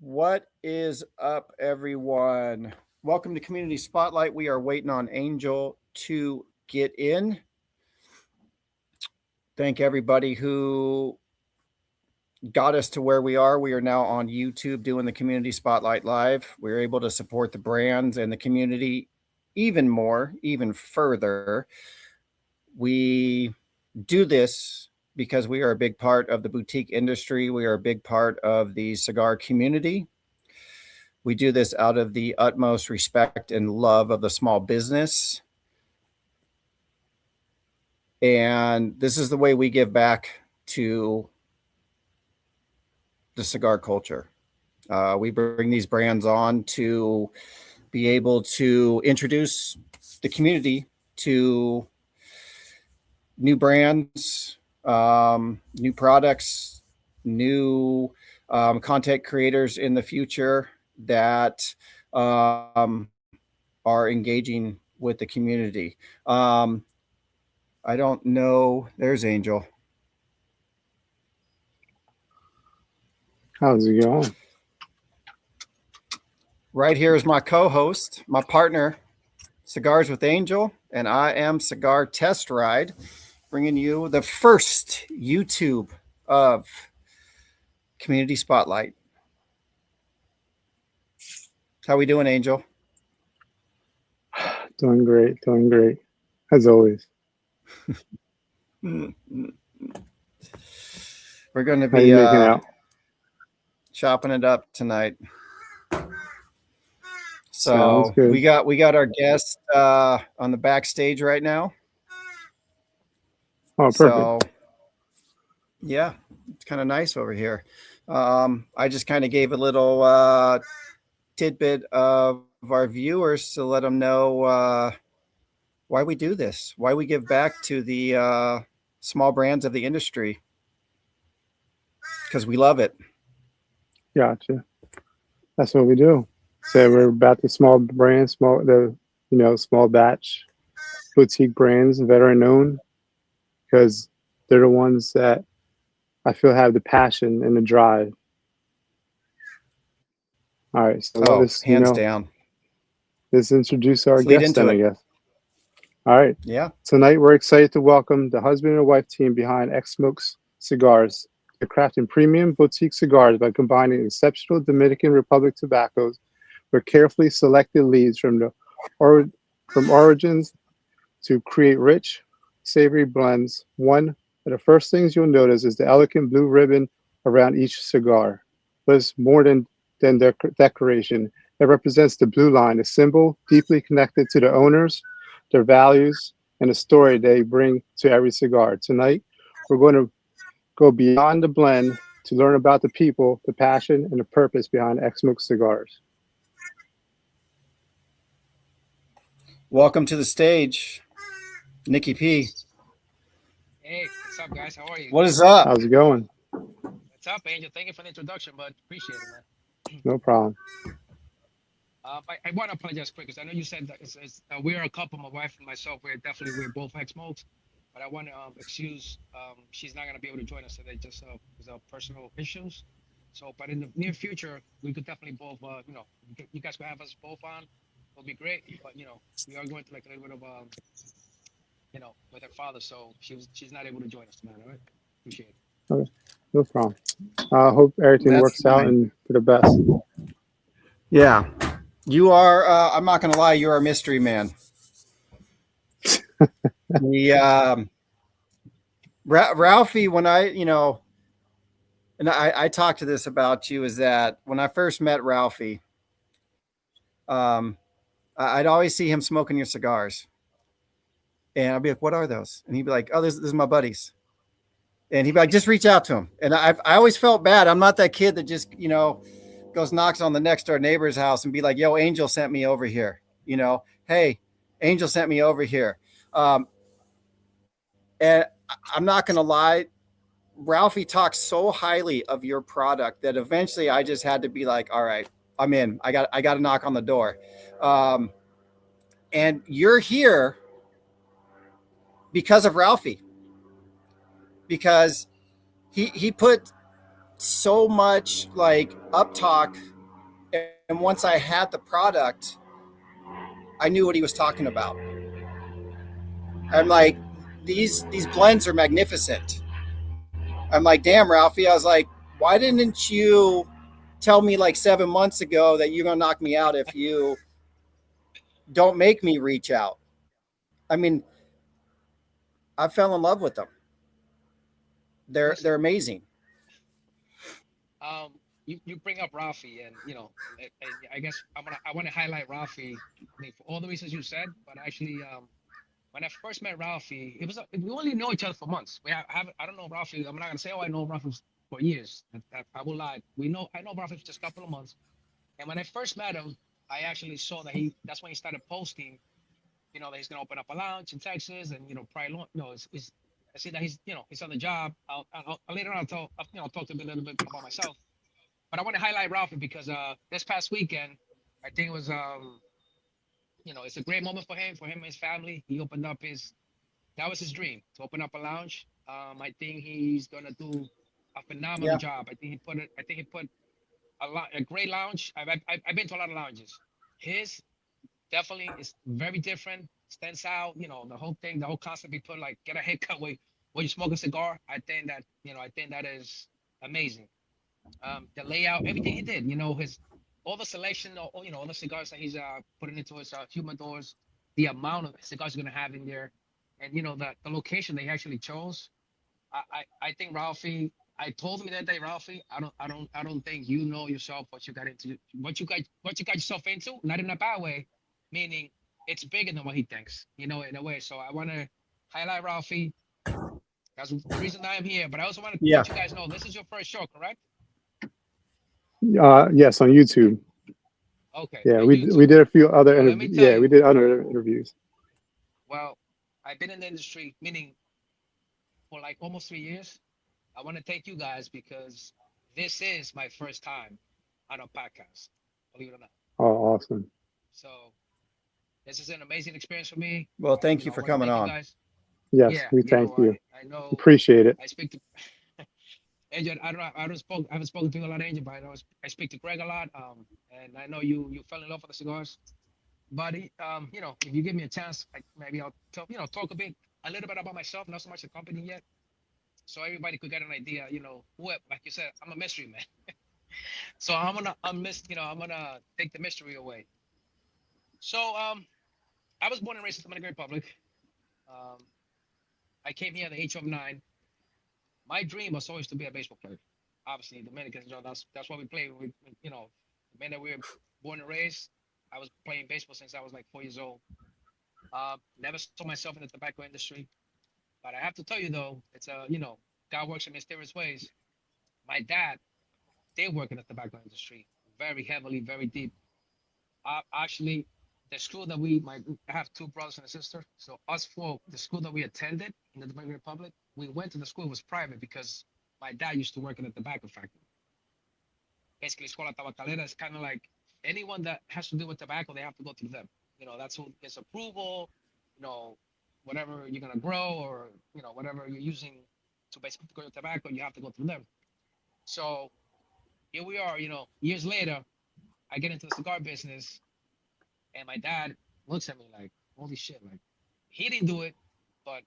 What is up, everyone? Welcome to Community Spotlight. We are waiting on Angel to get in. Thank everybody who got us to where we are. We are now on YouTube doing the Community Spotlight Live. We're able to support the brands and the community even more, even further. We do this because we are a big part of the boutique industry. We are a big part of the cigar community. We do this out of the utmost respect and love of the small business. And this is the way we give back to the cigar culture. We bring these brands on to be able to introduce the community to new brands, new products, new content creators in the future that are engaging with the community. I don't know. There's Angel. How's it going? Right here is my co-host, my partner, Cigars with Angel, and I am Cigar Test Ride, bringing you the first YouTube of Community Spotlight. How we doing, Angel? Doing great, as always. We're going to How you be making out? chopping it up tonight. Sounds So good. we got our guest on the backstage right now. Oh, perfect. So yeah, it's kind of nice over here. I just kind of gave a little tidbit of our viewers to let them know why we do this, why we give back to the small brands of the industry, because we love it. Gotcha. That's what we do. So we're about the small brands, small batch boutique brands, veteran owned, because they're the ones that I feel have the passion and the drive. All right, so hands down. Let's introduce our Let's lead guest into then, it. I guess. All right. Yeah. Tonight we're excited to welcome the husband and wife team behind Xmokes cigars. They're crafting premium boutique cigars by combining exceptional Dominican Republic tobaccos with carefully selected leaves from origins to create rich, savory blends. One of the first things you'll notice is the elegant blue ribbon around each cigar. But it's more than decoration. It represents the blue line, a symbol deeply connected to the owners, their values, and the story they bring to every cigar. Tonight, we're going to go beyond the blend to learn about the people, the passion, and the purpose behind Xmokes cigars. Welcome to the stage, Nikki P. Hey, what's up, guys? How are you? What is up? How's it going? What's up, Angel? Thank you for the introduction, but appreciate it, man. No problem. I want to apologize quick because I know you said that we are a couple, my wife and myself. We're both Xmokes, but I want to excuse. She's not gonna be able to join us today just because of personal issues. So, but in the near future, we could definitely both. You guys could have us both on. It'll be great. But we are going through like a little bit of with her father, so she's not able to join us tonight. All right, appreciate it. Okay. No problem. I hope everything works out and for the best. Yeah. You are, I'm not going to lie, you're a mystery man. Ralphie, when I talked to this about you, is that when I first met Ralphie, I'd always see him smoking your cigars. And I'd be like, what are those? And he'd be like, oh, this is my buddies. And he'd be like, just reach out to him. And I always felt bad. I'm not that kid that just, goes knocks on the next door neighbor's house and be like, yo, Angel sent me over here. Hey, Angel sent me over here. And I'm not going to lie, Ralphie talks so highly of your product that eventually I just had to be like, all right, I'm in. I got to knock on the door. And you're here because of Ralphie, because he put so much like up talk And once I had the product, I knew what he was talking about. I'm like, these blends are magnificent. I'm like, damn, Ralphie. I was like, why didn't you tell me like 7 months ago that you're gonna knock me out if you don't make me reach out? I mean, I fell in love with them. They're Listen, amazing. you bring up Rafi, and and I guess I want to highlight Rafi. I mean, for all the reasons you said, but actually, when I first met Rafi, we only know each other for months. I don't know Rafi. I'm not gonna say, oh, I know Rafi for years. I will lie. I know Rafi for just a couple of months. And when I first met him, I actually saw that that's when he started posting, that he's gonna open up a lounge in Texas, and probably, I see that he's on the job. Later on I'll talk to him a little bit about myself. But I want to highlight Ralphie because this past weekend, I think it was it's a great moment for him and his family. He opened up his That was his dream, to open up a lounge. I think he's gonna do a phenomenal Yeah. job. I think he put a great lounge. I've been to a lot of lounges. His definitely is very different, stands out. The whole thing, the whole concept he put, like, get a haircut while you smoke a cigar. I think that is amazing. The layout, everything he did, his all the selection, all the cigars that he's putting into his humidors, the amount of cigars he's gonna have in there, and the location they actually chose. I think Ralphie. I told him that day, Ralphie. I don't think you know yourself what you got yourself into. Not in a bad way, meaning it's bigger than what he thinks. In a way. So I want to highlight Ralphie. That's the reason I am here. But I also want to Yeah. let you guys know this is your first show, correct? Yes, on YouTube. Okay, Yeah, on we YouTube. did a few other Well, let me interviews. tell Yeah, we you. did other interviews. Well, I've been in the industry, meaning for like almost 3 years. I want to thank you guys because this is my first time on a podcast, believe it or not. Oh, awesome. So this is an amazing experience for me. Well, thank you I for want to coming thank you on. guys. Yes, Yeah, we thank you. I know Appreciate it. I speak to Angel. I haven't spoken to a lot of Angel, but I speak to Greg a lot. And I know you fell in love with the cigars. But if you give me a chance, maybe I'll talk a little bit about myself, not so much the company yet, so everybody could get an idea. Like you said, I'm a mystery man. So I'm gonna take the mystery away. So I was born and raised in the Dominican Republic. Um, I came here at the age of 9. My dream was always to be a baseball player. Obviously, Dominicans, that's what we play. The minute we were born and raised, I was playing baseball since I was like 4 years old. Never saw myself in the tobacco industry, but I have to tell you though, it's God works in mysterious ways. My dad did work in the tobacco industry very heavily, very deep. Actually, the school that I have two brothers and a sister. So us four, the school that we attended in the Dominican Republic, we went to the school. It was private because my dad used to work in a tobacco factory. Basically, Escuela Tabacalera is kind of like anyone that has to do with tobacco, they have to go through them. That's who gets approval. You know, whatever you're gonna grow, or whatever you're using to basically grow your tobacco, you have to go through them. So here we are. Years later, I get into the cigar business. And my dad looks at me like, holy shit, like he didn't do it, but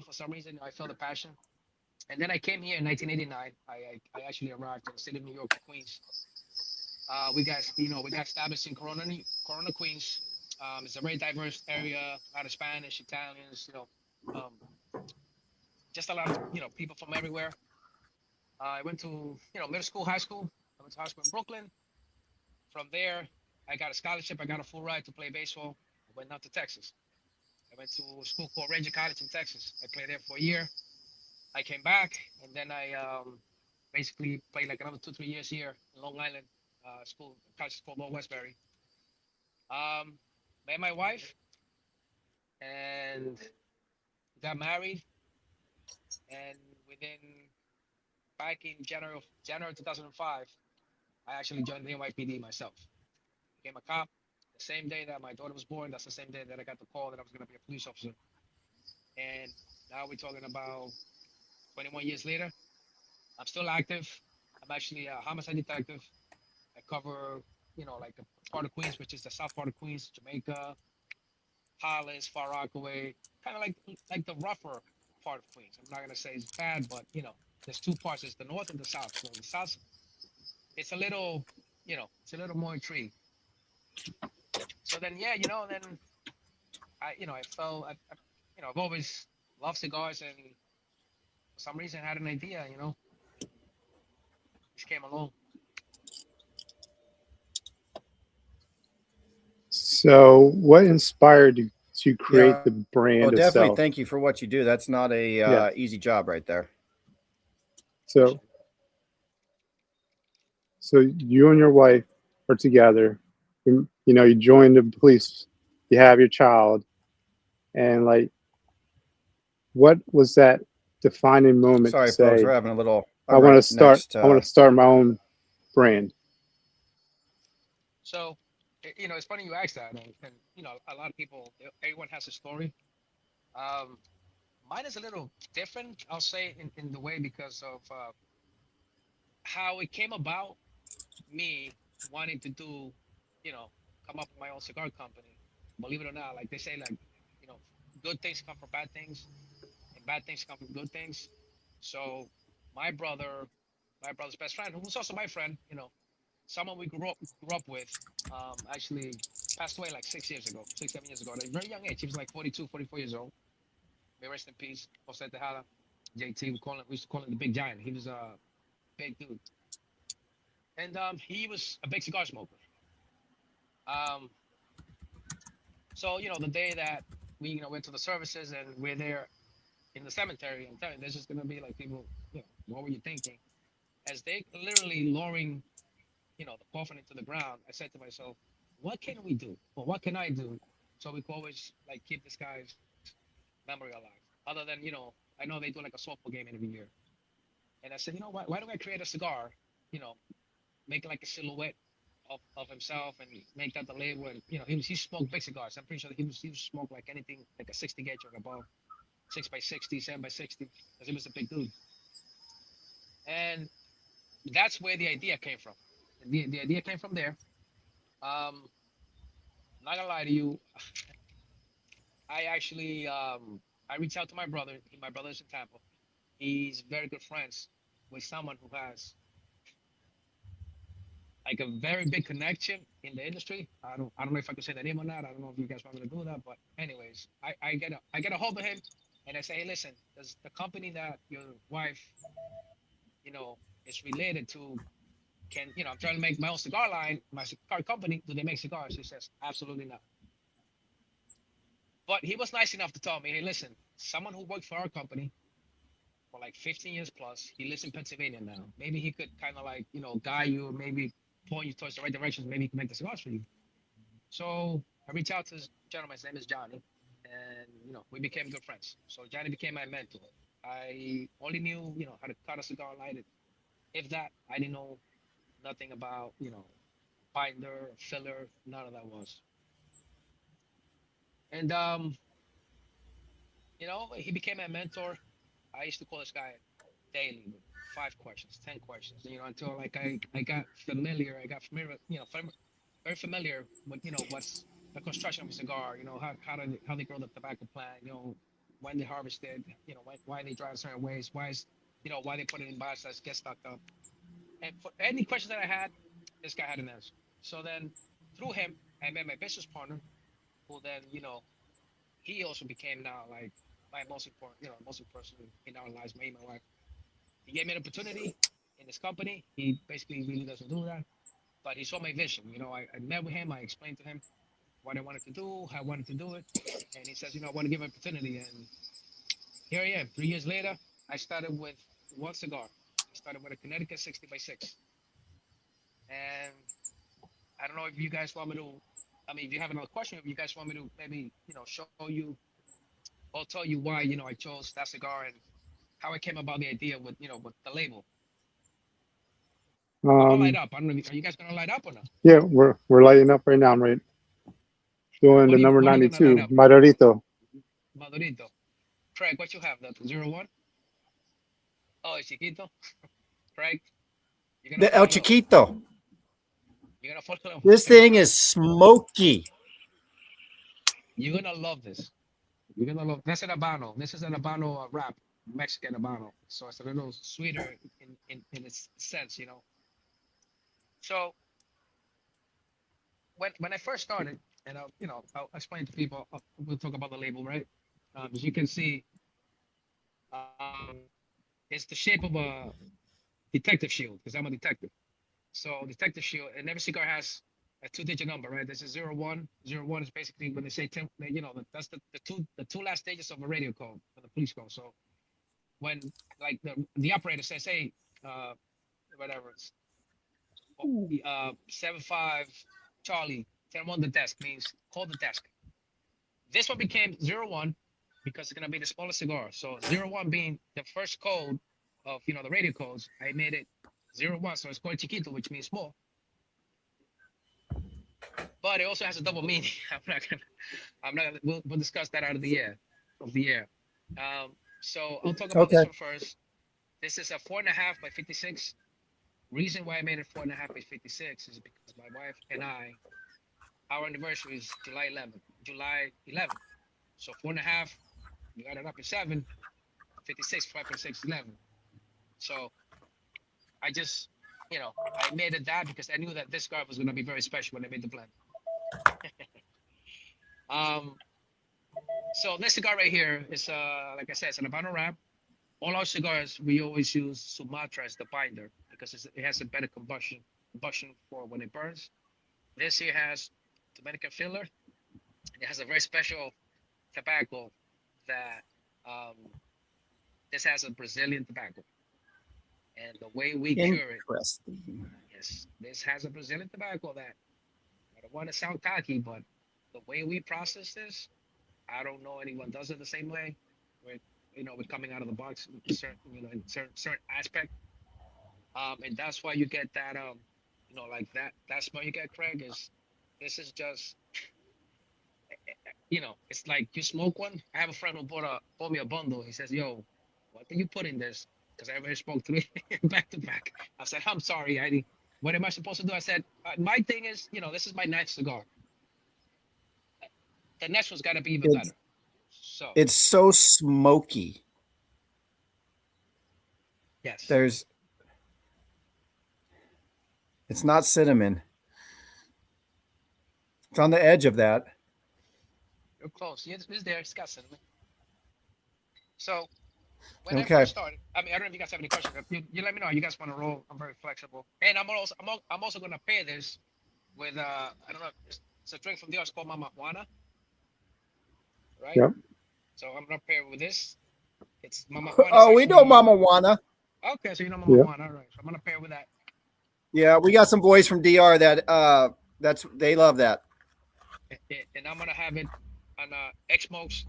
for some reason I felt the passion. And then I came here in 1989. I actually arrived in the city of New York, Queens. We got established in Corona, Queens. It's a very diverse area, a lot of Spanish, Italians, um, just a lot of people from everywhere. I went to middle school, high school. I went to high school in Brooklyn. From there, I got a scholarship. I got a full ride to play baseball. I went out to Texas. I went to a school called Ranger College in Texas. I played there for a year. I came back, and then I basically played like another 2, 3 years here in Long Island. School college is called Lower Westbury. Um, Met my wife and got married, and within back in January 2005, I actually joined the NYPD myself. Became a cop. The same day that my daughter was born, that's the same day that I got the call that I was going to be a police officer. And now we're talking about 21 years later. I'm still active. I'm actually a homicide detective. I cover like a part of Queens, which is the south part of Queens, Jamaica, Hollis, Far Rockaway, kind of like the rougher part of Queens. I'm not gonna say it's bad, but there's two parts. There's the north and the south. So the south, it's a little, it's a little more intrigued. So then, yeah, then I felt, I've always loved cigars, and for some reason I had an idea, just came along. So, what inspired you to Yeah. create the Well, brand definitely itself? thank you for what you do. That's not a Yeah. easy job right there. So, so you and your wife are together. You join the police. You have your child, and like, what was that defining moment to Sorry, folks, we're say, having a little. I I'm want right to start. next. I want to start my own brand. So, it's funny you asked that, and a lot of people, everyone has a story. Um, Mine is a little different, I'll say, in the way because of how it came about. Me wanting to do, you know, come up with my own cigar company. Believe it or not, like they say, like you know, good things come from bad things, and bad things come from good things. So my brother, my brother's best friend, who was also my friend, someone we grew up with, actually passed away like 6 years ago, 6 7 years ago at a very young age. He was like 42, 44 years old. May rest in peace. Jose Tejada. JT, we used to call him the Big Giant. He was a big dude, and he was a big cigar smoker. Um, so the day that we went to the services and we're there in the cemetery, I'm telling you, there's just gonna be like people, what were you thinking? As they literally lowering, the coffin into the ground, I said to myself, what can we do? Or what can I do so we can always like keep this guy's memory alive? Other than, I know they do like a softball game every year. And I said, why don't I create a cigar, you know, make like a silhouette of himself and make that the label. And he smoked big cigars. I'm pretty sure he smoked like anything like a 60 gauge or above, 6x60, 7x60, because he was a big dude. And that's where the idea came from. The idea came from there. Um, not gonna lie to you, I actually I reached out to my brother. My brother's in Tampa. He's very good friends with someone who has like a very big connection in the industry. I don't know if I can say the name or not. I don't know if you guys want me to do that, but anyways, I get a hold of him and I say, hey, listen, does the company that your wife, is related to, can I'm trying to make my own cigar line, my cigar company, do they make cigars? He says, absolutely not. But he was nice enough to tell me, hey, listen, someone who worked for our company for like 15 years plus, he lives in Pennsylvania now. Maybe he could kind of like, guide you or maybe point you towards the right directions. Maybe he can make the cigars for you. So I reached out to this gentleman. His name is Johnny, and we became good friends. So Johnny became my mentor. I only knew how to cut a cigar, light it. If that, I didn't know nothing about binder, filler, none of that was. And he became my mentor. I used to call this guy daily with 5 questions, 10 questions. Until like I got familiar. I got familiar. Very familiar with what's the construction of a cigar. How they grow the tobacco plant. When they harvest it. Why they dry it certain ways. Why they put it in boxes that get stuck up. And for any questions that I had, this guy had an answer. So then through him, I met my business partner, who then he also became now like my most important most important person in our lives, me and my wife. He gave me an opportunity in this company. He basically really doesn't do that, but he saw my vision. I met with him. I explained to him what I wanted to do, how I wanted to do it. And he says, I want to give an opportunity. And here I am. 3 years later, I started with one cigar. I started with a Connecticut 60 by 6. And I don't know if you guys want me to, I mean, if you have another question, if you guys want me to maybe, show you or tell you why, I chose that cigar and how I came about the idea with the label. I'm gonna light Um, up. I don't know. Are you guys gonna light up or not? yeah, we're lighting up right now. I'm right doing the number What are you gonna light 92, up? Margarito. Madurito. Craig, what you have? The 01? Oh, it's Chiquito. Craig, you're gonna The put El a little. Chiquito. You're gonna fall in love with This this thing cigar. is smoky. You're gonna love this. You're gonna love. That's an habano. This is an habano wrap, Mexican habano. So it's a little sweeter in its sense, you know. So when I first started, and I'll explain to people. We'll talk about the label, right? As you can see, um, it's the shape of a detective shield because I'm a detective. So detective shield, and every cigar has a two-digit number, right? This is 01. 01 is basically when they say 10, that's the two last stages of a radio code for the police call. So when like the operator says, hey, uh, whatever it's 75 Charlie 10-1 the desk means call the desk. This one became 01 because it's gonna be the smallest cigar. So 01 being the first code of the radio codes, I made it 01, so it's called chiquito, which means small. But it also has a double meaning. We'll discuss that out of the air. So I'll talk about this Okay. one first. This is a 4.5 by 56. Reason why I made it 4.5 by 56 is because my wife and I, our anniversary is July 11th. July 11th. So 4.5, we got it up at 7, 56, 5.6, 11. So I just, I made it that because I knew that this scarf was going to be very special when I made the blend. Um, so this cigar right here is, like I said, it's an Habano wrap. All our cigars, we always use Sumatra as the binder because it has a better combustion for when it burns. This here has Dominican filler. It has a very special tobacco that um, this has a Brazilian tobacco. And the way we cure it, Interesting. yes, this has a Brazilian tobacco that I don't want to sound cocky, but the way we process this, I don't know anyone does it the same way. With with coming out of the box, in certain in certain aspect. And that's why you get that like that smell you get, Craig, is this is just it's like you smoke one. I have a friend who bought me a bundle. He says, "Yo, what did you put in this?" Because I already smoked three back to back. I said, "I'm sorry, I what am I supposed to do?" I said, "My thing is, this is my ninth cigar. The next one's got to be even It's better." So it's so smoky. yes, There's it's not cinnamon. It's on the edge of that. you're close. It's there. It's got cinnamon. So when I Okay. first started, I mean, I don't know if you guys have any questions. You let me know. You guys want to roll? I'm very flexible, and I'm also gonna pair this with I don't know. It's a drink from the US called Mama Juana, right? Yep. So I'm gonna pair with this. It's Mama Juana's Oh, we know actually Mama Juana. okay. So you know Mama Yep. Juana, all right? So I'm gonna pair with that, Yeah, we got some boys from DR that's they love that. and I'm gonna have it on a Xmokes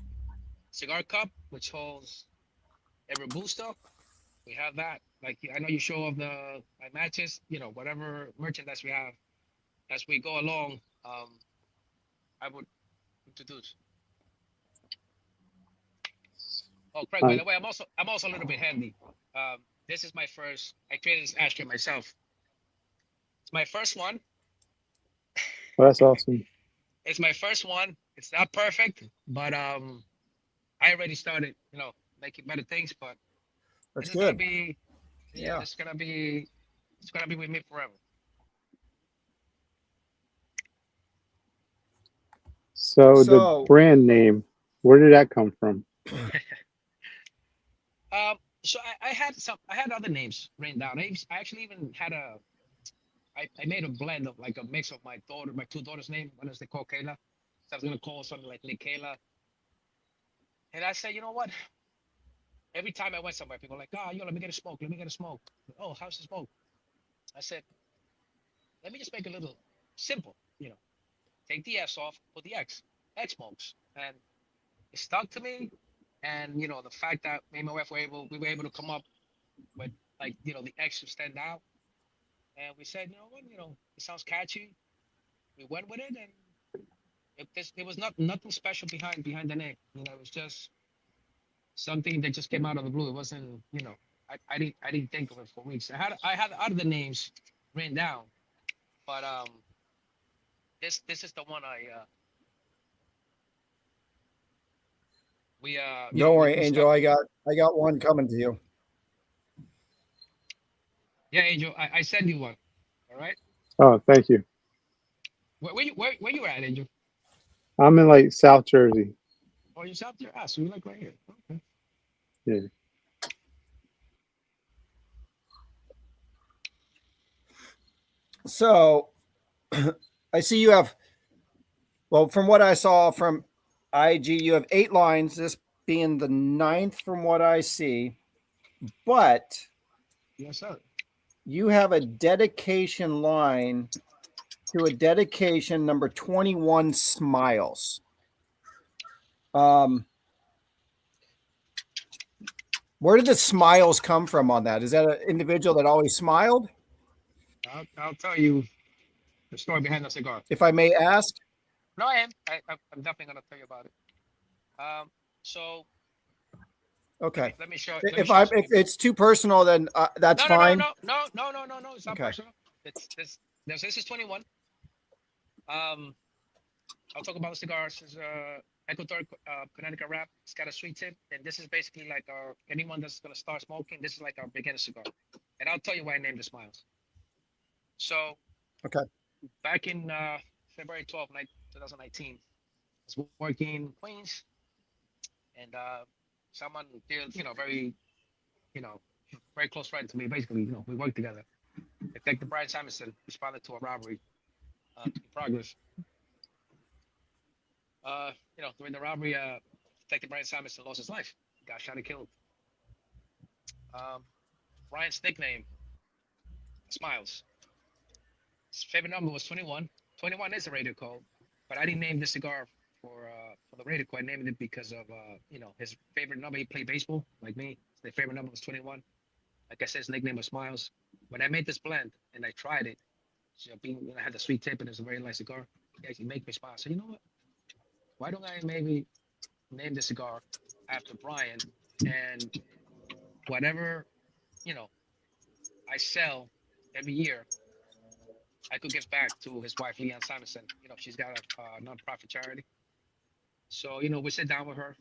cigar cup, which holds a robusto. We have that. Like I know you show off the my matches, whatever merchandise we have as we go along. I would introduce. Oh, Craig. By Nice. the way, I'm also a little bit handy. This is my first. I created this ashtray myself. It's my first one. Well, that's awesome. It's my first one. It's not perfect, but I already started, making better things. But That's this is gonna good. be, yeah, Yeah. it's gonna be with me forever. So the So brand name, where did that come from? So I had other names written down. I actually even had I made a blend of like a mix of my two daughters' name. One is they call Kayla, so I was gonna call something like Kayla. And I said, you know what? Every time I went somewhere, people were like, oh, let me get a smoke. Let me get a smoke. Oh, how's the smoke? I said, let me just make it a little simple. Take the S off, put the Xmokes, and it stuck to me. And the fact that me and my wife we were able to come up with like the X to stand out, and we said, you know what, it sounds catchy. We went with it, and it was nothing special behind the name. It was just something that just came out of the blue. It wasn't, I didn't think of it for weeks. I had other names written down, But this is the one we Don't worry, we Angel. stuck. I got one coming to you. Yeah, Angel, I send you one. All right. Oh, thank you. Where you at, Angel? I'm in like South Jersey. Oh, you're South there. Ah, so you're like right here. Okay. Yeah. So I see you have, well, from what I saw from IG, you have 8 lines, this being the ninth from what I see. But Yes, sir. you have a dedication line to a dedication number 21 smiles. Um, where did the smiles come from on that? Is that an individual that always smiled, I'll tell you the story behind the cigar. if I may ask? No, I am. I'm definitely gonna tell you about it. So Okay. let me show If some if people. it's too personal, then that's No, no, no, fine. no, no, no, no, no, no. It's not Okay. personal. It's this is 21. Um, I'll talk about the cigars. It's Ecuador Connecticut wrap. It's got a sweet tip, and this is basically like our anyone that's gonna start smoking. This is like our beginner cigar, and I'll tell you why I named the Smiles. So Okay. back in February 12th, 2019, I was working in Queens, and someone, very, you know, very close friend to me. Basically, we worked together. Detective Brian Simonson responded to a robbery in progress. During the robbery, Detective Brian Simonson lost his life. He got shot and killed. Um, Brian's nickname, Smiles. His favorite number was 21. 21 is a radio code, but I didn't name the cigar for the radio code. I named it because of his favorite number. He played baseball like me. His favorite number was 21. Like I said, his nickname was Smiles. When I made this blend and I tried it, I had the sweet tip and it's a very nice cigar. It actually made me smile. So you know what? Why don't I maybe name the cigar after Brian, and whatever you know I sell every year, I could give back to his wife Leanne Simonson. She's got a nonprofit charity. So we sit down with her,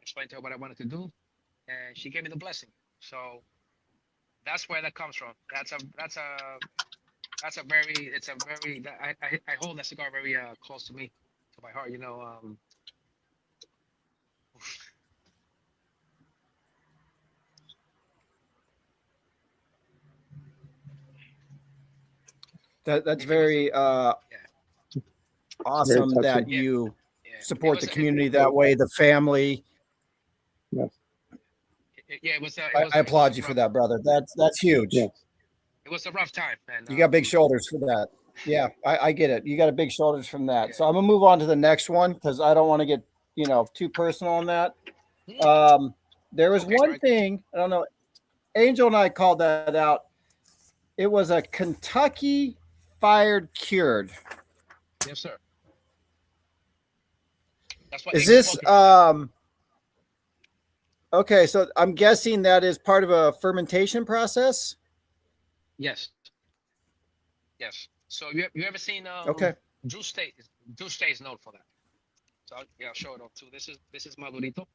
explained to her what I wanted to do, and she gave me the blessing. So that's where that comes from. That's a very it's a very I hold that cigar very close to me, to my heart. That's it was a very yeah Very awesome touching. that yeah you yeah it support was the a, it, community that way, the family. Yes. yeah, it was a, I it was a applaud you for rough that, brother. That's huge. Yes. it was a rough time, and You got big shoulders for that. Yeah, I get it. You got a big shoulders from that. So I'm gonna move on to the next one because I don't want to get too personal on that. yeah. Um, there was Okay, one Greg. thing I don't know. Angel and I called that out. It was a Kentucky fired cured. Yes, sir. That's what Is Angel's this smoking right now. okay? So I'm guessing that is part of a fermentation process. Yes, yes. So you ever seen Okay. Juice State? Juice State is known for that. So I'll show it off too. This is Madurito.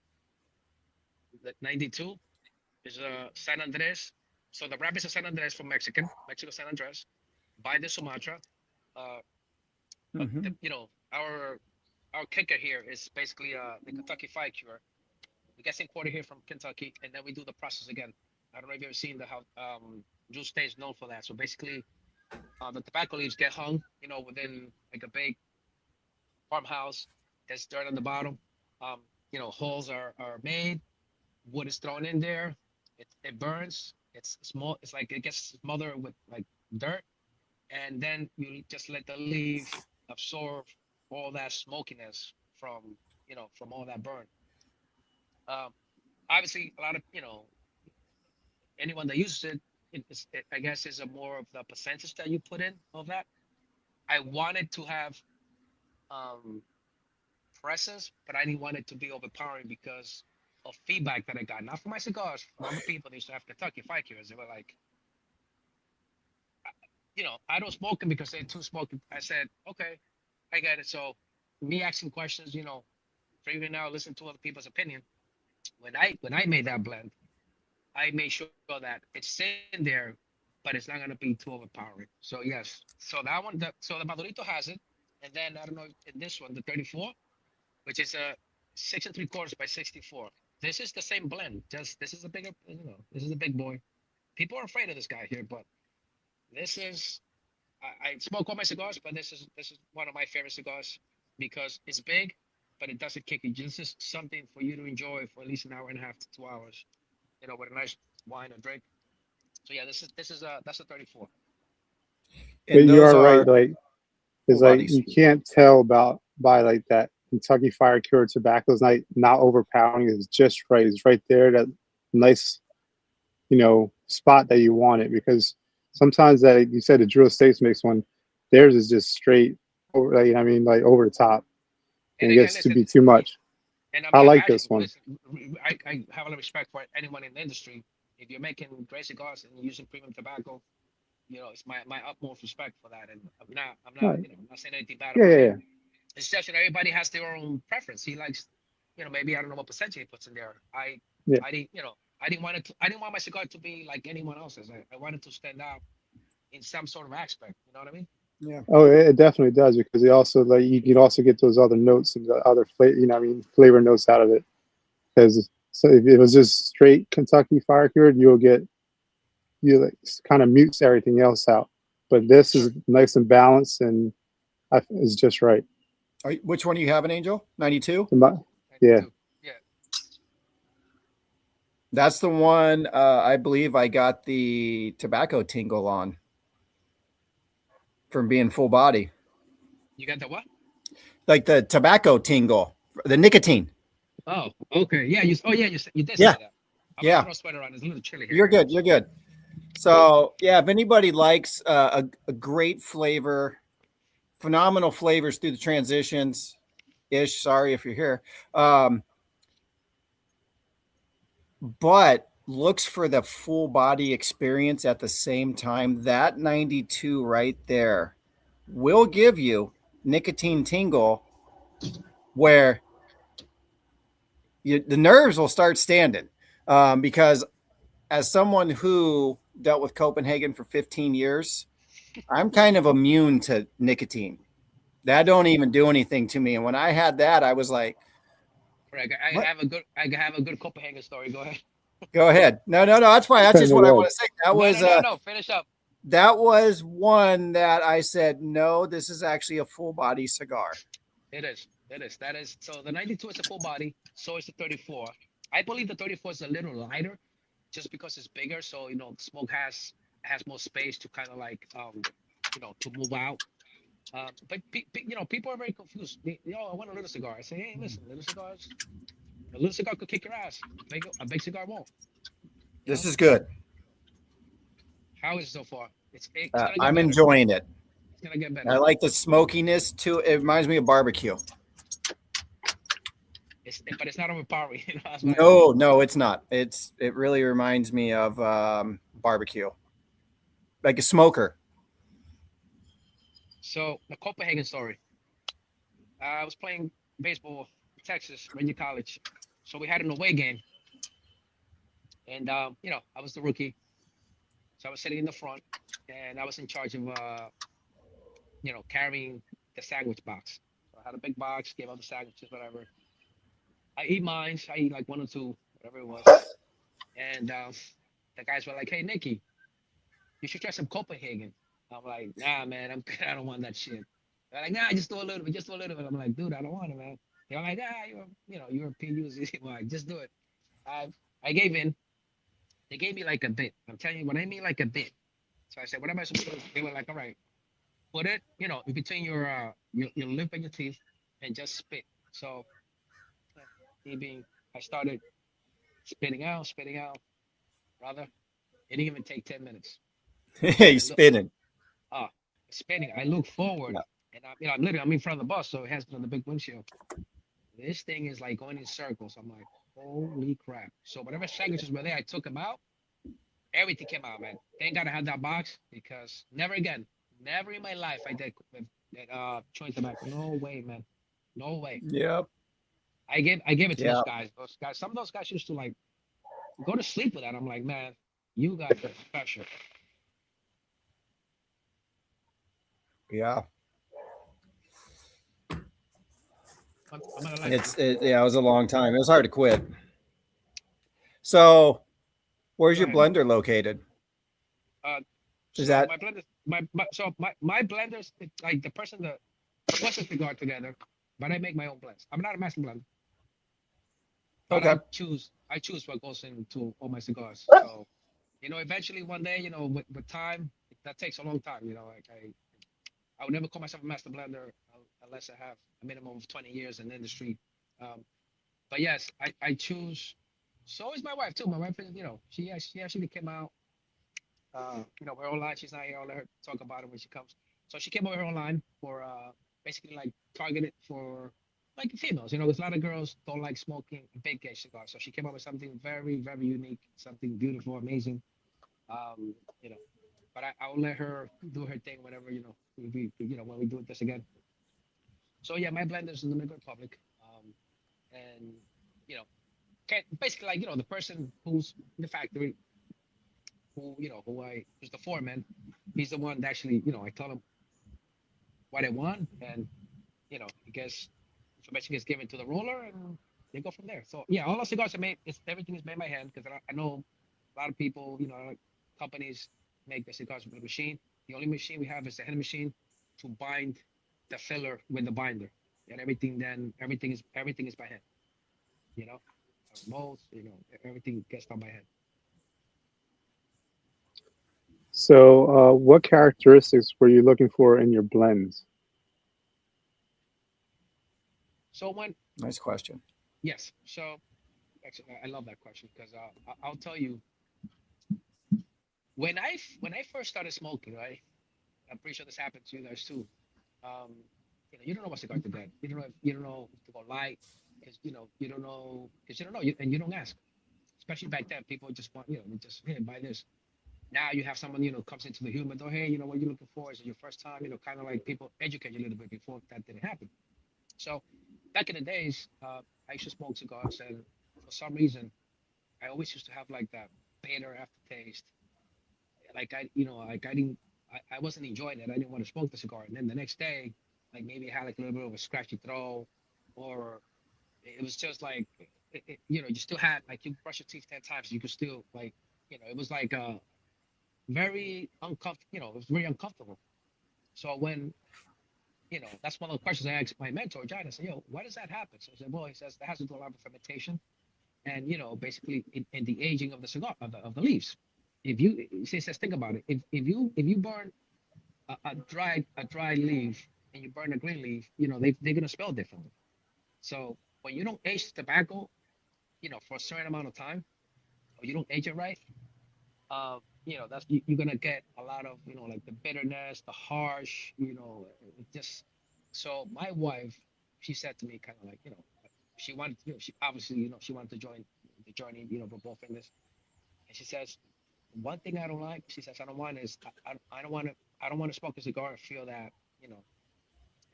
The 92 is San Andres. So the wrap is a San Andres from Mexico San Andres, by the Sumatra. Uh, Mm-hmm. our kicker here is basically the Kentucky Fire Cure. We get some quarter here from Kentucky, and then we do the process again. I don't know if you've ever seen the how Juice State is known for that. So basically, the tobacco leaves get hung, within like a big farmhouse. There's dirt on the bottom. Um, holes are made. Wood is thrown in there. It burns. It's small. It's like it gets smothered with like dirt, and then you just let the leaf absorb all that smokiness from all that burn. Um, Obviously, a lot of anyone that uses I guess, is a more of the percentage that you put in of that. I wanted to have um, presence, but I didn't want it to be overpowering because of feedback that I got, not from my cigars, from other people that used to have Kentucky Fire Cures. They were like, I don't smoke them because they're too smoky. I said, okay, I get it. So me asking questions, figuring out, listen to other people's opinion. When I made that blend, I made sure that it's in there, but it's not gonna be too overpowering. So yes, so that one, so the Madurito has it, and then I don't know in this one, the 34, which is a 6 3/4 by 64. This is the same blend. Just this is a bigger, this is a big boy. People are afraid of this guy here, but this is I smoke all my cigars, but this is one of my favorite cigars because it's big, but it doesn't kick you. This is something for you to enjoy for at least an hour and a half to 2 hours, with a nice wine or drink. So yeah, this is that's a 34. But And you those are right. are Like, full it's like bodies. you can't tell about by like that Kentucky Fire Cured tobacco is not overpowering. It's just right. It's right there. That nice, spot that you want it because sometimes that you said the Drill Estates makes one. Theirs is just straight over. Like, I mean, like over the top, And and it again, gets to listen, be too much. and I I'm like actually this one. listen. I have a lot of respect for anyone in the industry. If you're making great cigars and using premium tobacco, it's my utmost respect for that. And Right. I'm not saying anything bad Yeah, about yeah, him. yeah. It's just everybody has their own preference. He likes, maybe I don't know what percentage he puts in there. Yeah. I didn't want my cigar to be like anyone else's. I wanted to stand out in some sort of aspect. You know what I mean? Yeah. Oh, it definitely does because it also like you can also get those other notes and the other flavor, flavor notes out of it. Because so if it was just straight Kentucky Fire Cured, you like kind of mutes everything else out. But this Sure. is nice and balanced and it's just right. Which one are you having, Angel? 92? Yeah. 92. Yeah. That's the one I believe I got the tobacco tingle on from being full body. You got the what? Like the tobacco tingle, the nicotine. Oh, okay. Yeah. You did Yeah. say that. I'm gonna Yeah. throw a sweater on. It's a little chilly here, You're guys. good. You're good. So, yeah, if anybody likes a great flavor, phenomenal flavors through the transitions, ish, sorry if you're here. But looks for the full body experience at the same time. That 92 right there will give you nicotine tingle where the nerves will start standing. Because as someone who dealt with Copenhagen for 15 years, I'm kind of immune to nicotine. That don't even do anything to me. And when I had that, I was like, Right. what? I have a good Copenhagen story. Go ahead. Go ahead. No, no, no. That's fine. That's just No what I way. want to say. That No, was no, no, no. Finish up. that was one that I said, no, this is actually a full body cigar. It is. It is. That is. So the 92 is a full body. So is the 34. I believe the 34 is a little lighter, just because it's bigger. So smoke has more space to kind of like to move out. But people are very confused. I want a little cigar. I say, hey, listen, a little cigar could kick your ass. A big cigar won't. You This know is good. how is it so far? It's gonna get I'm better. enjoying it. It's gonna get better. I like the smokiness too. It reminds me of barbecue. But it's not overpowering. That's what I mean. No, no, it's not. It really reminds me of barbecue, like a smoker. So the Copenhagen story. I was playing baseball in Texas, Ranger College. So we had an away game, and I was the rookie, so I was sitting in the front, and I was in charge of carrying the sandwich box. So I had a big box, gave out the sandwiches, whatever. I eat mine. I eat like one or two, whatever it was. And the guys were like, "Hey, Nikki, you should try some Copenhagen." I'm like, "Nah, man, I'm good. I don't want that shit." They're like, "Nah, just do a little bit, just do a little bit." I'm like, "Dude, I don't want it, man." They're like, "Ah, European users." I'm like, "Just do it." I I gave in. They gave me like a bit. I'm telling you, what I mean like a bit. So I said, "What am I supposed to do?" They were like, "All right, put it, in between your lip and your teeth, and just spit." So, uh, me being, I started spitting out, brother. It didn't even take 10 minutes. I He's look, spinning. ah, spinning. I look forward, Yeah. and I'm in front of the bus, so it has on the big windshield. This thing is like going in circles. I'm like, holy crap! So whatever sandwiches were there, I took them out, Everything came out, man. Thank God I had that box because never again, never in my life I did chewing tobacco. No way, man. No way. Yep. I gave it to those Yeah. guys. Those guys, some of those guys used to like go to sleep with that. I'm like, man, you guys are special. Yeah. I'm gonna lie to you. Yeah, it was a long time. It was hard to quit. So, where's Go your ahead. blender located? Uh, Is so that my blenders, my blenders, it's like the person that puts the cigar together, but I make my own blends. I'm not a master blender, but okay? I choose what goes into all my cigars. So eventually one day, with time, that takes a long time. Like I would never call myself a master blender unless I have a minimum of 20 years in the industry. Um, but yes, I choose. So is my wife too. My wife is, she actually came out, her own line. She's not here. I'll let her talk about it when she comes. So she came over her own line for basically like targeted for like females. There's a lot of girls don't like smoking big gauge cigars. So she came up with something very, very unique, something beautiful, amazing. Um, you know, but I will let her do her thing whenever when we do this again. So yeah, my blender's in the Dominican Republic, and you know, basically like the person who's in the factory, who's the foreman. He's the one that actually I tell him what I want, and I guess information gets given to the roller, and they go from there. So yeah, all our cigars are made. Everything is made by hand because I know a lot of people, like companies make the cigars with a machine. The only machine we have is the hand machine to bind the filler with the binder, and everything is by hand. You know, molds, everything gets done by hand. So, what characteristics were you looking for in your blends? So when Nice question. yes, so actually I love that question because I'll tell you when I first started smoking, right? I'm pretty sure this happened to you guys too. Um, you don't know what's cigar to get. You don't know if to go light because you don't know because you don't know and you don't ask. Especially back then, people just want they just hey buy this. Now you have someone comes into the humidor. Hey, what are you looking for? Is it your first time? Kind of like people educate you a little bit before that didn't happen. So back in the days, I used to smoke cigars, and for some reason, I always used to have like that bitter aftertaste. Like I didn't, I wasn't enjoying it. I didn't want to smoke the cigar. And then the next day, like maybe it had like a little bit of a scratchy throat, or it was just like, you still had like you brush your teeth 10 times, you could still like, it was like very uncomfortable. It was very uncomfortable. So when that's one of the questions I asked my mentor, John. I said, "Yo, why does that happen?" So I said, "Well, he says that has to do a lot with fermentation, and basically in the aging of the cigar of the leaves. If you he says think about it, if you burn a dry leaf and you burn a green leaf, they're gonna smell differently. So when you don't age tobacco, for a certain amount of time, or you don't age it right, that's you're gonna get a lot of like the bitterness, the harsh, it just. So my wife, she said to me kind of like she wanted she obviously she wanted to join the journey we're both in this, and she says one thing I don't like. She says I don't want to smoke a cigar and feel that you know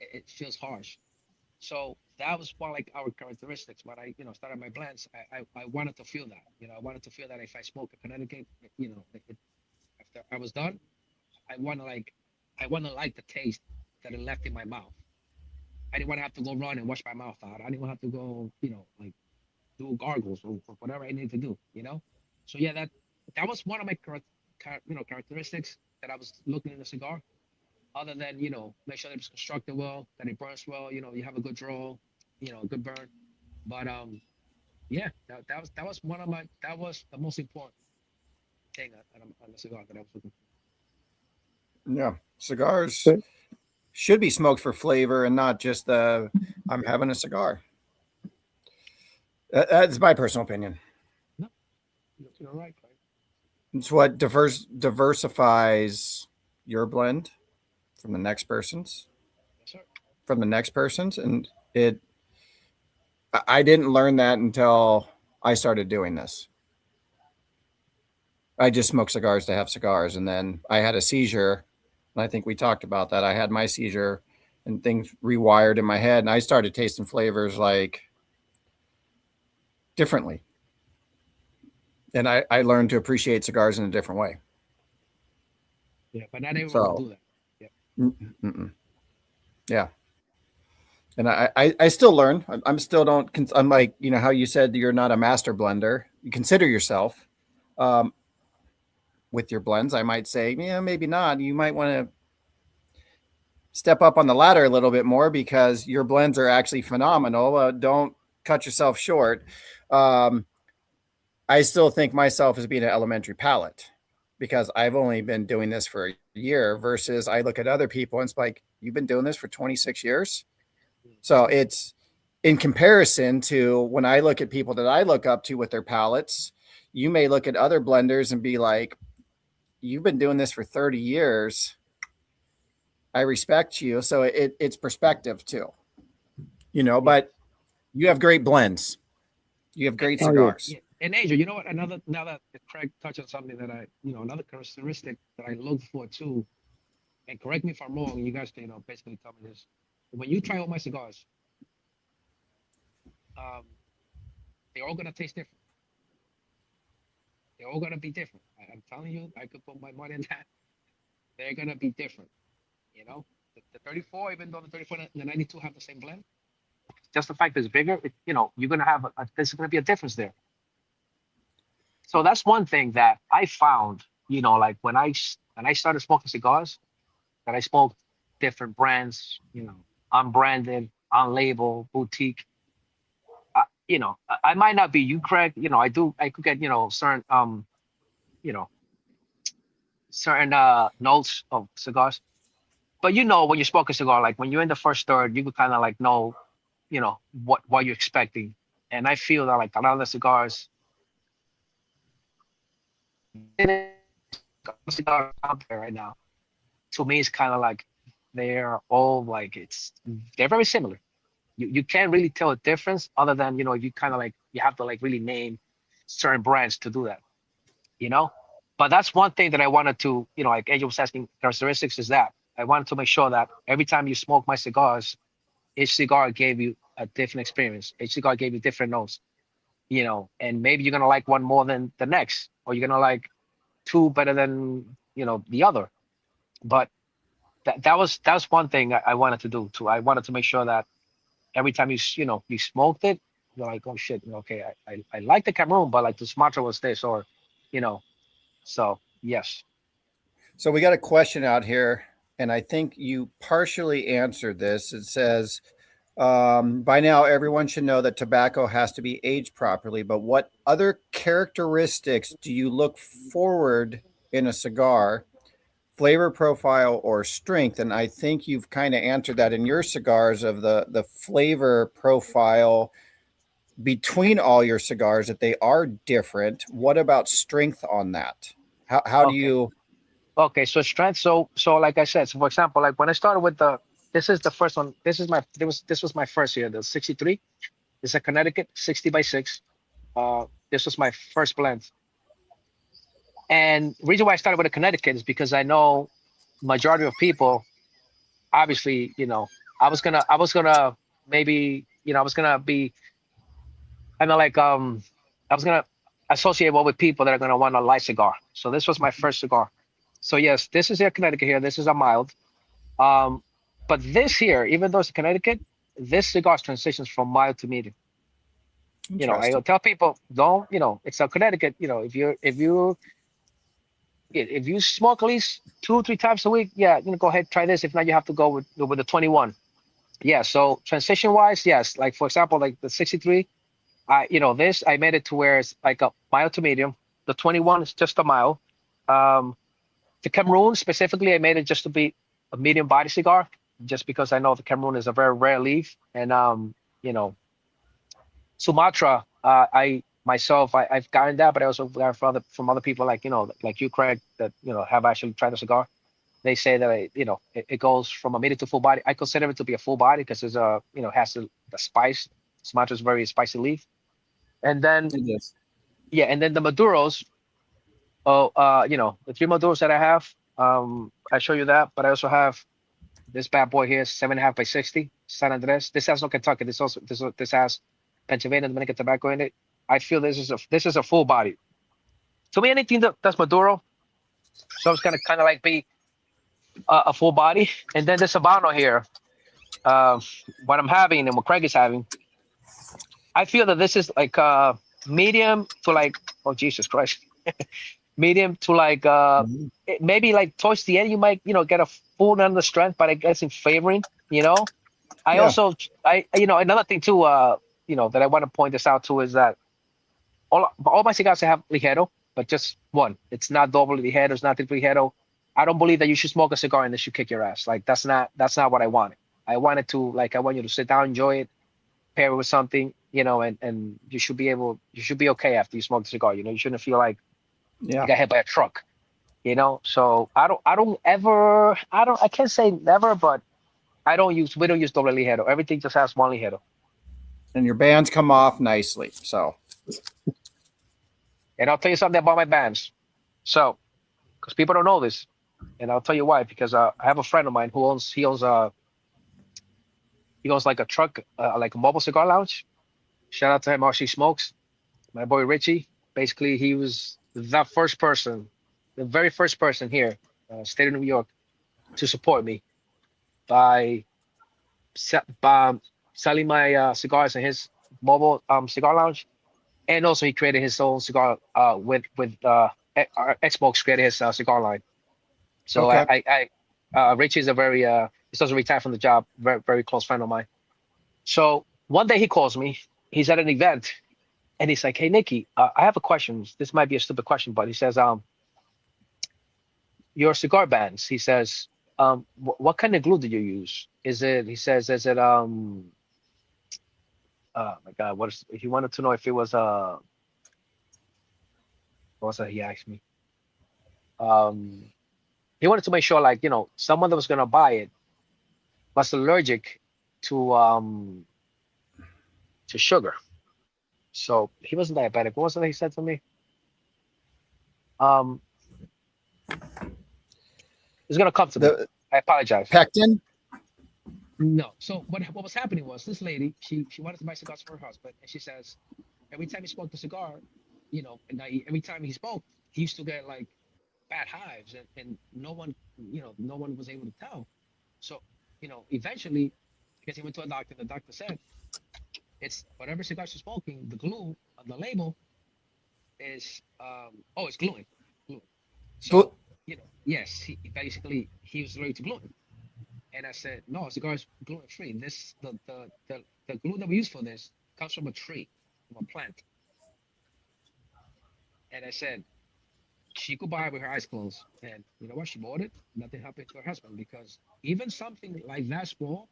it feels harsh. So that was one like our characteristics. When I started my blends, I wanted to feel that. I wanted to feel that if I smoke a Connecticut, after I was done, I want to like I want to like the taste that it left in my mouth. I didn't want to have to go run and wash my mouth out. I didn't want to have to go like do gargles or whatever I needed to do. So yeah, that was one of my characteristics that I was looking in a cigar. Other than make sure that it's constructed well, that it burns well. You have a good draw, a good burn. But yeah, that was one of my that was the most important thing on the cigar that I was looking Yeah, cigars So, should be smoked for flavor and not just the I'm having a cigar. That's my personal opinion. for. No, you're right, Craig. It's what diversifies your blend from the next person's, Yes, sir. and it. I didn't learn that until I started doing this. I just smoke cigars to have cigars. And then I had a seizure. And I think we talked about that. I had my seizure and things rewired in my head. And I started tasting flavors like differently. And I learned to appreciate cigars in a different way. Yeah, but not everyone will So, do that. Yeah. mm-mm. Yeah. And I still learn. I'm still don't, I'm like, you know, how you said you're not a master blender. You consider yourself um, with your blends. I might say, yeah, maybe not. You might want to step up on the ladder a little bit more because your blends are actually phenomenal. Don't cut yourself short. Um, I still think myself as being an elementary palate because I've only been doing this for a year versus I look at other people and it's like, you've been doing this for 26 years. So it's in comparison to when I look at people that I look up to with their palates, you may look at other blenders and be like, you've been doing this for 30 years. I respect you. So it's perspective too, you know, Yeah. but you have great blends. You have great Oh cigars. Yeah. And Angel, you know what? Another now that Craig touched on something that another characteristic that I look for too, and correct me if I'm wrong, you guys can, basically tell me this. When you try all my cigars, um, they're all gonna taste different. They're all gonna be different. I'm telling you, I could put my money in that. They're gonna be different. You know, the 34, even though the 34 and the 92 have the same blend, just the fact that it's bigger, you're gonna have there's gonna be a difference there. So that's one thing that I found. Like when I started smoking cigars, that I smoked different brands, unbranded, unlabeled, boutique. I might not be you, Craig. I could get, you know, certain notes of cigars. But when you smoke a cigar, like when you're in the first third, you could kind of like know, what you're expecting. And I feel that like a lot of the cigars, cigars out there right now, to me, it's kind of like they're all like they're very similar. You can't really tell a difference other than you kind of like you have to like really name certain brands to do that. you know but that's one thing that I wanted to, like Angel was asking characteristics, is that I wanted to make sure that every time you smoke my cigars, each cigar gave you a different experience, each cigar gave you different notes, and maybe you're going to like one more than the next, or you're going to like two better than the other. But that was one thing I wanted to do too. I wanted to make sure that every time you smoked it, you're like, oh shit, okay, I like the Cameroon, but like the Sumatra was this, or you know so yes. So we got a question out here, and I think you partially answered this. It says, by now everyone should know that tobacco has to be aged properly, but what other characteristics do you look forward in a cigar, flavor profile or strength? And I think you've kind of answered that in your cigars of the flavor profile between all your cigars, that they are different. What about strength on that? How do Okay. you? Okay, so strength. So like I said, so for example, like when I started with this is the first one. This was my first year. The 63. It's a Connecticut 60 by 6. This was my first blend. And the reason why I started with a Connecticut is because I know majority of people, obviously, I was gonna maybe, I was gonna be kind of like, I was gonna associate well with people that are gonna want a light cigar. So this was my first cigar. So yes, this is a Connecticut here. This is a mild. Um, but this here, even though it's a Connecticut, this cigar transitions from mild to medium. I Interesting. tell people, don't, it's a Connecticut. If you smoke at least 2 or 3 times a week, yeah, go ahead, try this. If not, you have to go with the 21. Yeah. So transition wise, yes. Like for example, like the 63, this I made it to where it's like a mild to medium. The 21 is just a mild. Um, the Cameroon specifically, I made it just to be a medium body cigar, just because I know the Cameroon is a very rare leaf, and you know, Sumatra. I myself, I've gotten that, but I also got from other people like like you, Craig, that have actually tried the cigar. They say that it goes from a medium to full body. I consider it to be a full body because it's has the spice. Sumatra is very spicy leaf, and then It is. yeah, and then the Maduros. Oh, the three Maduros that I have, I show you that, but I also have this bad boy here, 7.5 by 60, San Andres. This has no Kentucky. This has Pennsylvania, Dominican tobacco in it. I feel this is a full body. To me, anything that's Maduro, so it's gonna kind of like be a full body. And then this Habano here, uh, what I'm having and what Craig is having, I feel that this is like medium to like, oh Jesus Christ, medium to like Mhm. maybe like towards the end you might get a full on the strength, but I guess in favoring, I Yeah. also another thing too that I want to point this out too is that all my cigars have ligero, but just one. It's not double ligero, it's not triple ligero. I don't believe that you should smoke a cigar and this should kick your ass. Like that's not what I wanted. I wanted to like I want you to sit down, enjoy it, pair it with something, and you should be okay after you smoke the cigar. You shouldn't feel like you Yeah. got hit by a truck. So I can't say never, but we don't use doble ligero. Everything just has one ligero. And your bands come off nicely. So And I'll tell you something about my bands. So, because people don't know this, and I'll tell you why. Because I have a friend of mine who he owns like a truck, like a mobile cigar lounge. Shout out to him, RC Smokes, my boy Richie. Basically, he was the first person, the very first person here, state of New York, to support me by, by selling my cigars in his mobile cigar lounge, and also he created his own cigar with Xmokes created his cigar line. So okay. Richie is a very he's also retired from the job, very very close friend of mine. So one day he calls me. He's at an event, and he's like, "Hey Nikki, I have a question. This might be a stupid question, but he says, your cigar bands." He says, what kind of glue do you use? Is it? He says, is it oh my God, what is? He wanted to know if it was what was that? He asked me. Um, he wanted to make sure, like someone that was gonna buy it was allergic to sugar. So he wasn't diabetic. What was it he said to me? Um, it's gonna come to me. The I apologize. pectin. No. So what was happening was this lady, she wanted to buy cigars for her husband, and she says every time he smoked the cigar, and every time he smoked, he used to get like bad hives, and no one was able to tell. So eventually, because he went to a doctor, the doctor said it's whatever cigars you're smoking, the glue on the label is it's gluing, gluing. So yes, he was allergic to gluten, and I said no, cigars gluten free. This the glue that we use for this comes from a tree, from a plant, and I said she could buy it with her eyes closed, and you know what? She bought it. Nothing happened to her husband because even something like that small,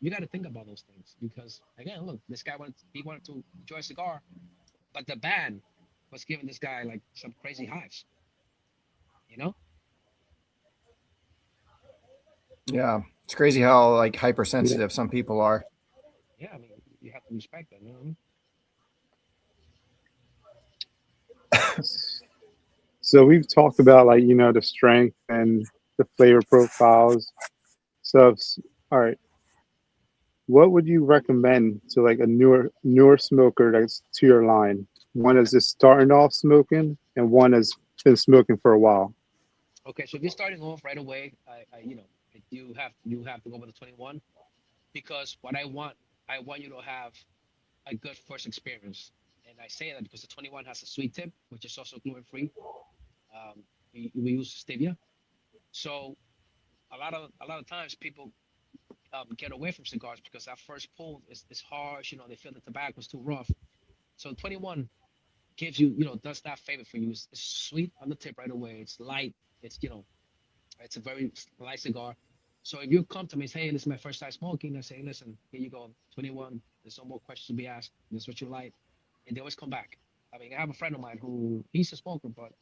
you got to think about those things because again, look, this guy wanted to enjoy a cigar, but the band was giving this guy like some crazy hives, you know? Yeah. It's crazy how like Yeah. hypersensitive some people are. Yeah, I mean, you have to respect that, you know what I mean? So we've talked about like the strength and the flavor profiles. So all right, what would you recommend to like a newer smoker that's to your line? One is just starting off smoking, and one has been smoking for a while. Okay, so if you're starting off right away, you have to go with the 21 because what I want you to have a good first experience, and I say that because the 21 has a sweet tip, which is also gluten free. We use stevia, so a lot of times people get away from cigars because that first pull is harsh. They feel the tobacco is too rough. So 21 gives does that favor for you. It's sweet on the tip right away. It's light. It's a very light cigar. So if you come to me and say, hey, this is my first time smoking, I say, listen, here you go, 21. There's no more questions to be asked. This is what you like. And they always come back. I mean, I have a friend of mine who he's a smoker, but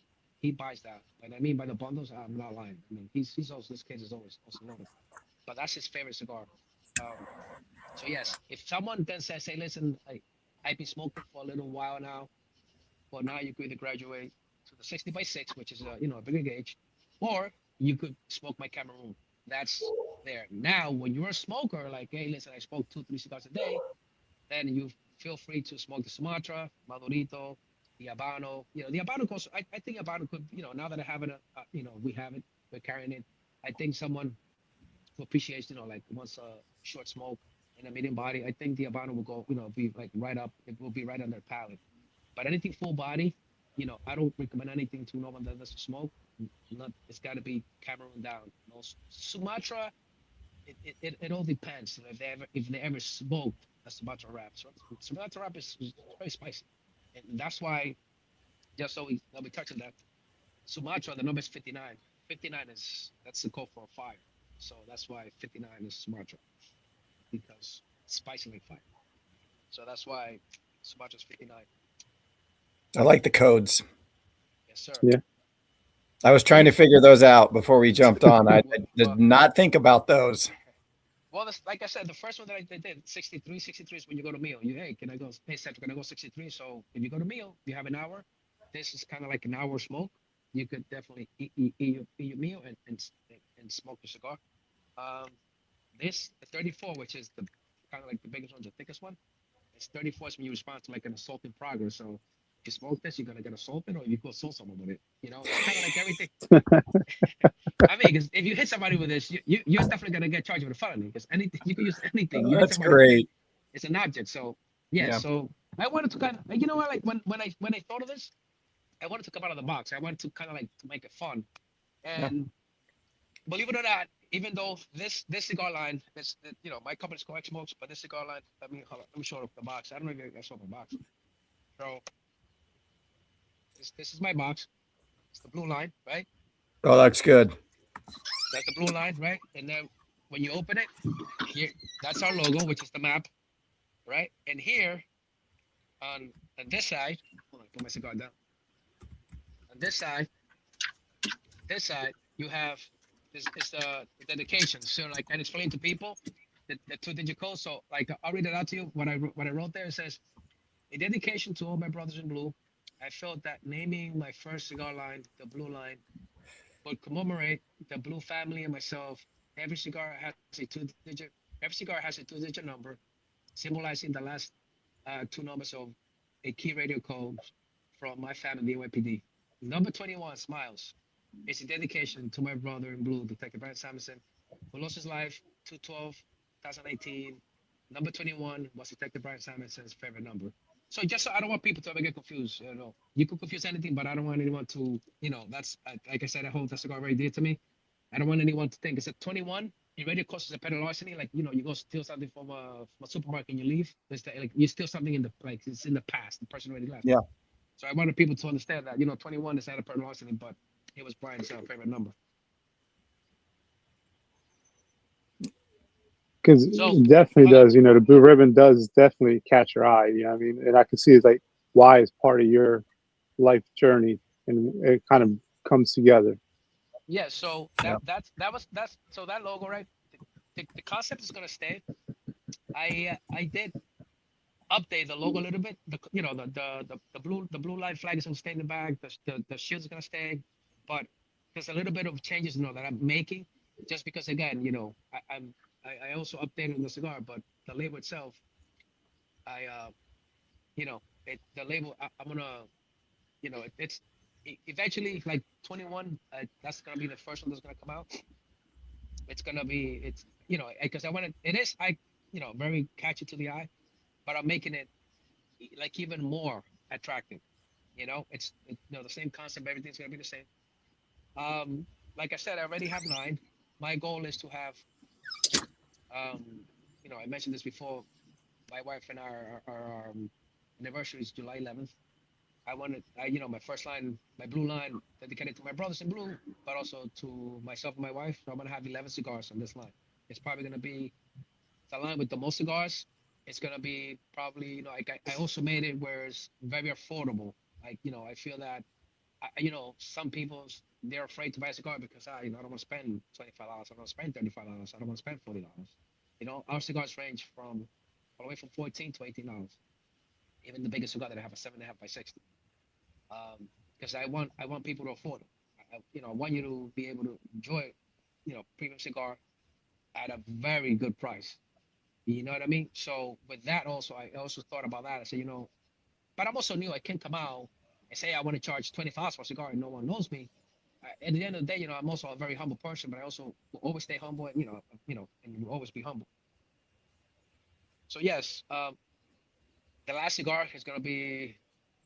he buys that. And I mean by the bundles, I'm not lying. I mean, he's also this kid is always also loaded. But that's his favorite cigar. Um, so yes, if someone then says, "Hey, listen, I've been smoking for a little while now, but now you could either graduate to the 60 by 6, which is a bigger gauge, or you could smoke my Cameroon. That's there. Now, when you're a smoker, like, hey, listen, I smoke 2, 3 cigars a day, then you feel free to smoke the Sumatra, Madurito, the Habano. The Habano goes. I think Habano could. Now that I have it, we have it, we're carrying it. I think someone who appreciates, like wants a short smoke and a medium body. I think the Habano will go. Be like right up. It will be right on their palate. But anything full body, I don't recommend anything to no one that doesn't smoke. Not. It's got to be Cameroon down. Sumatra, it all depends. If they ever smoked a Sumatra wrap. So Sumatra wrap is very spicy, and that's why, just so we touch on that, Sumatra, the number is 59. 59 that's the code for fire. So that's why 59 is Sumatra, because it's spicy like fire. So that's why Sumatra's 59. I like the codes. Yes, sir. Yeah. I was trying to figure those out before we jumped on. I Well, did not think about those. well, like I said, the first one that I did, 63. 63 is when you go to meal. Hey, can I go? Hey, Seth, can I go 63? So if you go to meal, you have an hour. This is kind of like an hour smoke. You could definitely eat your meal and smoke your cigar. Um, the 34, which is the kind of like the biggest one, the thickest one. It's 34 is when you respond to like an assault in progress. So if you smoke this, you're gonna get assaulted, or you could assault someone with it. It's kind of like everything. I mean, because if you hit somebody with this, you're definitely gonna get charged with a felony. Because anything you can use anything. You hit That's somebody with it, great. it's an object. So yeah. Yeah. So I wanted to kind of, what, like when I thought of this, I wanted to come out of the box. I wanted to kind of like to make it fun. Yeah. And believe it or not, even though this cigar line is, my company's called Xmokes, but this cigar line, hold on, let me show the box. I don't know if you guys saw my box. So this is my box. It's the blue line, right? Oh, that's good. That's the blue line, right? And then when you open it, here, that's our logo, which is the map, right? And here on this side, hold on, put my cigar down. On this side, you have this is the dedication. So like, and explain to people the 2-digit code. So like, I'll read it out to you. What I wrote there, it says, a dedication to all my brothers in blue. I felt that naming my first cigar line, the blue line, would commemorate the blue family and myself. Every cigar has a two-digit. Every cigar has a two-digit number, symbolizing the last two numbers of a key radio code from my family, the NYPD. Number 21, Smiles. It's a dedication to my brother in blue, Detective Brian Samuelson, who lost his life 2/12/2018. Number 21 was Detective Brian Samuelson's favorite number. So just so I don't want people to ever get confused. You could confuse anything, but I don't want anyone to, that's like I said, I hold that cigar very dear to me. I don't want anyone to think it's a 21. It already causes a petty larceny. Like, you go steal something from a supermarket and you leave. Like you steal something like it's in the past. The person already left. Yeah. So I wanted people to understand that, 21 is not a petty larceny, but it was Brian's favorite number. Because So, it definitely uh, does. The blue ribbon does definitely catch your eye. You know what I mean? And I can see it's like why is part of your life journey, and it kind of comes together. yeah. So Yeah. that's so that logo, right? The concept is gonna stay. I did update the logo a little bit. The blue line flag is gonna stay in the back. The shield is gonna stay, but there's a little bit of changes, that I'm making, just because again, I also updated the cigar, but the label itself, I the label, I'm gonna, it's eventually like 21. That's gonna be the first one that's gonna come out. It's gonna be it's because I want it is very catchy to the eye, but I'm making it like even more attractive. The same concept. Everything's gonna be the same. Um, like I said, I already have 9. My goal is to have um, I mentioned this before. My wife and I, our anniversary is July 11th. My first line, my blue line, dedicated to my brothers in blue, but also to myself and my wife. So I'm gonna have 11 cigars on this line. It's probably gonna be the line with the most cigars. It's gonna be probably, like I also made it where it's very affordable. Like, I feel that, some people, they're afraid to buy a cigar because I don't want to spend $25. I don't want to spend $35. I don't want to spend $40. Our cigars range from all the way from 14 to $18. Even the biggest cigar that I have, a 7.5 by 60. Um, because I want people to afford them. I want you to be able to enjoy, premium cigar at a very good price. You know what I mean? So with that also, I also thought about that. I said, but I'm also new. I can't come out and say I want to charge 25 for a cigar and no one knows me. At the end of the day, I'm also a very humble person, but I also will always stay humble and and will always be humble. So yes, the last cigar is gonna be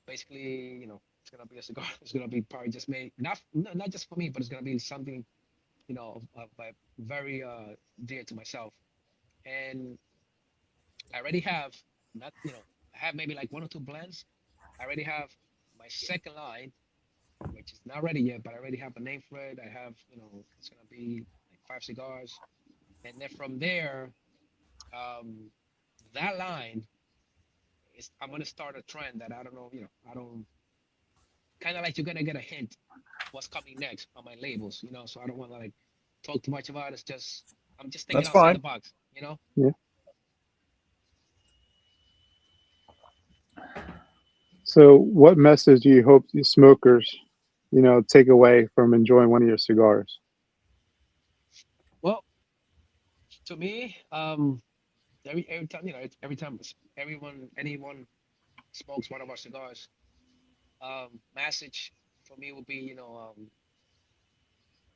basically, it's gonna be a cigar. It's gonna be probably just made not just for me, but it's gonna be something very dear to myself. And I already have not I have maybe like one or two blends. I already have my second line, which is not ready yet, but I already have a name for it. I have, it's gonna be like 5 cigars, and then from there, um, that line is I'm gonna start a trend that I don't know, I don't kind of like you're gonna get a hint what's coming next on my labels, so I don't want to like talk too much about it. It's just I'm just thinking That's outside the fine. box. Yeah. So, what message do you hope the smokers, take away from enjoying one of your cigars? Well, to me, every time every time anyone smokes one of our cigars, message for me would be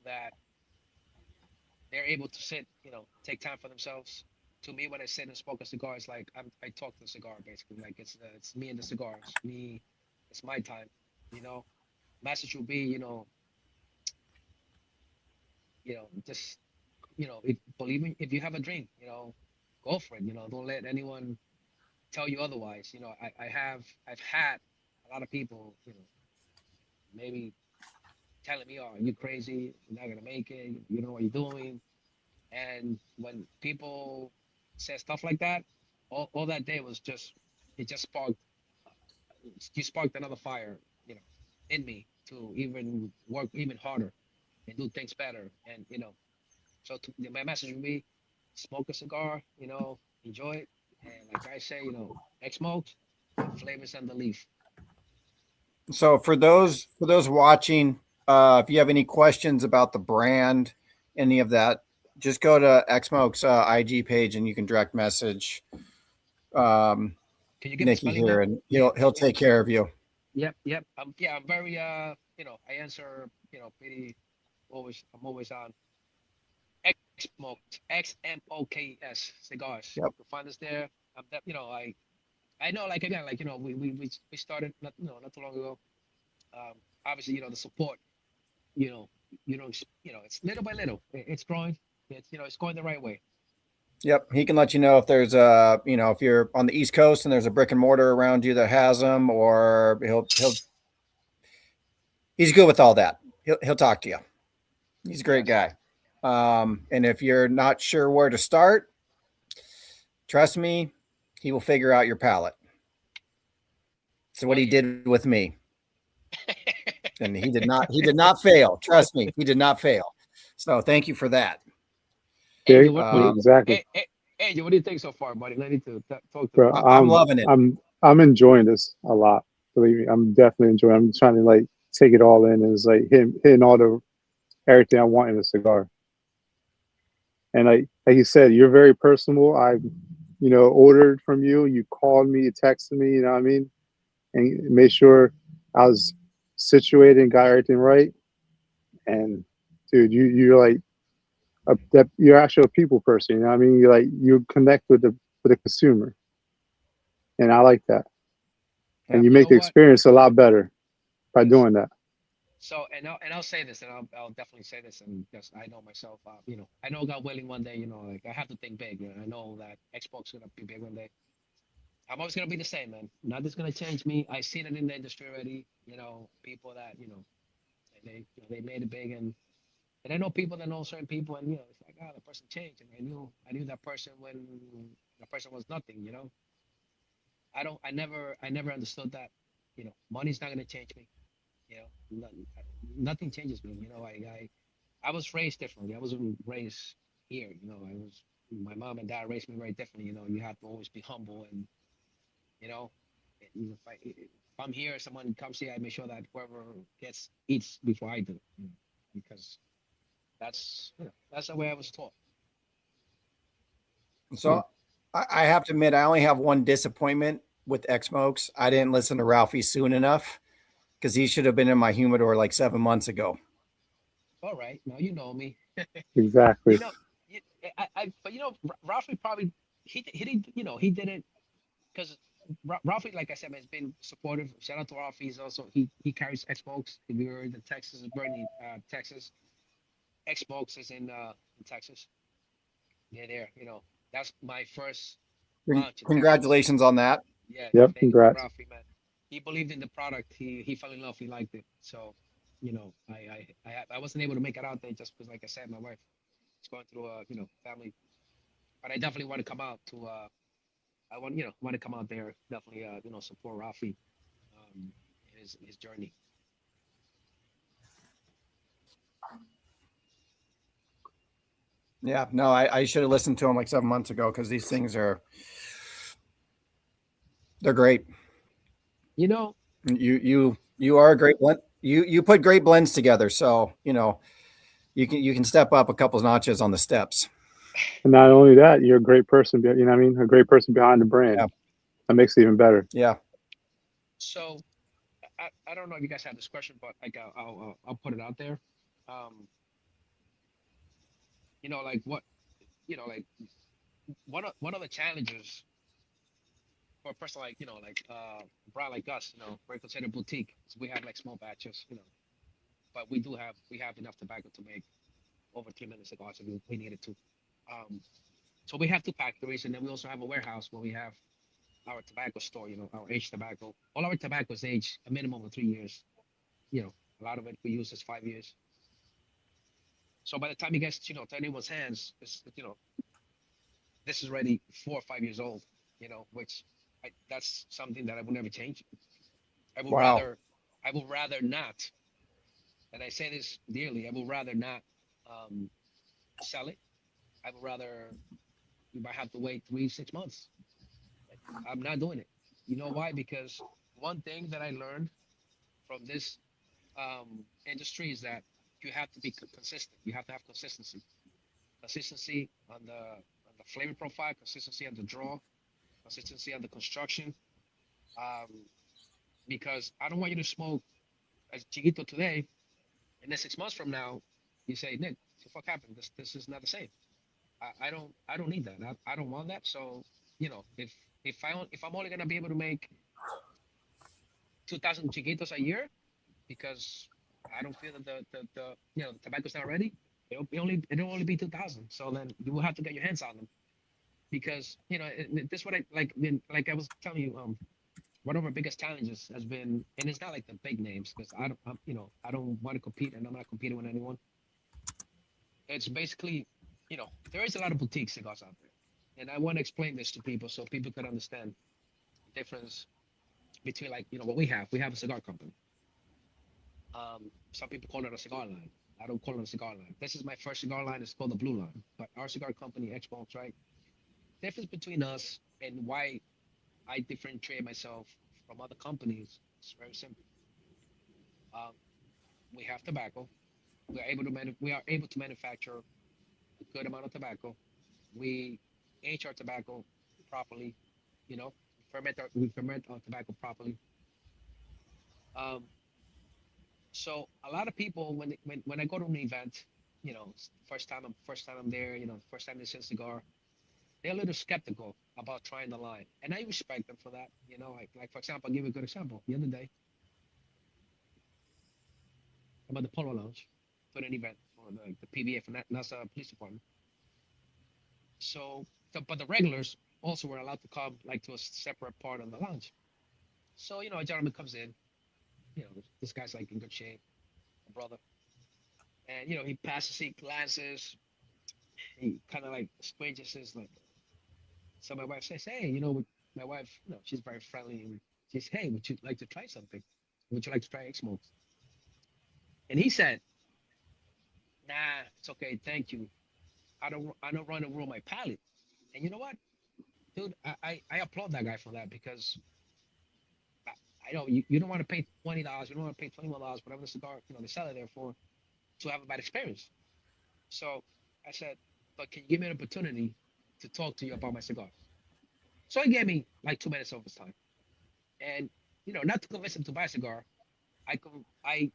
that they're able to sit, take time for themselves. To me, when I sit and smoke a cigar, it's like I talk to the cigar basically. Like it's me and the cigar. It's me. It's my time. You know, message would be just believe me, if you have a dream, go for it. Don't let anyone tell you otherwise. I've had a lot of people, maybe telling me, "Oh, you crazy? You're not gonna make it. You know what you're doing." And when people say stuff like that, all that day was just it just sparked you sparked another fire, in me to even work even harder and do things better. And so my message would be smoke a cigar, enjoy it. And like I say, Xmokes, the flavors and the leaf. So for those watching, if you have any questions about the brand, any of that, just go to Xmokes IG page and you can direct message um, Can you give the Nikki spelling, here, man? and Yeah, he'll take care of you. yep. Yeah, I'm very I answer, pretty always. I'm always on Xmokes, Xmokes cigars. Yep. You'll find us there. I know, like again, like we started not too long ago. Um, Obviously, the support, you know, it's little by little. It's growing. It's going the right way. Yep, he can let you know if there's a, if you're on the East Coast and there's a brick and mortar around you that has them, or he's good with all that. He'll talk to you. He's a great Yes. guy. And if you're not sure where to start, trust me, he will figure out your palate. So what Oh he yeah. did with me, and he did not fail. Trust me, he did not fail. So thank you for that. Hey, Yeah, what do you, exactly, hey, what do you think so far, buddy? I need to talk to bro. me. I'm loving it. I'm enjoying this a lot. Believe me, I'm definitely enjoying. I'm trying to like take it all in. It's like hitting all the everything I want in a cigar. And like you said, you're very personable. I, ordered from you. You called me, you texted me. You know what I mean? And made sure I was situated and got everything right. And dude, you're like you're actually a people person. You know what I mean? You connect with the consumer, and I like that. And Yeah. you You make know the what? experience a lot better by Yes. doing that. So, and I'll say this, and I'll definitely say this, and because I know myself, I know God willing, one day, like I have to think big. I know that Xbox gonna be big one day. I'm always gonna be the same, man. Nothing's gonna change me. I seen it in the industry already. People that they made it big, and I know people that know certain people, and it's like, the person changed, and I knew that person when that person was nothing. I never understood that. Money's not gonna change me. Nothing changes me. I was raised differently. I wasn't raised here. My mom and dad raised me very differently. You have to always be humble and you know, fight. I'm here, someone comes here, I make sure that whoever gets eats before I do, because that's the way I was taught. So I have to admit, I only have one disappointment with Xmokes. I didn't listen to Ralphie soon enough because he should have been in my humidor like 7 months ago. All right, now you know me. Exactly. You know, but Ralphie probably he did, he did it because Ralphie, like I said, has been supportive. Shout out to Ralphie. He's also he carries Xbox. If we were in Texas, Bernie, Texas. Xbox is in Texas. They're there. That's my first launch in Texas. Congratulations on that. Yeah, Yep. thank you to Congrats. Ralphie, man. He believed in the product. He fell in love. He liked it. So, I wasn't able to make it out there just because, like I said, my wife is going through a family. But I definitely want to come out to I want to come out there, definitely support Rafi, his journey. Yeah, no, I should have listened to him like 7 months ago because these things they're great. You know, You are a great blend. You put great blends together, so you can step up a couple notches on the steps. And not only that, you're a great person. You know what I mean? A great person behind the brand. Yeah, That makes it even better. yeah. so I don't know if you guys have this question, but like I'll put it out there. Um, like what like one of the challenges for a person like a brand like us, we're considered boutique. So we have like small batches, but we have enough tobacco to make over 3 million cigars if we needed to. Um, so we have two factories, and then we also have a warehouse where we have our tobacco store. Our aged tobacco. All our tobacco is aged a minimum of 3 years. A lot of it we use is 5 years. So by the time it gets to anyone's hands, this is already 4 or 5 years old. Which that's something that I will never change. I would Wow. rather I would rather not, and I say this dearly. I would rather not um, sell it. I would rather you might have to wait 3 6 months. I'm not doing it. You know why? Because one thing that I learned from this industry is that you have to be consistent. You have to have consistency. Consistency on the flavor profile, consistency on the draw, consistency on the construction. Um, because I don't want you to smoke as chiquito today, and then 6 months from now, you say, Nick, what the fuck happened? This is not the same. I don't need that. I don't want that. So if I'm only gonna be able to make 2,000 chiquitos a year because I don't feel that the tobacco's not ready, it'll only be 2,000. So then you will have to get your hands on them because this is what like I was telling you. One of our biggest challenges has been, and it's not like the big names because I don't want to compete and I'm not competing with anyone. It's basically, there is a lot of boutique cigars out there, and I want to explain this to people so people could understand the difference between like what we have. We have a cigar company. Some people call it a cigar line. I don't call it a cigar line. This is my first cigar line. It's called the Blue Line. But our cigar company, Xbox, right? Difference between us and why I differentiate myself from other companies is very simple. Um, we have tobacco. We are able to manufacture a good amount of tobacco. We age our tobacco properly. We ferment our tobacco properly. Um, so a lot of people when I go to an event, first time I'm there, first time they see a cigar, they're a little skeptical about trying the line, and I respect them for that. Like for example, I'll give you a good example. The other day, about the Polo Lounge, for an event for the PBA for NASA Police Department. So, but the regulars also were allowed to come like to a separate part of the lounge. So a gentleman comes in. This guy's like in good shape, a brother, and he passes, he glances, he kind of like squinches his like. So my wife says, "Hey, my wife, she's very friendly, and she says, "Hey, would you like to try something? Would you like to try Xmokes?" And he said, "Nah, it's okay, thank you. I don't want to ruin my palate." And you know what, dude, I applaud that guy for that because I know you don't want to pay $20, you don't want to pay $21, whatever the cigar, they sell it there for, to have a bad experience. So I said, but can you give me an opportunity to talk to you about my cigar? So he gave me like 2 minutes of his time. And not to convince him to buy a cigar, I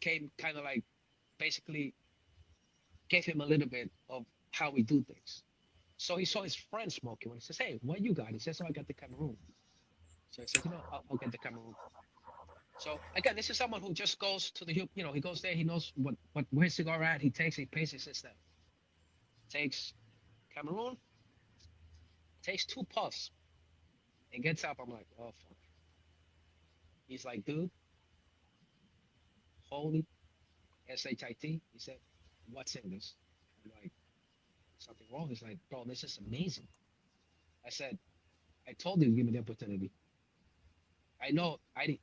came kind of like basically gave him a little bit of how we do things. So he saw his friend smoking. When he says, "Hey, what you got?" He says, "Oh, I got the Cameroon." So he says, I'll get the Cameroon." So again, this is someone who just goes to he goes there. He knows where his cigar at. He takes, he pays, he sits there, takes Cameroon, takes 2 puffs, and gets up. I'm like, oh fuck. He's like, dude, holy shit. He said, what's in this? I'm like, something wrong. He's like, bro, this is amazing. I said, I told you to give me the opportunity. I know you.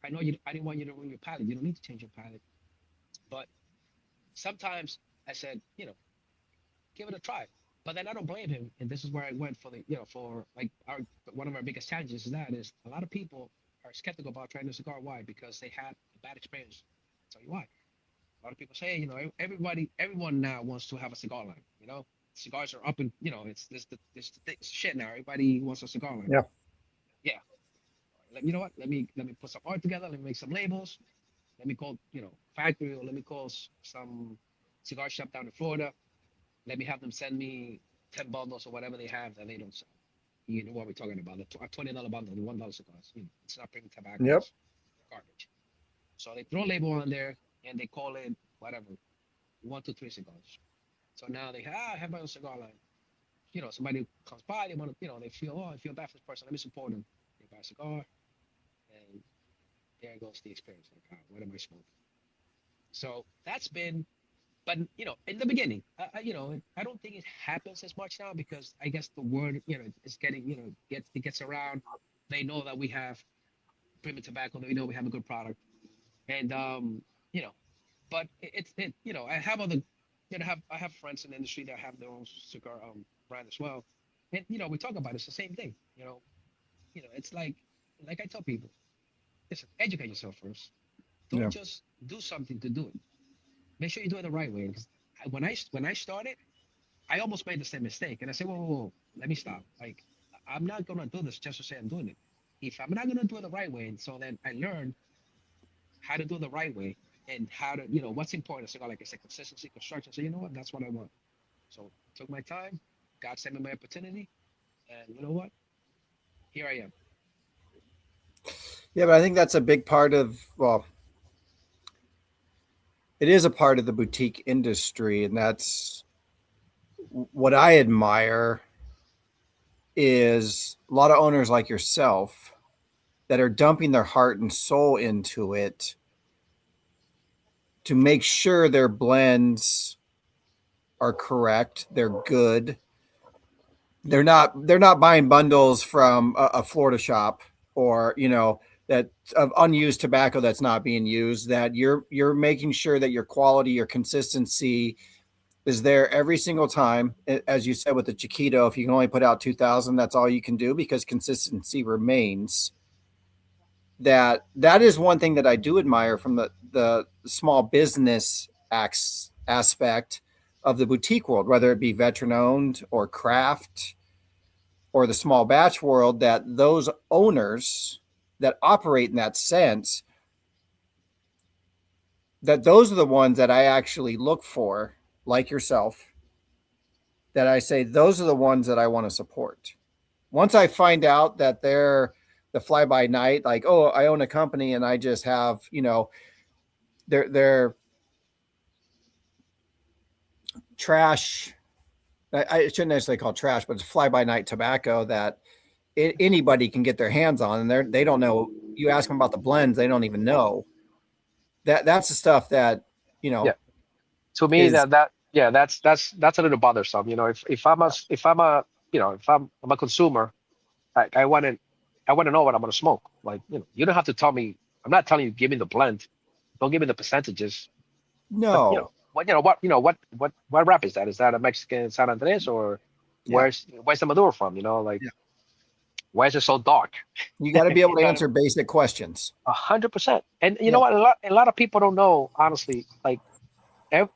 I didn't want you to ruin your palate. You don't need to change your palate. But sometimes I said, give it a try. But then I don't blame him, and this is where I went for for like one of our biggest challenges is a lot of people are skeptical about trying a cigar. Why? Because they had a bad experience. I'll tell you why. A lot of people say, everyone now wants to have a cigar line. Cigars are up and this shit now. Everybody wants a cigar line. Yeah. Yeah. You know what? Let me put some art together. Let me make some labels. Let me call factory, or let me call some cigar shop down in Florida. Let me have them send me 10 bundles or whatever they have that they don't sell. You know what we're talking about? A $20 bundle, the $1 cigars. It's not premium tobacco. Yep. It's garbage. So they throw a label on there and they call it whatever, 1, 2, 3 cigars. So now I have my own cigar line. Somebody comes by, they want to, they feel, I feel bad for this person. Let me support them. They buy a cigar, and there goes the experience. Like, what am I smoking? So that's been, but in the beginning, I don't think it happens as much now because I guess the word, is getting, it gets around. They know that we have premium tobacco. They know we have a good product, and you know, but I have other, I have friends in the industry that have their own cigar brand as well, and we talk about it. It's the same thing. It's like I tell people, listen, educate yourself first. Don't Yeah. just do something to do it. Make sure you do it the right way. Because when I started, I almost made the same mistake, and I said, whoa, whoa, whoa, let me stop. Like, I'm not gonna do this just to say I'm doing it. If I'm not gonna do it the right way, and so then I learned how to do it the right way and how to, what's important. So like I said, consistency, construction. So you know what? That's what I want. So took my time. God sent me my opportunity, and you know what? Here I am. Yeah, but I think that's a big part of, well, it is a part of the boutique industry, and that's what I admire is a lot of owners like yourself that are dumping their heart and soul into it to make sure their blends are correct, they're good. They're not buying bundles from a Florida shop, or that of unused tobacco that's not being used. That you're making sure that your quality, your consistency is there every single time. As you said with the Chiquito, if you can only put out 2,000, that's all you can do because consistency remains. That is one thing that I do admire from the small business aspect of the boutique world, whether it be veteran owned or craft or the small batch world, that those owners that operate in that sense, that those are the ones that I actually look for, like yourself, that I say those are the ones that I want to support. Once I find out that they're the fly by night, like, oh, I own a company and I just have, they're trash. I shouldn't necessarily call trash, but it's fly by night tobacco that anybody can get their hands on, and they don't know. You ask them about the blends, they don't even know. That's the stuff that you Yeah. know To me, is yeah, that's a little bothersome. If I'm a consumer, I want to know what I'm gonna smoke. Like, you don't have to tell me. I'm not telling you give me the blend. Don't give me the percentages. But no, what rap is that? Is that a Mexican San Andres, or yeah, where's the Maduro from? Like, yeah. Why is it so dark? You got to be able to You know, answer basic questions. 100%. And you Yeah. know what? A lot of people don't know, honestly, like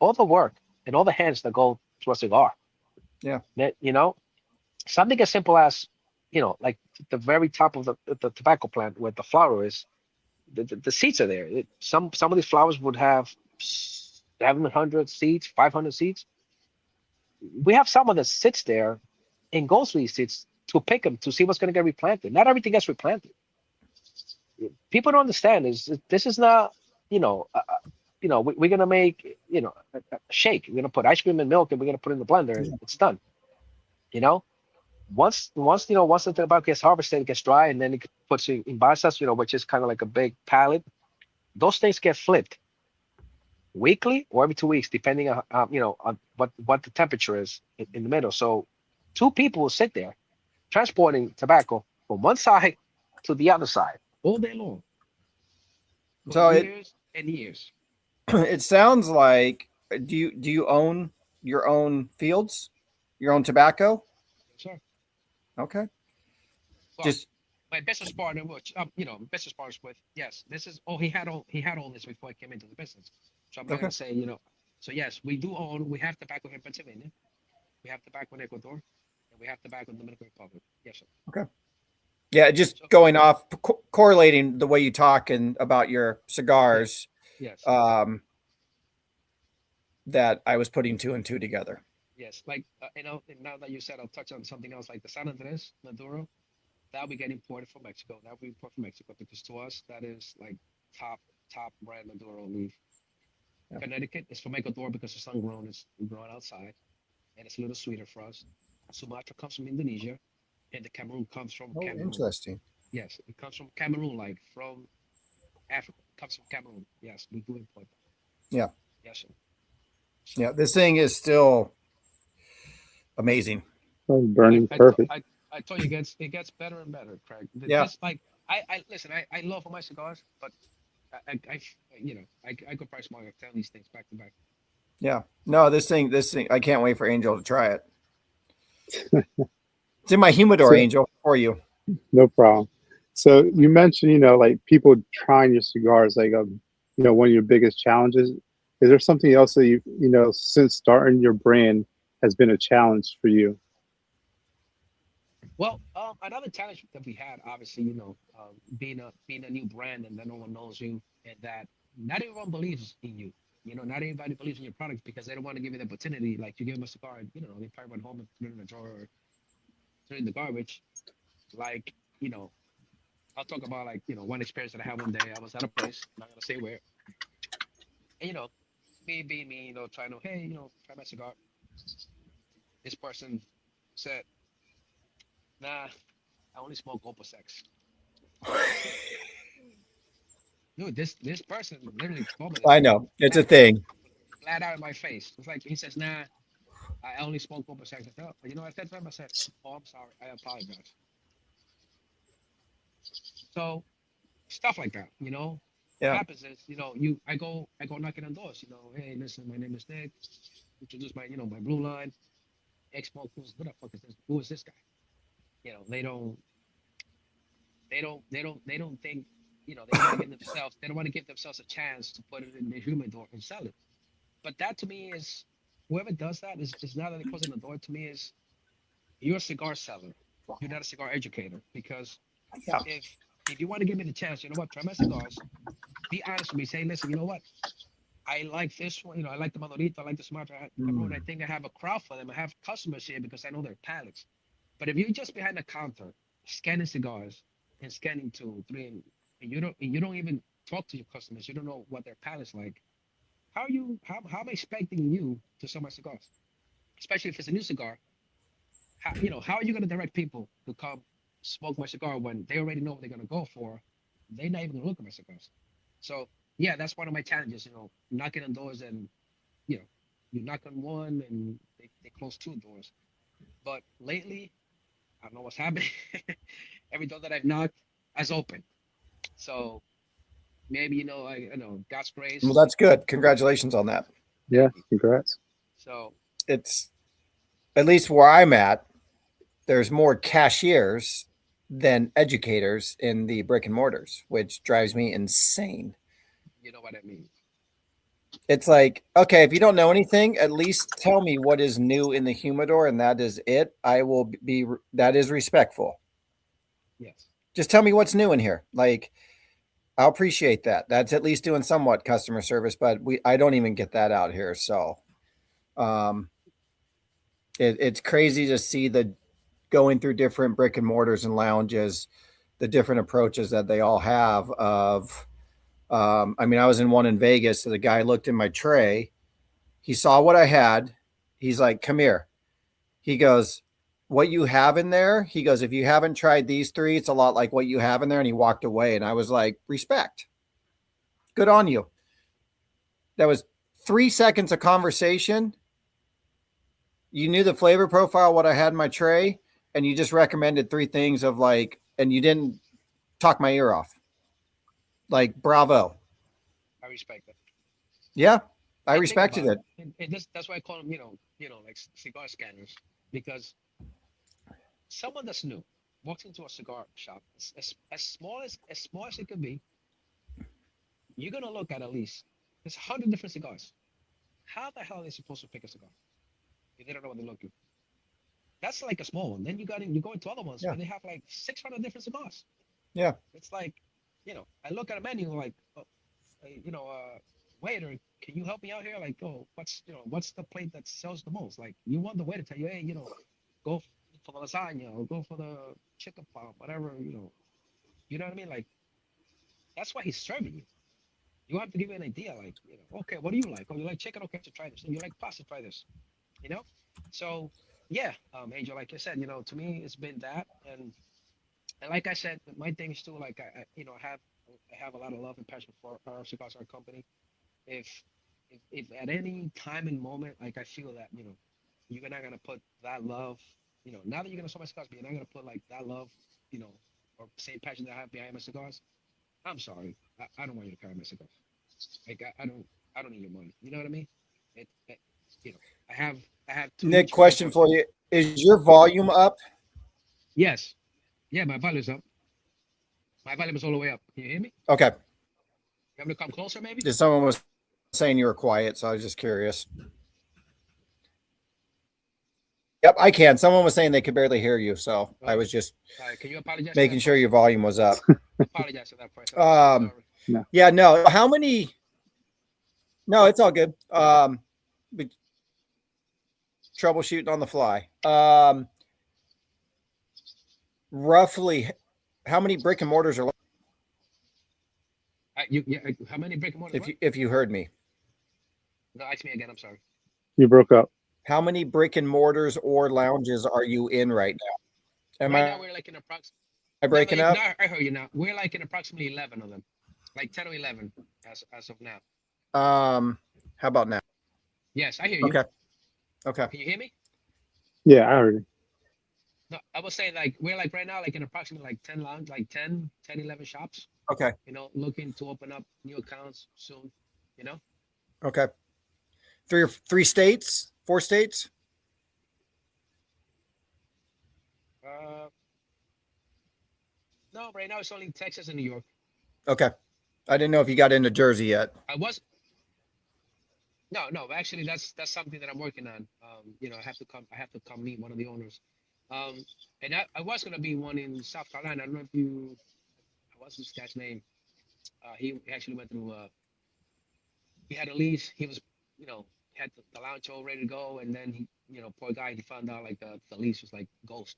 all the work and all the hands that go to a cigar. Yeah. That, something as simple as, like the very top of the tobacco plant where the flower is, the seeds are there. Some of these flowers would have 700 seeds, 500 seeds. We have someone that sits there and goes to these seeds to pick them to see what's going to get replanted. Not everything gets replanted. People don't understand this is not, we're going to make, a shake. We're going to put ice cream and milk and we're going to put it in the blender and it's done. You know, once the tobacco gets harvested, it gets dry, and then it puts in balsas, which is kind of like a big pallet. Those things get flipped weekly or every 2 weeks, depending on on what the temperature is in the middle. So, two people will sit there transporting tobacco from one side to the other side all day long for So years and years. it sounds like, do you own your own fields, your own tobacco? Sure. Okay. Well, Just my business partner, which business partners with, yes, this is. Oh, he had all this before I came into the business. So I'm not okay. gonna say. So yes, we do own. We have tobacco here in Pennsylvania. We have tobacco in Ecuador, and we have tobacco in the Dominican Republic. Yes, sir. Okay. Yeah, just So going off correlating the way you talk and about your yes, cigars, yes, um, that I was putting two and two together. yes. Like and now that you said, I'll touch on something else, like the San Andres Maduro. That we get imported from Mexico. That we import from Mexico because to us that is like top brand Maduro leaf. Yeah. Connecticut is from Ecuador because it's ungrown. It's grown outside, and it's a little sweeter for us. Sumatra comes from Indonesia, and the Cameroon comes from Oh, Cameroon. interesting. Yes, it comes from Cameroon, like from Africa. It comes from Cameroon. Yes, we do import that. Yeah. Yes, sir. Yeah. So This thing is still amazing. Oh, I burning I, to- perfect. I told you it gets better and better, Craig. Yeah. This like I listen. I love all my cigars, but I could price my 10 these things back to back. Yeah. No, this thing, I can't wait for Angel to try it. It's in my humidor, So, Angel, for you. no problem. So you mentioned, like people trying your cigars, like one of your biggest challenges. Is there something else that since starting your brand has been a challenge for you? Well, another challenge that we had, obviously, being a new brand and that no one knows you, and that not everyone believes in you. Not everybody believes in your product because they don't want to give you the opportunity. Like you give them a cigar, and, they probably went home and put it in a drawer or threw it in the garbage. Like, I'll talk about like one experience that I had one day. I was at a place, I'm not gonna say where, and me being me, trying to hey, try my cigar. This person said, "Nah, I only smoke Opus X." Dude, this person literally told me this I know. It's a flat, thing. flat out in my face. It's like he says, "Nah, I only smoke Opus X." I said, "Oh, I said to him, I said, oh, I'm sorry, I apologize." So stuff like that, What Yeah. happens is, I go knocking on doors, hey, listen, my name is Nick. Introduce my blue line. Xmokes, who the fuck is this? Who is this guy? They don't think, they want to give themselves, they don't want to give themselves a chance to put it in the humidor and sell it. But that to me is, whoever does that is not that they close the door. To me is, you're a cigar seller. You're not a cigar educator. Because Yeah. if you want to give me the chance, you know what? Try my cigars. Be honest with me. Say, listen, you know what? I like this one. I like the Madurito. I like the Sumatra. Cameroon. I Mm. think I have a crowd for them. I have customers here because I know their palates. But if you're just behind the counter scanning cigars and scanning two, three, and you don't even talk to your customers, you don't know what their palate's like. How am I expecting you to sell my cigars? Especially if it's a new cigar. How are you going to direct people to come smoke my cigar when they already know what they're going to go for? They're not even going to look at my cigars. So yeah, that's one of my challenges. Knocking on doors and you know you knock on one and they close two doors. But lately, I don't know what's happening. Every door that I've knocked has opened. So maybe I know God's Well, grace. that's good. Congratulations on that. Yeah, Thank you. congrats. So It's, at least where I'm at, there's more cashiers than educators in the brick and mortars, which drives me insane. You know what I mean? It's like, okay, if you don't know anything, at least tell me what is new in the humidor, and that is it. I will be that is respectful. Yes. Just tell me what's new in here. Like, I'll appreciate that. That's at least doing somewhat customer service, but I don't even get that out here. So um, it's crazy to see the going through different brick and mortars and lounges, the different approaches that they all have. I mean, I was in one in Vegas. So the guy looked in my tray. He saw what I had. He's like, "Come here." He goes, "What you have in there?" He goes, "If you haven't tried these three, it's a lot like what you have in there." And he walked away. And I was like, "Respect. Good on you." That was 3 seconds of conversation. You knew the flavor profile, what I had in my tray, and you just recommended three things of like, and you didn't talk my ear off. Like, bravo. I respect that. Yeah, I And think respected about it. it. And that's why I call them, like cigar scanners, because someone that's new walks into a cigar shop, as small as it could be, you're gonna look at least there's 100 different cigars. How the hell are they supposed to pick a cigar if they don't know what they're looking? That's like a small one. Then you go into other ones Yeah, where they have like 600 different cigars. yeah, It's like, I look at a menu like, oh, waiter, can you help me out here? Like, oh, what's the plate that sells the most? Like, you want the waiter to tell you, hey, go for the lasagna or go for the chicken pop, whatever, you know what I mean? Like, that's why he's serving you. You have to give you an idea, like, okay, what do you like? Oh, you like chicken? Okay, so try this. You like pasta? Try this. You know? So, yeah, Angel, like I said, to me, it's been that, and like I said, my thing is too, like, I have a lot of love and passion for our cigars, our company. If if at any time and moment, like I feel that, you're not gonna put that love, now that you're gonna sell my cigars, but you're not gonna put like that love, you know, or same passion that I have behind my cigars. I'm sorry, I don't want you to carry my cigars. Like I don't need your money. You know what I mean? It you know, I have I have two Nick, huge fans question for for you. Is your volume up? Yes, yeah, my volume's up. My volume is all the way up. Can you hear me? Okay. You want me to come closer, maybe? Just someone was saying you were quiet, so I was just curious. Yep, I can. Someone was saying they could barely hear you, so I Okay. was just All right. Can you apologize for making that sure your person? volume was up. Apologize for that person. I'm so Um, sorry. No. yeah, no. How many? No, it's all good. We troubleshooting on the fly. Roughly, how many brick and mortars are left? How many brick and mortars? If What? you heard me, No, ask me again. I'm sorry. You broke up. how many brick and mortars or lounges are you in right now? Am Right I now, we're like in approx. No, breaking no, up? I heard you now. We're like in approximately 11 of them, like 10 or 11 as of now. How about now? Yes, I hear you. Okay. Okay. Can you hear me? Yeah, I heard you. No, I was saying like we're like right now like in approximately like 10 lounge, like 11 shops. Okay. Looking to open up new accounts soon. You know. Okay. Three states, 4 states. Uh, no, right now it's only Texas and New York. Okay. I didn't know if you got into Jersey yet. I was No, actually, that's something that I'm working on. I have to come meet one of the owners. And I was gonna be one in South Carolina. I don't know if you. What's this guy's name? He actually went through. He had a lease. He was, had the lounge all ready to go, and then poor guy, he found out like the lease was like ghost.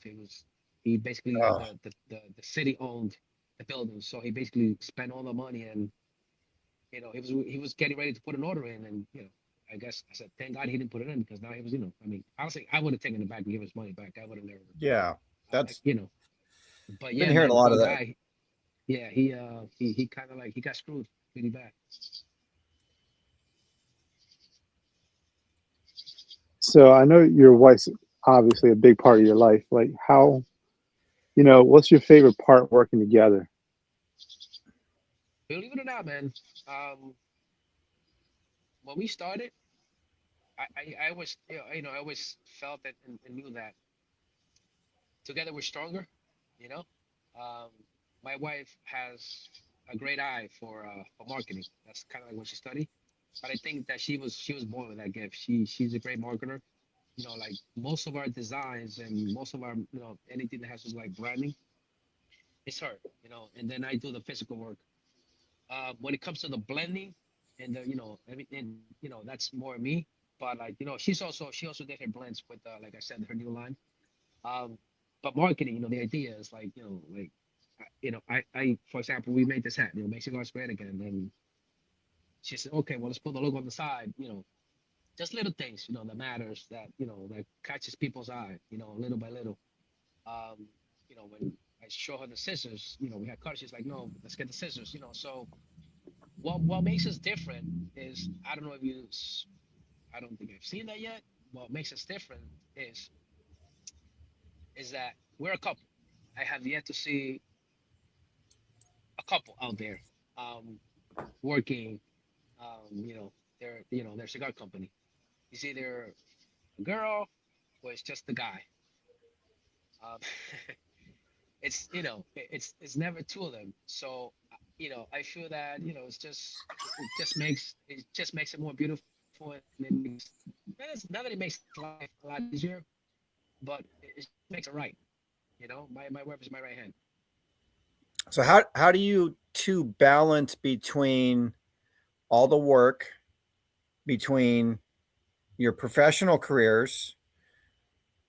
He basically had Oh, the city owned the building, so he basically spent all the money, and he was getting ready to put an order in, and I guess I said, thank God he didn't put it in because now he was, I mean, honestly, I would have taken it back and given his money back. I would have never, yeah. like, That's but been yeah, hearing a man, lot poor of that. guy. Yeah, he kind of like he got screwed pretty bad. So I know your wife's obviously a big part of your life. Like how, what's your favorite part working together? Believe it or not, man, um, when we started, I always, I always felt that and knew that together we're stronger, you know. Um, my wife has a great eye for marketing. That's kind of like what she studied. But I think that she was born with that gift. She's a great marketer. You know, like most of our designs and most of our anything that has to do like branding, it's her. You know, and then I do the physical work. When it comes to the blending and the everything, that's more me. But like she also did her blends with like I said her new line. Um, but marketing, the idea is like like I for example we made this hat, make cigars great again, and then she said okay, well let's put the logo on the side, just little things that matters that that catches people's eye, little by little. Um, when I show her the scissors, we had cut. She's like, no, let's get the scissors, So what makes us different is I don't know if I don't think I've seen that yet. What makes us different is that we're a couple. I have yet to see a couple out there um, working, their cigar company. It's either a girl or it's just the guy. Um, it's never two of them. So I feel that it just makes it more beautiful and it makes not that it makes life a lot easier, but it just makes it right. My wife is my right hand. So how do you two balance between all the work, between your professional careers,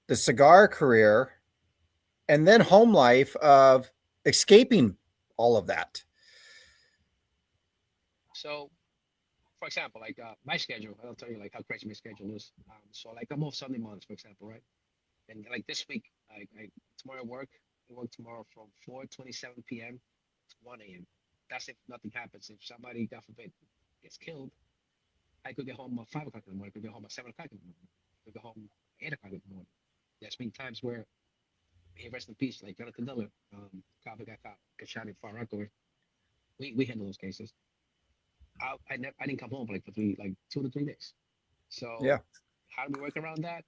the cigar career, and then home life of escaping all of that? So, for example, like my schedule, I'll tell you like how crazy my schedule is. So like I'm off Sunday mornings, for example, right? And like this week, tomorrow I work tomorrow from 4:27 p.m. to 1 a.m. That's if nothing happens. If somebody, God forbid, gets killed, I could get home at 5 o'clock in the morning. I could get home at 7 o'clock in the morning. I could get home at 8 o'clock in the morning. There's been times where, hey, rest in peace, like Jonathan Diller, cop got shot in Far Rockaway. We handle those cases. I didn't come home like for 2 to 3 days. So Yeah. how do we work around that?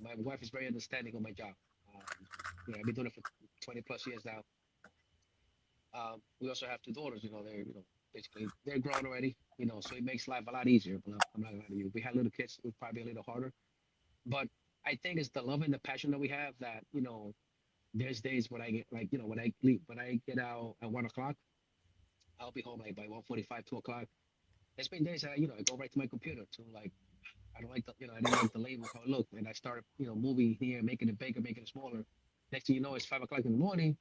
My wife is very understanding of my job. I've been doing it for 20 plus years now. We also have two daughters. They're basically they're grown already. So it makes life a lot easier. But I'm not gonna lie to you. If we had little kids, it would probably be a little harder. But I think it's the love and the passion that we have that there's days when I get like when I leave when I get out at 1 o'clock, I'll be home like by 1:45, 2 o'clock. There's been days that I go right to my computer to like I don't like I didn't like the label how it looked, and I started moving here, making it bigger, making it smaller. Next thing you know, it's 5 o'clock in the morning,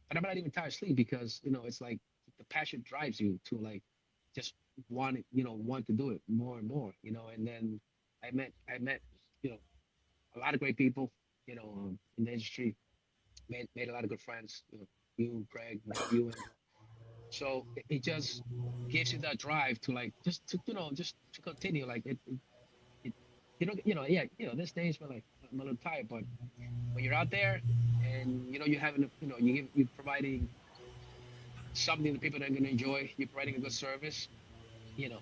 and I'm not even tired of sleep because it's like the passion drives you to like just want to do it more and more, And then I met you know a lot of great people, in the industry. Made a lot of good friends, you, Greg, you, and so it just gives you that drive to like just to continue like it yeah, there's days where like I'm a little tired, but when you're out there and you're having you're providing something that people are going to enjoy, you're providing a good service,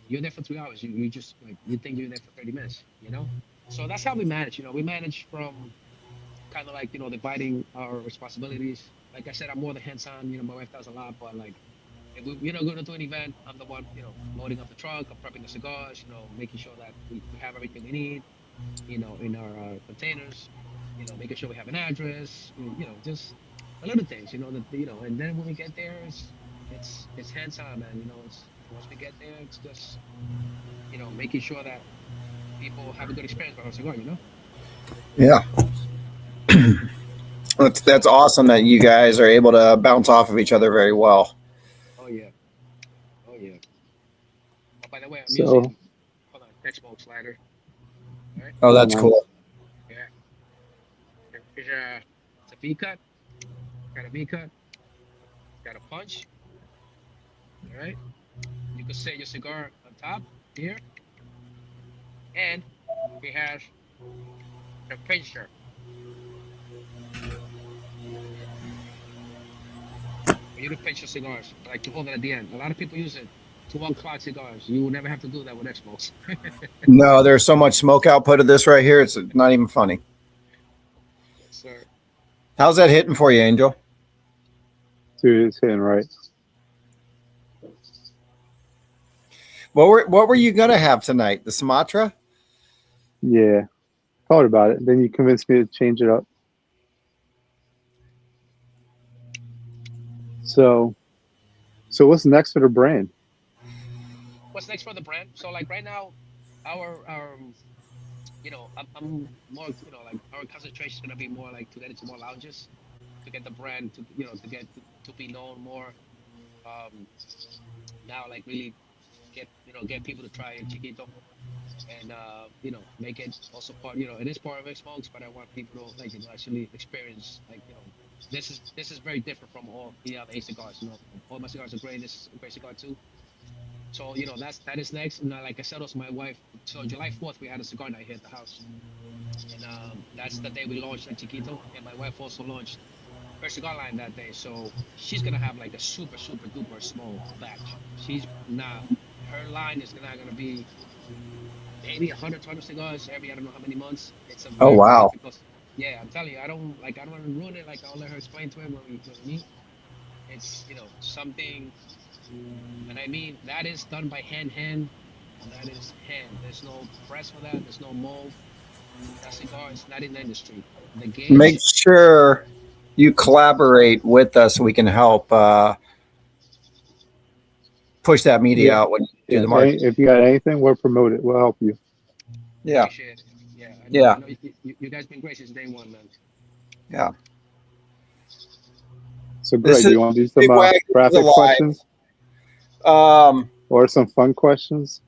you're there for 3 hours, you just like you think you're there for 30 minutes, so that's how we manage. We manage from kind of like dividing our responsibilities. Like I said, I'm more the hands-on. My wife does a lot, but like if we're going to do an event, I'm the one loading up the truck, I'm prepping the cigars, making sure that we have everything we need, in our containers, making sure we have an address, just a little things, and then when we get there, it's hands on, man. It's once we get there, it's just making sure that people have a good experience with our cigar. Yeah. That's So, awesome that you guys are able to bounce off of each other very well. oh yeah, oh yeah. Oh, by the way, I'm So, using hold on, Xmokes slider. All right, Oh, oh, that's nice. cool. yeah. It's a V cut. Got a V cut. Got a punch. All right. You can set your cigar on top here, and it has a pincher for you to pinch your cigars, like to hold it at the end. A lot of people use it to unclog cigars. You will never have to do that with Xbox. No, there's so much smoke output of this right here. It's not even funny. Yes, sir. How's that hitting for you, Angel? Dude, it's hitting right. What were you gonna have tonight? The Sumatra? Yeah, thought about it. Then you convinced me to change it up. So, so what's next for the brand? What's next for the brand? So like right now, our I'm more, like our concentration is gonna be more like to get into more lounges, to get the brand to, to get to be known more. Um, Now like really get people to try it Chiquito, and make it also part, it is part of Xmokes, but I want people to like, actually experience, like, this is very different from all the other A cigars. All my cigars are great. This is a great cigar too. So that is next. And like I said, also my wife. So July 4th we had a cigar night here at the house, and that's the day we launched at Chiquito. And my wife also launched her cigar line that day. So she's gonna have like a super super duper small batch. She's not Her line is not gonna be maybe 100 cigars every, I don't know how many months. It's a Oh very very wow. difficult. Yeah, I'm telling you, I don't want to ruin it. Like I'll let her explain to him when we meet. It's something, and I mean that is done by hand. That is hand. There's no press for that. There's no mold. That cigar is not in the industry. The Make gauge. sure you collaborate with us so we can help push that media Yeah, out when you do yeah. the market. If you got anything, we'll promote it. We'll help you. Yeah. Appreciate it. Yeah, I know. Yeah. I know you guys been great since day one, man. Yeah. So, This Greg, do is you want to do some Big Wag. This is graphic alive. questions Um, or some fun questions?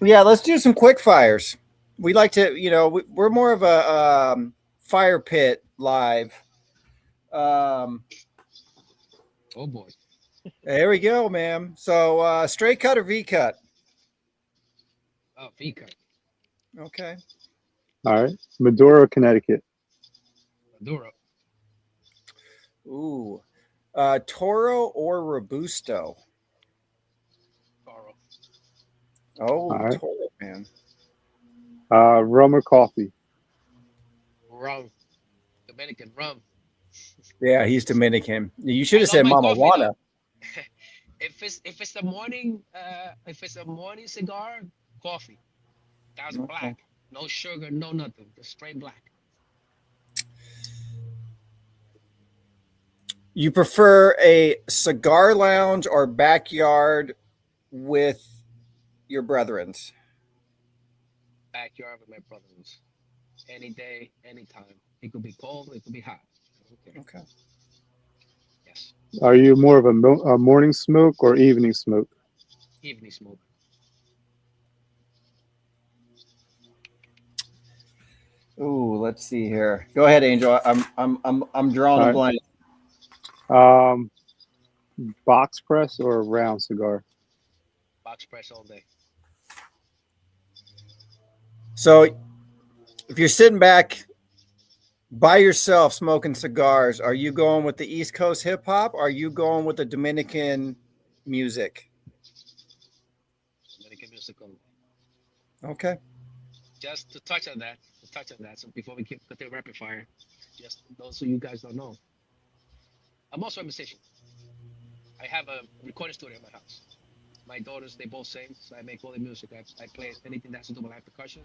yeah, let's do some quick fires. We like to, we're more of a fire pit live. Um, Oh boy. there we go, ma'am. So straight cut or V cut? Oh, V cut. Okay. All right. Maduro, Connecticut. Maduro. Ooh. Toro or Robusto? Toro. All Oh, right. Toro, man. Rum or coffee? Rum. Dominican rum. Yeah, he's Dominican. You should I have love said my Mama coffee Juana. though. If it's a morning cigar, coffee. That's Okay. black. No sugar, no nothing. Just straight black. You prefer a cigar lounge or backyard with your brethrens? Backyard with my brothers. Any day, anytime. It could be cold, it could be hot. I don't care. Okay. Yes. Are you more of a morning smoke or evening smoke? Evening smoke. Ooh, let's see here. Go ahead, Angel. I'm drawing a All blank. right. Box press or round cigar? Box press all day. So if you're sitting back by yourself smoking cigars, are you going with the East Coast hip hop? Or are you going with the Dominican music? Dominican music only. Okay. Just to touch on that. So before we keep cut the rapid fire, just those of you guys don't know, I'm also a musician. I have a recording studio in my house. My daughters, they both sing, so I make all the music. I play anything that's to do with live percussion,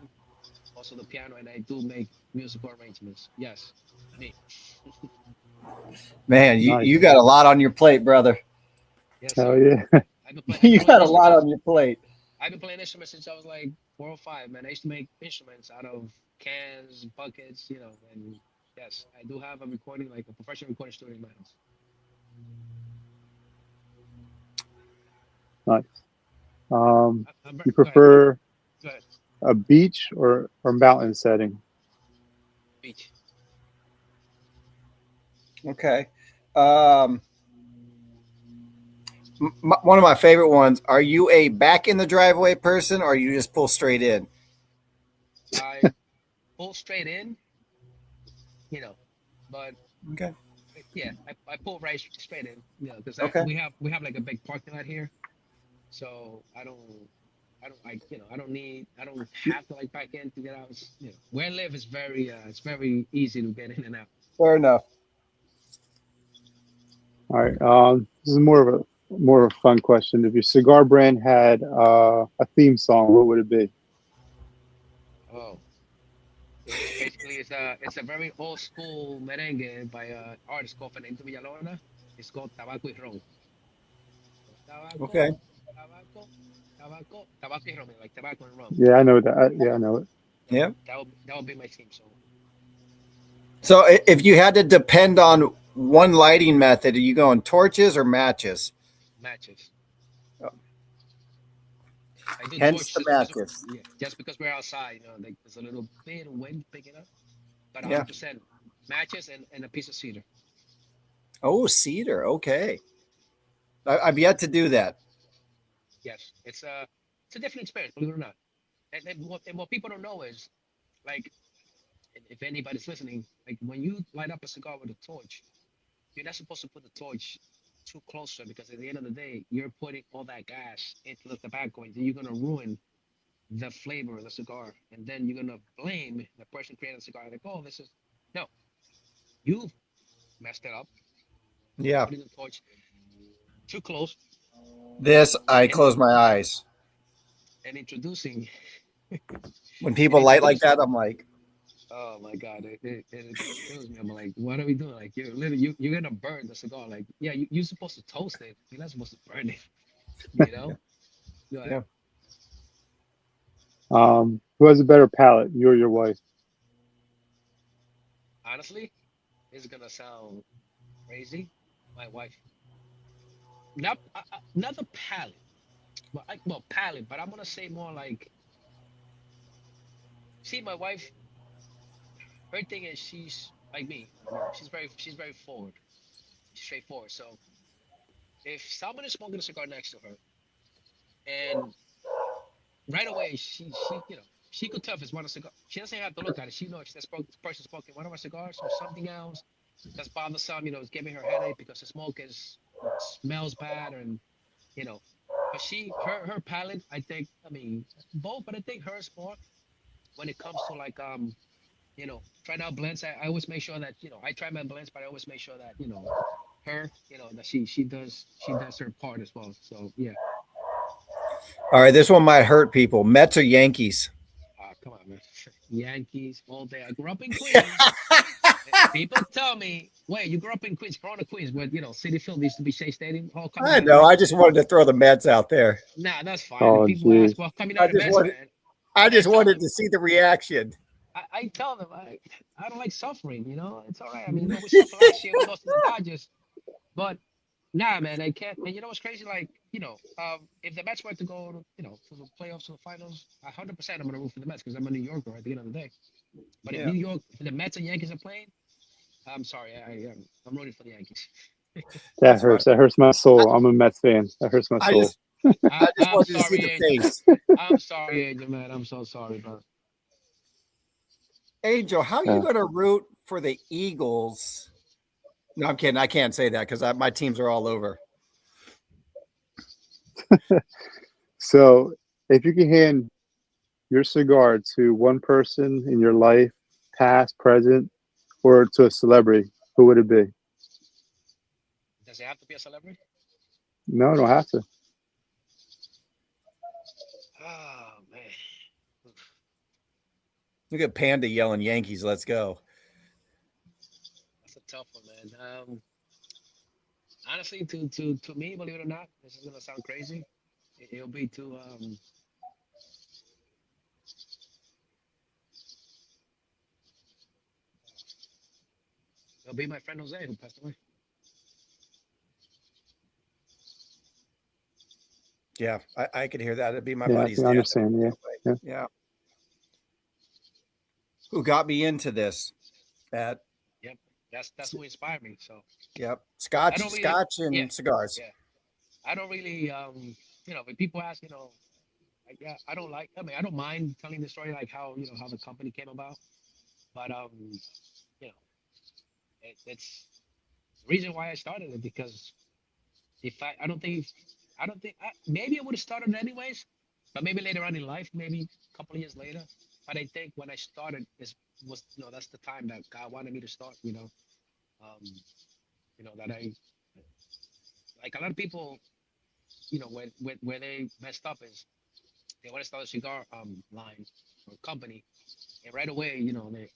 also the piano, and I do make musical arrangements. Yes, me. Man, you Nice. got a lot on your plate, brother. Yes, Hell sir. yeah. I've been You playing got a lot instruments. on your plate. I've been playing instruments since I was like 4 or 5. Man, I used to make instruments out of cans, buckets, and yes, I do have a recording, like a professional recording studio in my house. Nice. You Go ahead. prefer Go ahead. a beach or mountain setting? Beach. Okay. Um, One of my favorite ones. Are you a back in the driveway person, or you just pull straight in? I pull straight in, you know, but Okay. yeah, I pull right straight in, because Okay. we have like a big parking lot here, so I don't need, I don't have to like back in to get out. Where I live is it's very easy to get in and out. Fair enough. All right. This is more of a fun question. If your cigar brand had a theme song, what would it be? Oh, it's basically it's a very old school merengue by a artist called Fernando Villalona. It's called Tabaco y Ron. So, tabaco, Okay. tabaco, tabaco, tabaco y rum, like tobacco and rum. Yeah, I know that. Yeah, I know it. Yeah, Yeah. that would be my theme song. So if you had to depend on one lighting method, are you going torches or matches? Matches. I do Hence torch the just because matches. yeah, just because we're outside. Like there's a little bit of wind picking up, but Yeah. 100% matches and a piece of cedar. Oh, cedar. Okay. I've yet to do that. Yes, it's a different experience, believe it or not. And what people don't know is like if anybody's listening, like when you light up a cigar with a torch, you're not supposed to put the torch too close to it because at the end of the day, you're putting all that gas into the tobacco, and then you're gonna ruin the flavor of the cigar, and then you're gonna blame the person creating the cigar. Like, oh, this is no, you messed it up by Yeah. putting the torch too close This, I and close my eyes. and introducing When and people light like introducing. that, I'm like, Oh my God, it kills me. I'm like, what are we doing? Like, you're gonna burn the cigar. Like, yeah, you're supposed to toast it. You're not supposed to burn it. You know? You're like, yeah. Who has a better palate, you or your wife? honestly, it's gonna sound crazy. My wife, not the palate, well, palate, but I'm gonna say more like, see, my wife, her thing is she's like me. She's very forward, straightforward. So if someone is smoking a cigar next to her, and right away she could tell if it's one of cigar. She doesn't have to look at it. She knows if this person smoking one of our cigars or something else that's bothersome. It's giving her headache because the smoke is smells bad, and you know. But her palate, I think, I mean, both, but I think hers more when it comes to like trying out blends. I always make sure that I try my blends, but I always make sure that her that she does her part as well. So yeah. All right, this one might hurt people. Mets or Yankees? Come on, man. Yankees all day. I grew up in Queens. People tell me, wait, you grew up in Queens, Corona, Queens, where City Field used to be Shea Stadium. How come you're I not a know. Mets I fan? just wanted to throw the Mets out there. Nah, that's fine. And Oh, people ask, geez. well, how come you're I not a just Mets wanted. fan? I And I just tell wanted them, to see the reaction. I tell them, I don't like suffering. It's all right. I mean, we suffered last year. We lost to the Dodgers, but nah, man, I can't. And you know what's crazy? Like, if the Mets were to go, to the playoffs or the finals, 100% I'm gonna root for the Mets because I'm a New Yorker at the end of the day. But if Yeah. New York, if the Mets and Yankees are playing, I'm sorry, I'm rooting for the Yankees. That That's fine. hurts. That hurts my I, soul. I'm a Mets fan. That hurts my I soul. just I just I'm wanted to see sorry, the Angel. face. I'm sorry, Angel, man. I'm so sorry, bro. Angel, how are you Yeah. going to root for the Eagles? No, I'm kidding. I can't say that because my teams are all over. So, if you could hand your cigar to one person in your life, past, present, or to a celebrity, who would it be? Does it have to be a celebrity? No, don't have to. Oh man, Look at Panda yelling Yankees. Let's go. that's a tough one, man. Honestly, to me, believe it or not, this is gonna sound crazy. It'll be to it'll be my friend Jose who passed away. Yeah, I could hear that. It'd be my Yeah, I buddy's can dad that understand. Yeah, passed away. yeah, Yeah, who got me into this? At Yep, that's who inspired me. So yep, I don't really, Scotch yeah, and cigars. yeah. I don't really, when people ask, yeah, I don't like. I mean, I don't mind telling the story, like how the company came about. But you know, it's the reason why I started it because if I don't think maybe I would have started it anyways, but maybe later on in life, maybe a couple of years later. But I think when I started was that's the time that God wanted me to start. Um, that like a lot of people, where they messed up is they want to start a cigar line or company, and right away, they,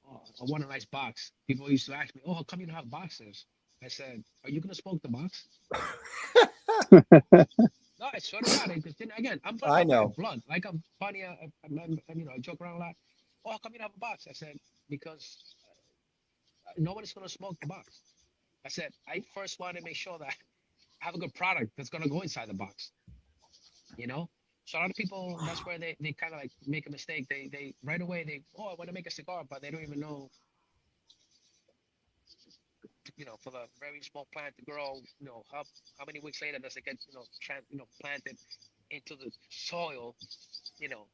oh, I want a nice box. People used to ask me, oh, how come you don't have boxes? I said, are you gonna smoke the box? No, I swear to God. Because then again, I I'm very know. blunt. Like I'm funny. I joke around a lot. Oh, how come you don't have a box? I said because nobody's gonna smoke the box. I said I first want to make sure that I have a good product that's gonna go inside the box. You know. So a lot of people, that's where they kind of like make a mistake. They right away I want to make a cigar, but they don't even know, for the very small plant to grow, how many weeks later does it get, planted into the soil, you know,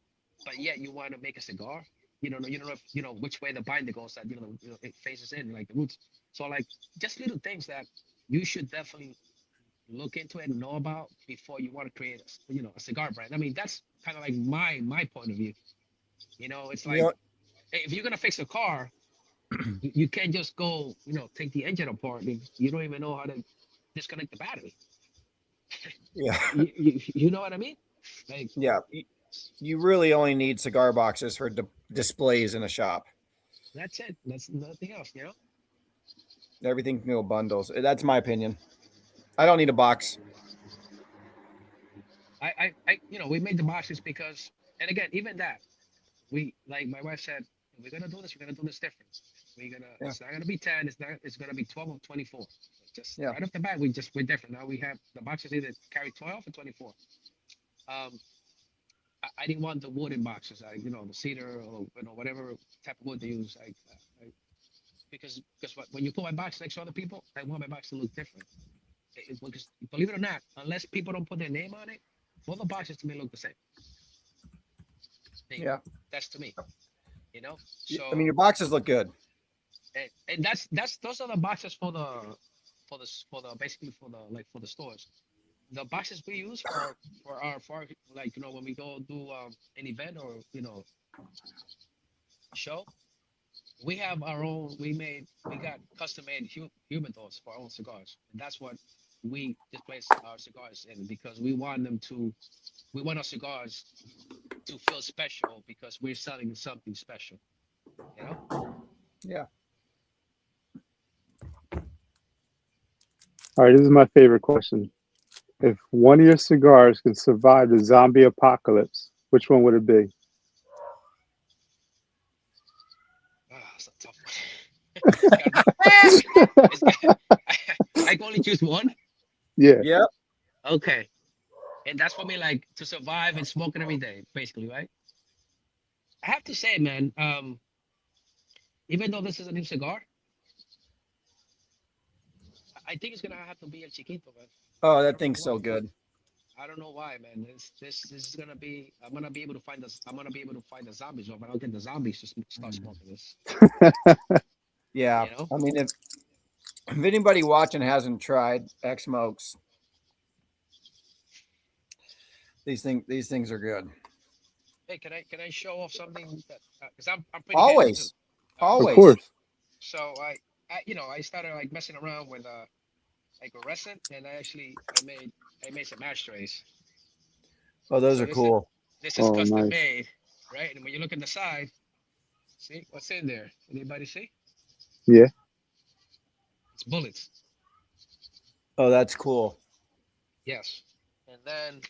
but yet you want to make a cigar. You don't know if, which way the binder goes that, it faces in like the roots. So like just little things that you should definitely look into and know about before you want to create a cigar brand. I mean, that's kind of like my point of view. It's You like, know, hey, if you're gonna fix a car, you can't just go, take the engine apart if you don't even know how to disconnect the battery. yeah, You know what I mean? Like yeah. You really only need cigar boxes for displays in a shop. that's it. That's nothing else. Everything can go bundles. That's my opinion. I don't need a box. We made the boxes because, and again, even that, we like my wife said, we're gonna do this. We're gonna do this different. Yeah, It's not gonna be 10. It's gonna be 12 or 24. Just yeah, right off the bat, we're different. Now we have the boxes either carry 12 or 24. Um, I didn't want the wooden boxes, like the cedar or whatever type of wood they use. Because when you put my box next to other people, I want my box to look different. Because believe it or not, unless people don't put their name on it, all the boxes to me look the same. yeah. That's to me, you know. I mean, So your boxes look good. and that's those are the boxes for the basically for the stores. The boxes we use for like when we go do an event or show, we have our own. We got custom made humidors for our own cigars, and that's what we displace our cigars in because we want our cigars to feel special because we're selling something special, you know. Yeah. All right, this is my favorite question. If one of your cigars can survive the zombie apocalypse, which one would it be? That's a tough one. It's gotta be. It's got, I can only choose one. Yeah, Yep. Okay, and that's for me, like to survive and smoking every day, basically, right? I have to say, man, even though this is a new cigar, I think it's gonna have to be El Chiquito, man. Oh, I that don't know thing's why. so good. I don't know why, man. This is gonna be. I'm gonna be able to find this. I'm gonna be able to find the zombies, but I'll get the zombies to start smoking this. Yeah. You know. I mean, if anybody watching hasn't tried Xmokes, these things are good. Hey, can I show off something that because I'm pretty handy too. Always, Um, of always. course. so I started like messing around with like a resin, and I made some ashtrays. Oh, those So are cool. this is Oh, custom nice. made, right? And when you look at the side, see what's in there? Anybody see? Yeah. It's bullets. Oh, that's cool. Yes. And then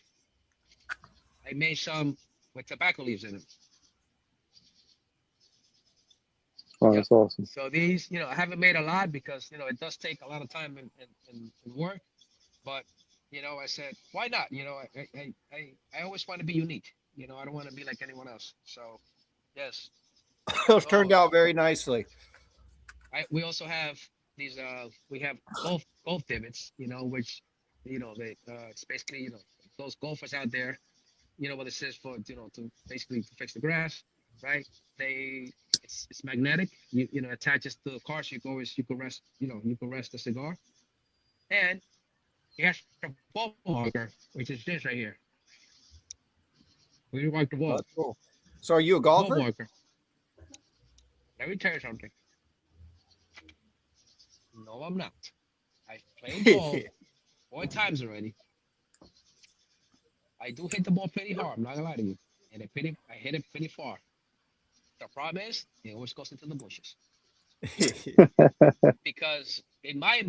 I made some with tobacco leaves in them. Oh, Yep. that's awesome. So these, I haven't made a lot because it does take a lot of time and work. But I said, why not? I always want to be unique. I don't want to be like anyone else. So yes, we got Those turned those. out very nicely. We also have these. We have golf divots. Which they it's basically those golfers out there. What it says for to basically to fix the grass, right? They it's magnetic. Attaches to the car, so you can rest. You can rest the cigar, and it has a ball marker, which is this right here. Where you mark the Oh, wall, that's cool. So, are you a ball golfer? marker. Let me tell you something. No, I'm not. I played ball 4 times already. I do hit the ball pretty hard. I'm not gonna lie to you, and I hit it pretty far. The problem is, it always goes into the bushes because in my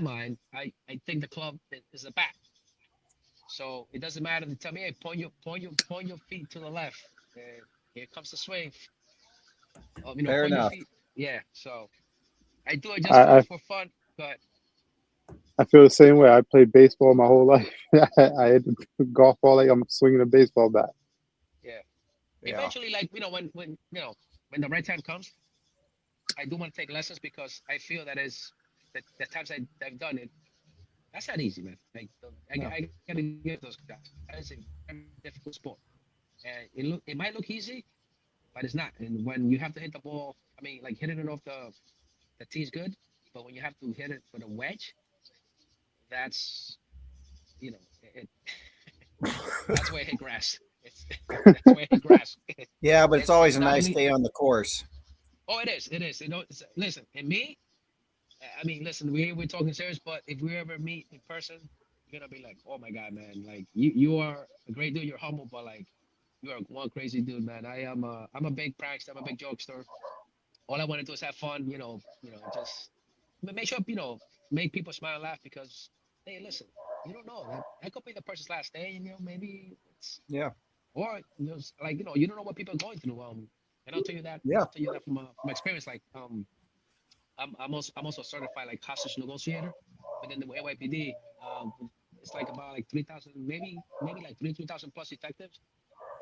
mind, I think the club is a bat. So it doesn't matter to tell me, hey, point your feet to the left. And here comes the swing. Fair Point your enough. feet. Yeah. So I do it just I, for fun. But I feel the same way. I played baseball my whole life. I hit the golf ball like I'm swinging a baseball bat. yeah, Yeah. eventually, like when the right time comes, I do want to take lessons because I feel that is that the times I've done it, that's not easy, man. Like No. I gotta give those guys. That is a very difficult sport, and it might look easy, but it's not. And when you have to hit the ball, I mean, like hitting it off the tee is good, but when you have to hit it with a wedge, that's it that's where it hit grass. It's that's where it hit grass. Yeah, but it's always It's a not nice really. day on the course. Oh, it is. It is. Listen, and me, I mean, listen, we're talking serious, but if we ever meet in person, you're gonna be like, oh my god, man, like you are a great dude. You're humble, but like you are one crazy dude, man. I'm a big prankster. I'm a big jokester. All I want to do is have fun. Just make sure make people smile and laugh because hey, listen, you don't know that could be the person's last day, and maybe it's Yeah. or like you don't know what people are going through. And Yeah. I'll tell you that from experience. Like I'm also a certified like hostage negotiator within the NYPD. It's like about like 3,000, maybe like 3,000 plus detectives.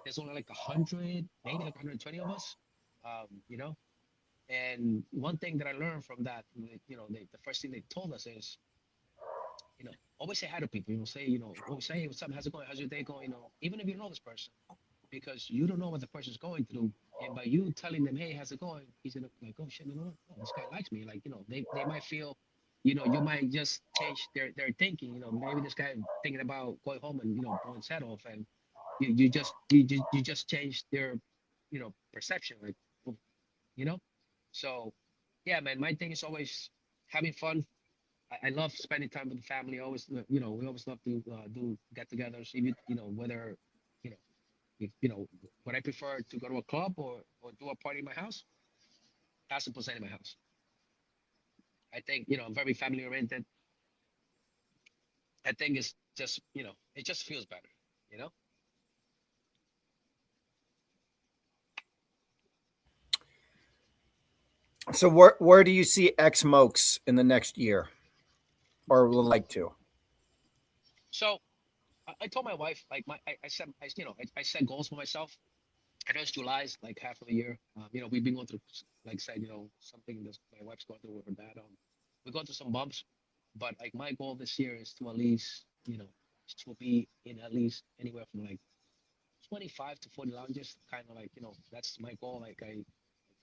There's only like 100, maybe like 120 of us. You know, and one thing that I learned from that, the first thing they told us is, always say hi to people. Always say, hey, what's up? How's it going? How's your day going? Even if you don't know this person, because you don't know what the person's going through. And by you telling them, hey, how's it going? He's gonna like, oh shit, this guy likes me. Like, they might feel, you might just change their thinking. Maybe this guy thinking about going home and blowing his head off, and you just change their, perception. Like, well, you know. So, yeah, man, my thing is always having fun. I love spending time with the family. Always, we always love to do get-togethers. Even, whether, you know, if, would I prefer to go to a club or do a party in my house? 1,000% in my house. I think, I'm very family oriented. I think it's just, it just feels better, you know? So where do you see Xmokes in the next year, or would like to? So I told my wife, like I said, I set goals for myself. I know it's July, is like half of the year. We've been going through, like I said, something that my wife's going through with her dad. We're going through some bumps, but like my goal this year is to at least, to be in at least anywhere from like 25 to 40 lounges. Kind of like, that's my goal.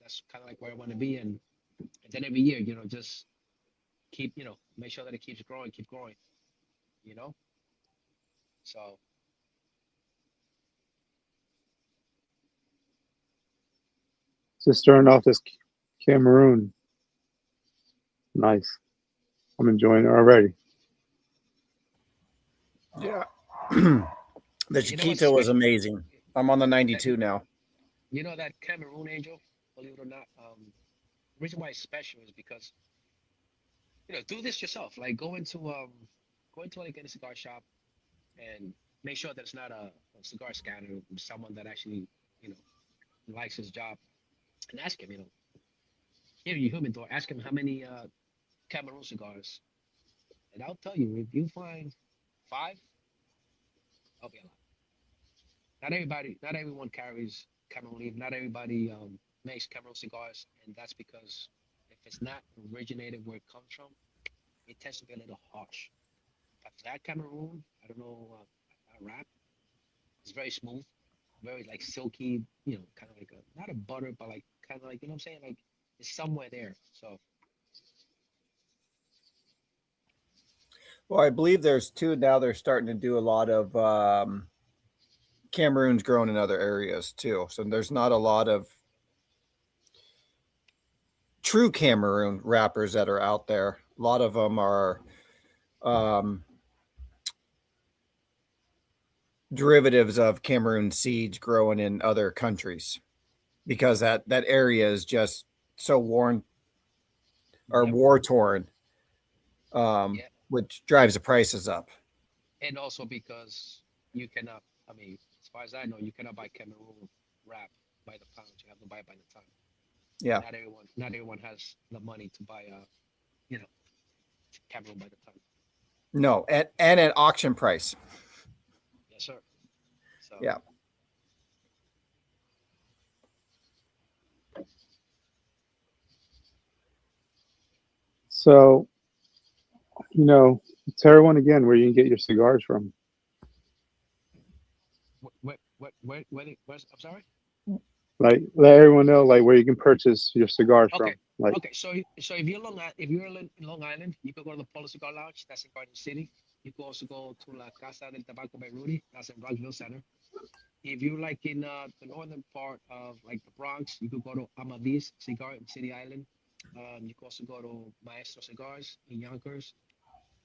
That's kind of like where I want to be. And then every year, just keep, make sure that it keep growing, you know? So, Just starting off this Cameroon. Nice. I'm enjoying it already. Yeah. The and you know what's Chiquito was special? amazing. I'm on the That, 92 now. that Cameroon Angel, believe it or not, the reason why it's special is because do this yourself. Like go into like a cigar shop and make sure that it's not a cigar scanner, someone that actually you know likes his job, and ask him. Give you humidor. Ask him how many Cameroon cigars, and I'll tell you if you find five, I'll be a lot. Not everyone carries Cameroon leaf. Not everybody makes Cameroon cigars, and that's because if it's not originated where it comes from, it tends to be a little harsh. But that Cameroon, I don't know, wrap is very smooth, very like silky, kind of like not a butter, but like kind of like, you know what I'm saying? Like it's somewhere there. So Well, I believe there's two now. They're starting to do a lot of Cameroons grown in other areas too. So there's not a lot of true Cameroon rappers that are out there. A lot of them are um, derivatives of Cameroon seeds growing in other countries because that area is just so worn or Yep. war torn, Yeah. which drives the prices up. And also because you cannot, I mean, as far as I know, you cannot buy Cameroon wrap by the pound. You have to buy it by the ton. And Yeah. not everyone has the money to buy you know, Cameroon by the ton. No, and at auction price. Yes, sir. So Yeah. So, tell everyone again where you can get your cigars from. I'm sorry. Like, let everyone know like where you can purchase your cigars Okay. from. Like, Okay. So if you're if you're in Long Island, you can go to the Polo Cigar Lounge. That's in Garden City. You can also go to La Casa del Tabaco by Rudy. That's in Rockville Center. If you're like in the northern part of like the Bronx, you could go to Amadis Cigar in City Island. You can also go to Maestro Cigars in Yonkers.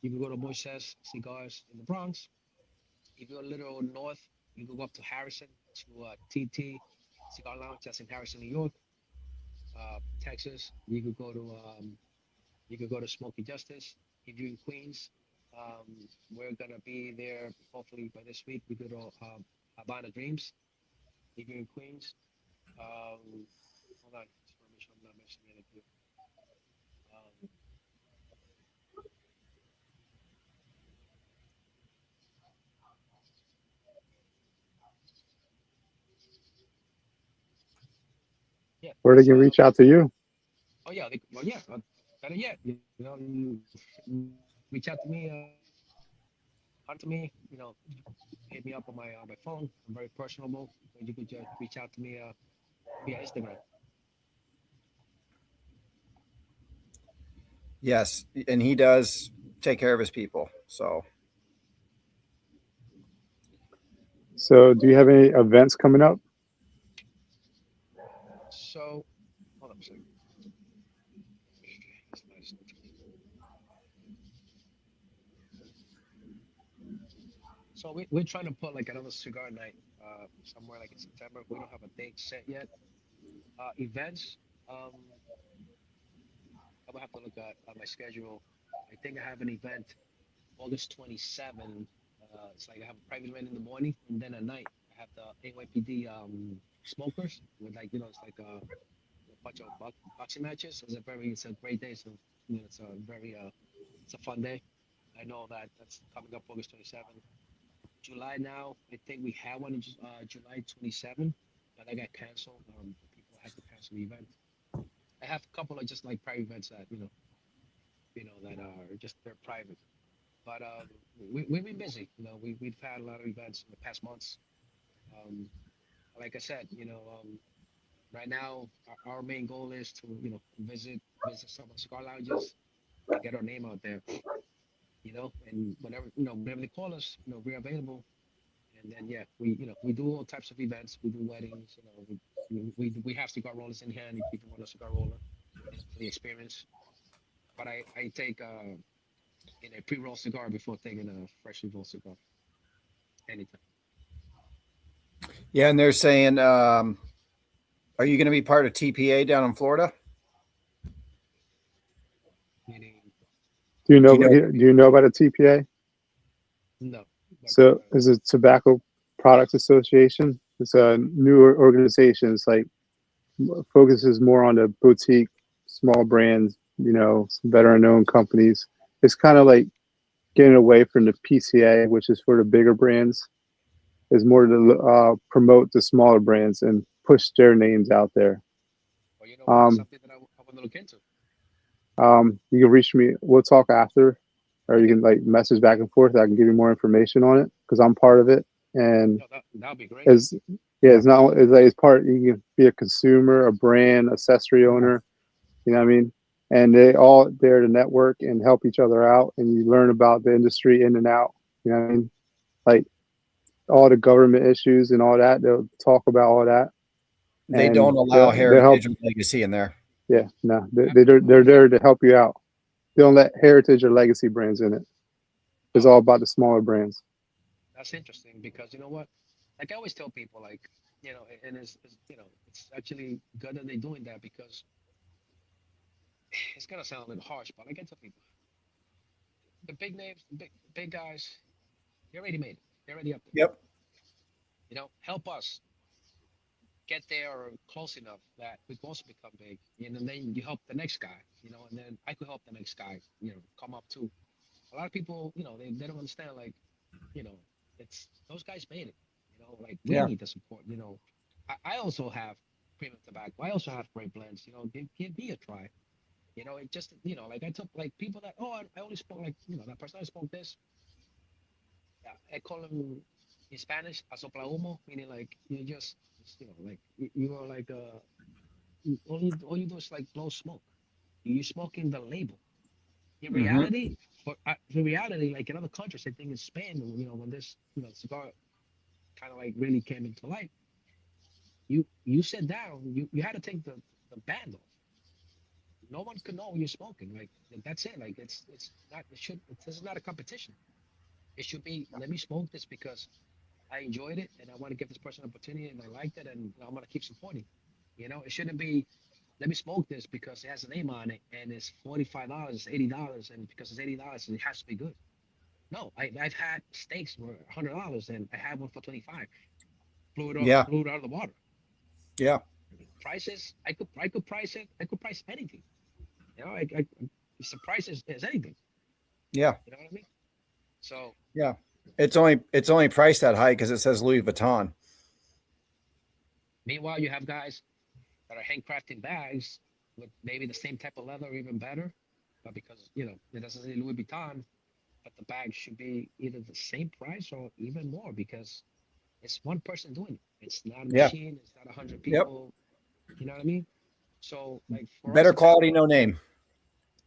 You can go to Moises Cigars in the Bronx. If you're a little north, you can go up to Harrison to TT Cigar Lounge. That's in Harrison, New York. Texas. You could go to Smoky Justice. If you're in Queens, we're gonna be there hopefully by this week. We go to Habana Dreams. If you're in Queens, hold on, just want to make sure I'm not missing anything. Um, yeah, where they it's can reach out to you. oh yeah, well yeah, better yet, you reach out to me, hunt to me, hit me up on my phone. I'm very personable. You could just reach out to me via Instagram. Yes, and he does take care of his people. So So, do you have any events coming up? So hold up a second. That's nice. So we're trying to put like another cigar night somewhere like in September. We don't have a date set yet. Events. Um, I will have to look at my schedule. I think I have an event August 27. It's like I have a private event in the morning, and then at night I have the AYPD smokers with like it's like a bunch of boxing matches. It's a great day. So it's a fun day. I know that that's coming up August 27th. July now, I think we had one in July 27th, but that got canceled. People had to cancel the event. I have a couple of just like private events that that are just they're private. But we've been busy. We've had a lot of events in the past months. Um, like I said, right now our main goal is to visit some of the cigar lounges and get our name out there. And whenever they call us, we're available. And then yeah, we do all types of events. We do weddings. We have cigar rollers in hand if people want a cigar roller, for the experience. But I take in a pre-rolled cigar before taking a freshly rolled cigar anytime. yeah, and they're saying, are you going to be part of TPA down in Florida? Meaning Do you Do know? you know? Do you know about a TPA? no, but So, it's a Tobacco Products Association. It's a newer organization. It's like focuses more on the boutique, small brands. Some better known companies. It's kind of like getting away from the PCA, which is for the bigger brands. Is more to promote the smaller brands and push their names out there. well, you know what? It's Um, something that I want to look into. you can reach me. We'll talk after, or you Okay, can like message back and forth. I can give you more information on it because I'm part of it. And no, that'll be great. as yeah, Yeah. it's not it's like it's part. You can be a consumer, a brand, accessory owner. You know what I mean? And they all there to network and help each other out, and you learn about the industry in and out. You know what I mean? Like all the government issues and all that. They'll talk about all that, They don't and allow they'll help. heritage and legacy in there. Yeah, no, they're Absolutely, there to help you out. They don't let heritage or legacy brands in it. It's no, all about the smaller brands. That's interesting because you know what? Like I always tell people, like and it's actually good that they're doing that because it's gonna sound a little harsh, but like I tell people, the big names, the big guys, they already made it. They're already up there. Yep. Help us get there or close enough that we can also become big, and then you help the next guy, and then I could help the next guy, come up too. A lot of people, they don't understand, like, you know, it's those guys made it, like we Yeah. need the support, I also have premium tobacco. I also have great blends, give me a try. It just, like I took like people that, oh, I only spoke like, that person I spoke this, yeah, I call them in Spanish, a sopla humo, meaning like you just, like you are like, all you do is like blow smoke. You're smoking the label. In Hmm. reality, in reality, like in other countries, I think in Spain, when this, cigar kind of like really came into light, you sit down, you had to take the band off. No one could know you're smoking. Like that's it. Like it's not it should this is not a competition. It should be, let me smoke this because I enjoyed it and I want to give this person an opportunity and I liked it and I'm gonna keep supporting. It shouldn't be, let me smoke this because it has a name on it and it's $45, it's $80, and because it's $80, it has to be good. No, I've had steaks for $100 and I had one for 25. Yeah. Blew it out of the water. Yeah. Prices, I could price it. I could price anything. I it's the price is anything. Yeah. You know what I mean? So Yeah. It's only priced that high because it says Louis Vuitton. meanwhile, you have guys that are handcrafting bags with maybe the same type of leather or even better, but because it doesn't say Louis Vuitton, but the bag should be either the same price or even more because it's one person doing it. It's not a Yeah. machine. It's not 100 Yep. people. You know what I mean? So like for us, Better quality, no name.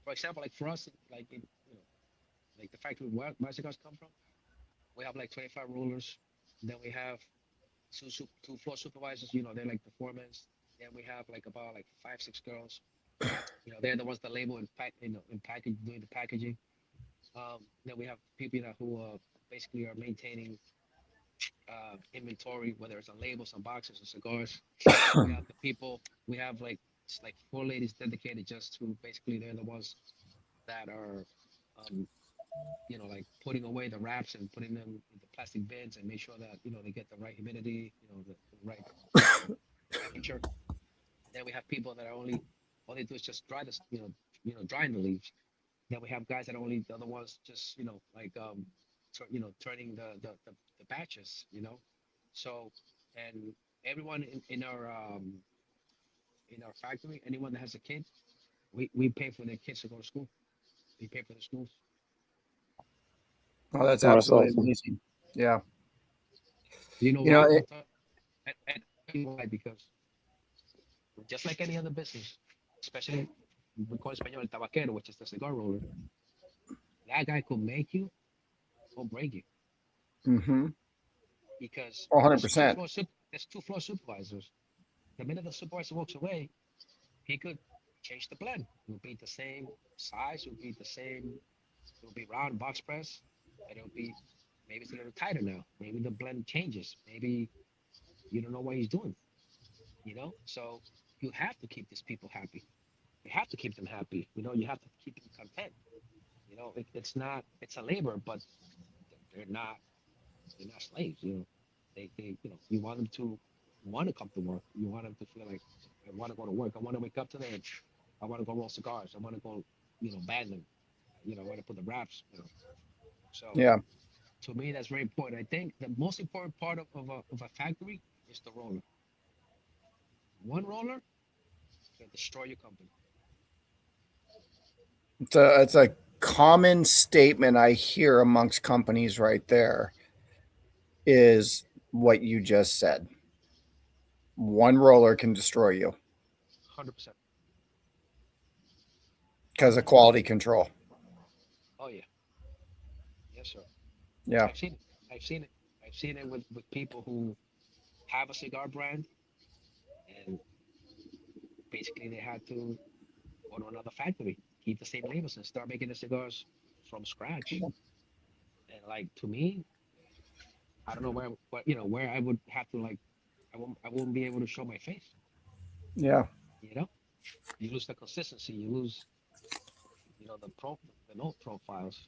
like for us, like like the factory where my cigars come from, we have like 25 rulers. Then we have two floor supervisors. They're like the foremen. Then we have like about like 5, 6 girls. They're the ones that label and package, doing the packaging. Then we have people who basically are maintaining inventory, whether it's on labels, on boxes, or cigars. We have the people. We have like it's like 4 ladies dedicated just to basically they're the ones that are um, like putting away the wraps and putting them in the plastic bins and make sure that they get the right humidity, the right temperature. Then we have people that are all they do is just dry this, drying the leaves. Then we have guys that are only the other ones just like turning the batches, So and everyone in our factory, anyone that has a kid, we pay for their kids to go to school. We pay for the schools. Oh, that's Oh, that's absolutely awesome. amazing. Yeah. You know You know, why? it, And why? Because just like any other business, especially we call Espanol el tabaquero, which is the cigar roller, that guy could make you or break you mm-hmm, because 100%. there's two floor supervisors. The minute the supervisor walks away, he could change the blend. It would be the same size. It would be the same. It would be round box press, and it would be maybe it's a little tighter now. Maybe the blend changes. Maybe you don't know what he's doing. So you have to keep these people happy. You have to keep them happy. You have to keep them content. It's a labor, but they're not they're not slaves. They you want them to want to come to work. You want them to feel like I want to go to work. I want to wake up today. And I want to go roll cigars. I want to go, bag them. I want to put the wraps. So Yeah. to me, that's very important. I think the most important part of a factory is the roller. One roller can destroy your company. It's a common statement I hear amongst companies right there is what you just said. One roller can destroy you 100%. because of quality control. Oh yeah, yes sir. Yeah. I've seen it. I've seen it. I've seen it with people who have a cigar brand and basically they had to go to another factory, keep the same labels, and start making the cigars from scratch. And like to me, I don't know where, but where I would have to like, I won't be able to show my face. Yeah. You know, you lose the consistency. You lose, the note profiles.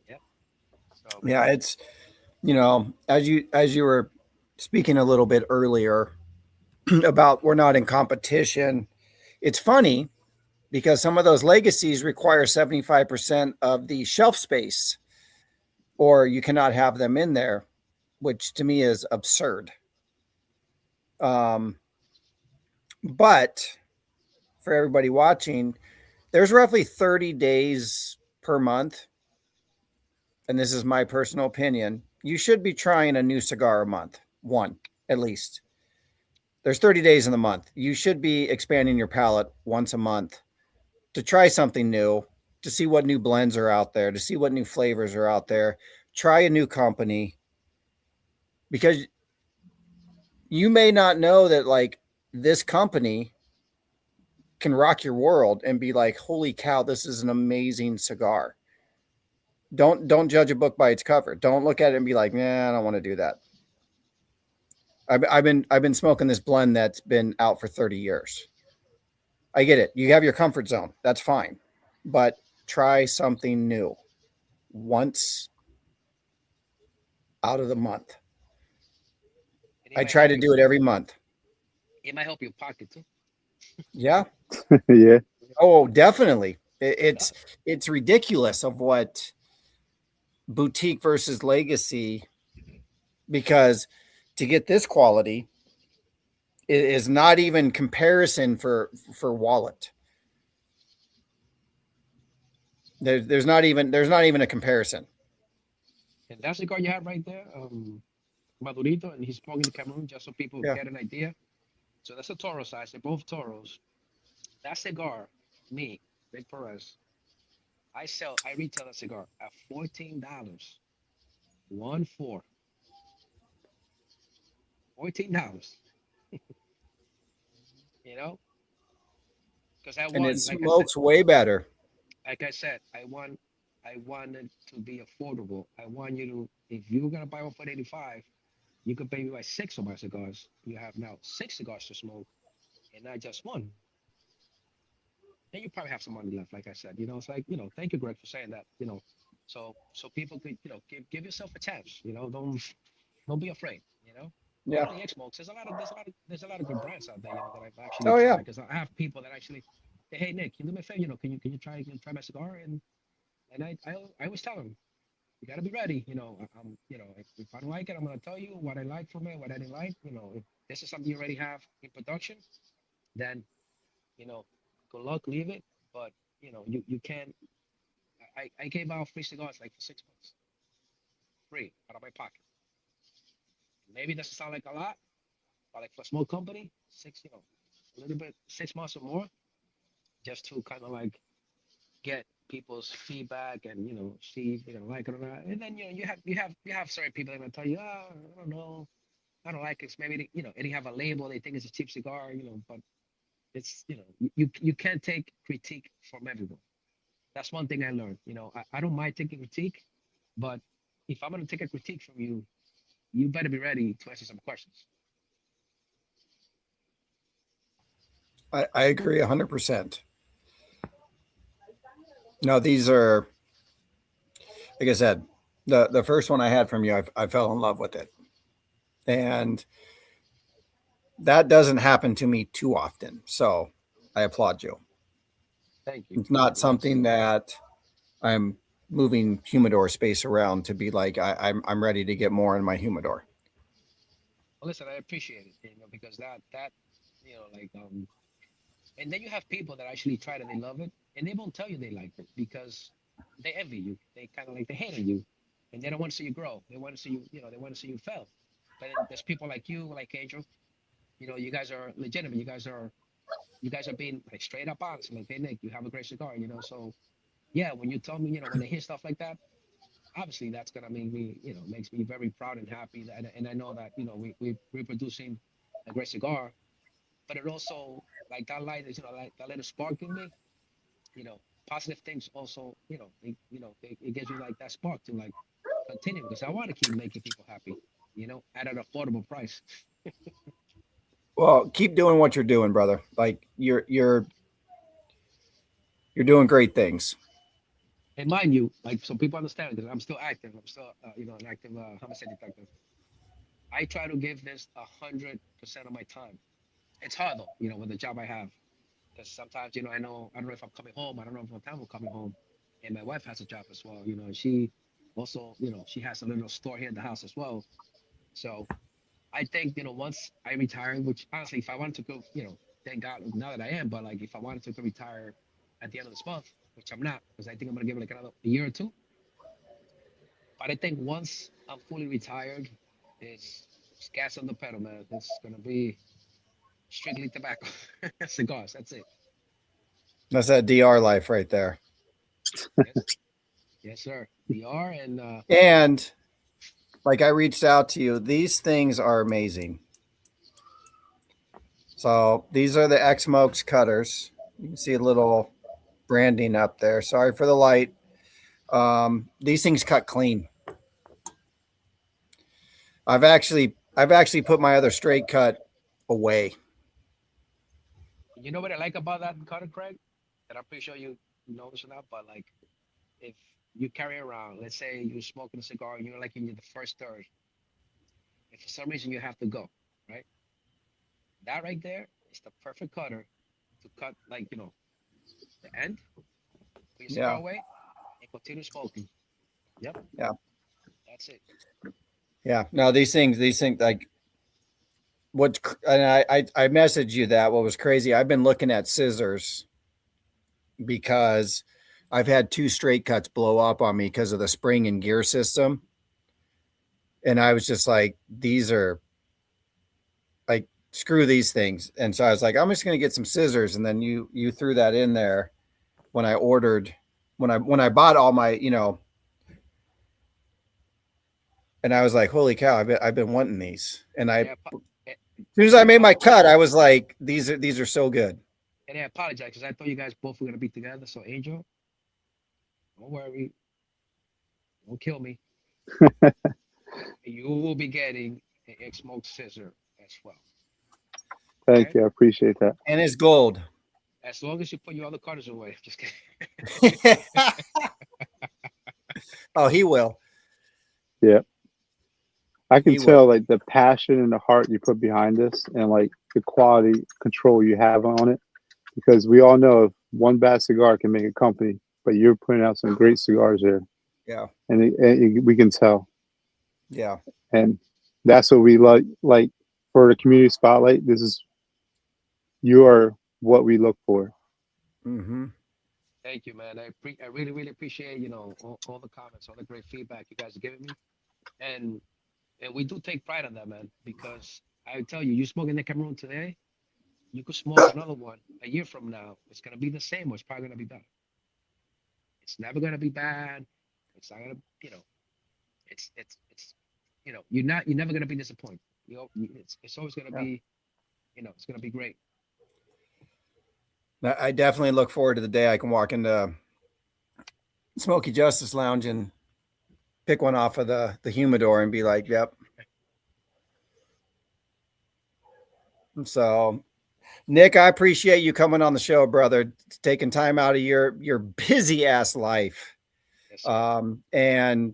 Yeah. So Yeah, it's as you were speaking a little bit earlier about we're not in competition. It's funny because some of those legacies require 75% of the shelf space, or you cannot have them in there, which to me is absurd. Um, but for everybody watching, there's roughly 30 days per month, and this is my personal opinion. You should be trying a new cigar a month, one at least. There's 30 days in the month. You should be expanding your palate once a month to try something new, to see what new blends are out there, to see what new flavors are out there. Try a new company because you may not know that like this company can rock your world and be like, "Holy cow, this is an amazing cigar." Don't judge a book by its cover. Don't look at it and be like, "Nah, I don't want to do that." I've been smoking this blend that's been out for 30 years. I get it. You have your comfort zone. That's fine. But try something new once out of the month. and it I might try help to you. do it every month. It might help your pocket too. Yeah. Yeah. Oh, definitely. It It's does. it's ridiculous of what boutique versus legacy, because to get this quality is not even comparison for wallet. There's not even a comparison. And that's the card you have right there, Madurito, and he's smoking the Cameroon just so people Yeah. get an idea. So that's a Toro size. They're both Toros. That cigar, me, Rick Perez, I retail a cigar at $14. One four. $14. You know, because And it smokes way better. like I said, I want it to be affordable. I want you to, if you're gonna buy one for 85, you could pay me by six of my cigars. You have now six cigars to smoke, and not just one. Then you probably have some money left. Like I said, it's like, thank you, Greg, for saying that. So people could, give yourself a chance. Don't be afraid. Not Yeah. only Xmokes, there's a lot of good brands out there, that I've actually Oh tried, yeah. because I have people that actually say, hey Nick, can you do me a favor, can you try my cigar? And I always tell them, you got to be ready. If I don't like it, I'm gonna tell you what I like from it, what I didn't like. If this is something you already have in production, then, you know, good luck, leave it. But you can't. I gave out free cigars like for 6 months, free out of my pocket. Maybe it doesn't sound like a lot, but like for a small company, a little bit, 6 months or more, just to kind of like get people's feedback and see if they don't like it or not. And then you have certain people that are gonna tell you, oh, I don't know, I don't like it. Maybe they have a label, they think it's a cheap cigar, but it's you can't take critique from everyone. That's one thing I learned. I don't mind taking critique, but if I'm gonna take a critique from you, you better be ready to answer some questions. I agree 100%. No, these are, like I said, the first one I had from you, I fell in love with it, and that doesn't happen to me too often. So I applaud you. Thank you. It's not And that's something that I'm moving humidor space around to be like I'm ready to get more in my humidor. well, listen, I appreciate it, because that like and then you have people that actually try it and they love it, and they won't tell you they like it because they envy you. They kind of like they hate on you, and they don't want to see you grow. They want to see you, they want to see you fail. But then there's people like you, like Angel. You guys are legitimate. You guys are being like straight up honest. Like, hey Nick, you have a great cigar. So yeah, when you tell me, when I hear stuff like that, obviously that's gonna make me, makes me very proud and happy. And I know that we're producing a great cigar, but it also like that light is, like that little spark in me. You know, positive things also, it gives you like that spark to like continue because I want to keep making people happy, at an affordable price. Well, keep doing what you're doing, brother. Like you're doing great things. And mind you, like so people understand because I'm still active. I'm still, an active homicide detective. I try to give this 100% of my time. It's hard though, with the job I have, because sometimes, I don't know if I'm coming home. I don't know if what time I'm coming home, and my wife has a job as well. And she also, she has a little store here in the house as well. So I think, once I retire, which honestly, if I wanted to go, thank God, now that I am, but like if I wanted to go retire at the end of this month, which I'm not, because I think I'm gonna give it like another a year or two. But I think once I'm fully retired, it's gas on the pedal, man. It's gonna be strictly tobacco, cigars. That's it. That's that DR life right there. Yes, yes, sir. DR and And like I reached out to you, these things are amazing. So these are the Xmokes cutters. You can see a little branding up there. Sorry for the light. These things cut clean. I've actually put my other straight cut away. you know what I like about that cutter, Craig? That I'm pretty sure you know this or not, but like if you carry around, let's say you're smoking a cigar and you're like in the first third, if for some reason you have to go, right? That right there is the perfect cutter to cut like the end, put your cigar Yeah, away, and continue smoking. Yep, yeah, that's it. yeah. No, these things like what? And I messaged you that. What was crazy? I've been looking at scissors because I've had two straight cuts blow up on me because of the spring and gear system, and I was just like, these are like screw these things. And so I was like, I'm just gonna get some scissors, and then you threw that in there when I ordered when I bought all my and I was like, holy cow, I've been wanting these. And And and as soon as and I I made my apologize. cut, I was like, these are so good. And I apologize because I thought you guys both were gonna be together. So Angel, don't worry, don't kill me. You will be getting an Xmokes scissor as well. Thank Okay? you. I appreciate that. And it's gold. As long as you put your other cutters away. Just kidding. Oh, he will. Yeah. I can He will. tell like the passion and the heart you put behind this and like the quality control you have on it because we all know if one bad cigar can make a company, but you're putting out some great cigars there, Yeah. and, we can tell, Yeah. and that's what we like. Like for the community spotlight, this is you are what we look for. Mm-hmm. Thank you, man. I really, really appreciate, all the comments, all the great feedback you guys are giving me. And and we do take pride on that, man, because I tell you, you smoke in the Cameroon today, you could smoke another one a year from now. It's gonna be the same, or it's probably gonna be better. It's never gonna be bad. It's not gonna, it's you're never gonna be disappointed. It's always gonna Yeah. be, it's gonna be great. I definitely look forward to the day I can walk into Smoky Justice Lounge and pick one off of the humidor and be like, yep. So Nick, I appreciate you coming on the show, brother. Taking time out of your busy ass life, Yes, sir. and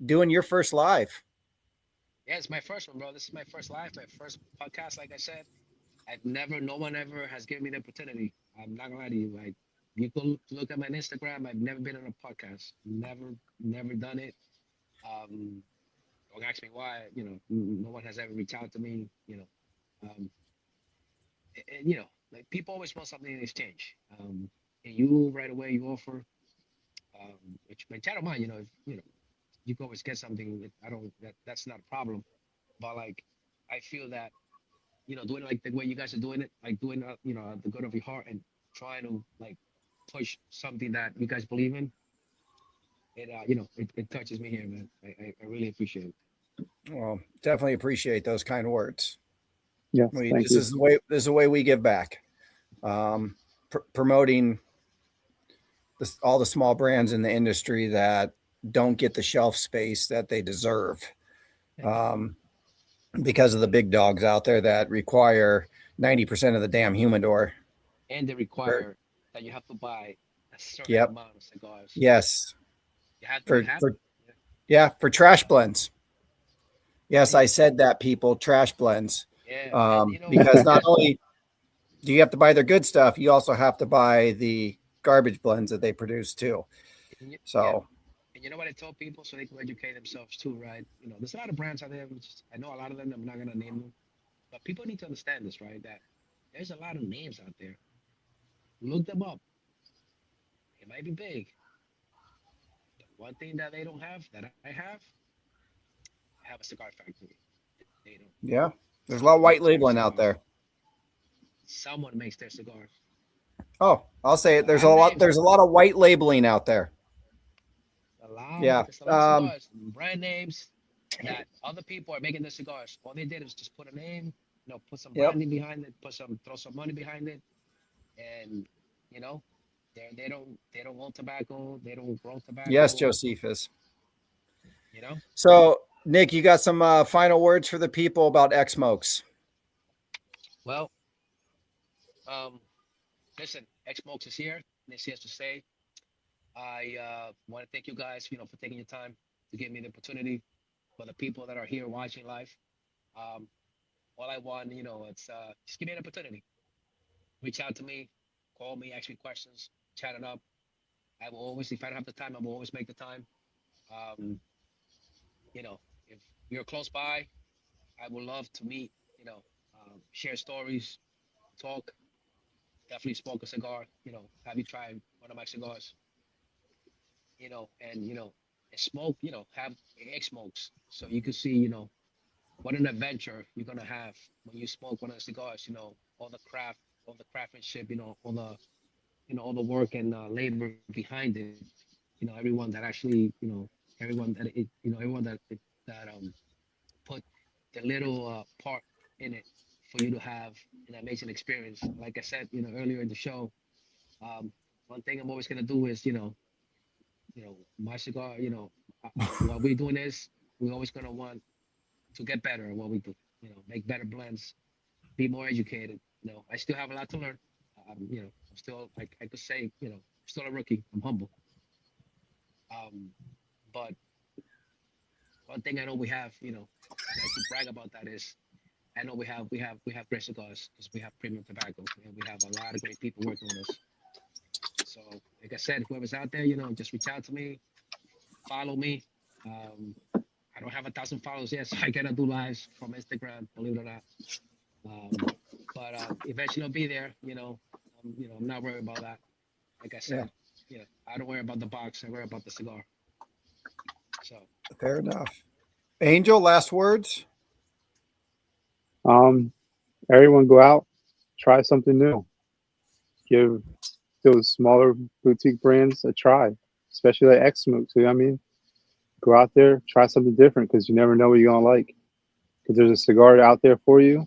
doing your first live. Yeah, it's my first one, bro. This is my first live, my first podcast. Like I said, no one ever has given me the opportunity. I'm not gonna lie to you. Like, you can look at my Instagram. I've never been on a podcast. Never done it. Um, don't ask me why. No one has ever reached out to me. Um, and like people always want something in exchange. And you right away you offer, which I don't mind. If, you can always get something. I don't. That's not a problem. But like, I feel that doing it like the way you guys are doing it, like doing the good of your heart and trying to like push something that you guys believe in. It touches me here, man. I really appreciate it. Well, definitely appreciate those kind words. Yes, thank This you. is the way we give back. Promoting all the small brands in the industry that don't get the shelf space that they deserve, um, because of the big dogs out there that require 90% of the damn humidor. And they For, require that you have to buy a certain yep. amount of cigars. Yes. You For have for yeah, yeah, for trash blends. Yes, yeah, I said that, people, trash blends. yeah. And you know, Because not only do you have to buy their good stuff, you also have to buy the garbage blends that they produce too. yeah. So, And you know what I tell people so they can educate themselves too, right? You know, there's a lot of brands out there, which I know a lot of them. I'm not gonna name them, but people need to understand this, right? That there's a lot of names out there. Look them up. It might be big. But one thing that they don't have that I have a cigar factory. They don't. yeah, there's a lot of Someone white makes their labeling out cigars. there. Someone makes their cigars. Oh, I'll say it. A lot of names. There's a lot of white labeling out there. Yeah. There's a lot of cigars, brand names that other people are making their cigars. All they did is just put a name, put some Yep. branding behind it, throw some money behind it, and you know, they don't own tobacco, they don't grow Yes, tobacco, Josephus. you know. So, Nick, you got some final words for the people about Xmokes? Well, um, listen, Xmokes is here, and it's here to stay. I want to thank you guys, for taking your time to give me the opportunity. For the people that are here watching live, um, all I want, it's just give me an opportunity. Reach out to me, call me, ask me questions, chat it up. I will always, if I don't have the time, I will always make the time. Um, if you're close by, I would love to meet, share stories, talk. Definitely smoke a cigar, have you try one of my cigars, and smoke, have Xmokes so you can see, what an adventure you're gonna have when you smoke one of the cigars. All the craft, all the craftsmanship, all the work and labor behind it. Everyone that actually, everyone that put the little part in it for you to have an amazing experience. Like I said, earlier in the show, um, one thing I'm always gonna do is, my cigar. What we're doing is we're always gonna want to get better at what we do. Make better blends, be more educated. I still have a lot to learn. I'm still, like I could say, still a rookie. I'm humble. Um, but one thing I know we have, and I can brag about that is I know we have great cigars because we have premium tobacco and we have a lot of great people working with us. So, like I said, whoever's out there, just reach out to me, follow me. I don't have 1,000 followers yet, so I cannot do lives from Instagram, believe it or not. Um, but eventually I'll be there. I'm not worried about that. Like I Yeah, said, I don't worry about the box. I worry about the cigar. So fair enough. Angel, last words? Um, everyone go out, try something new. Give those smaller boutique brands a try, especially like Xmokes. You know what I mean? Go out there, try something different because you never know what you're gonna like. Because there's a cigar out there for you,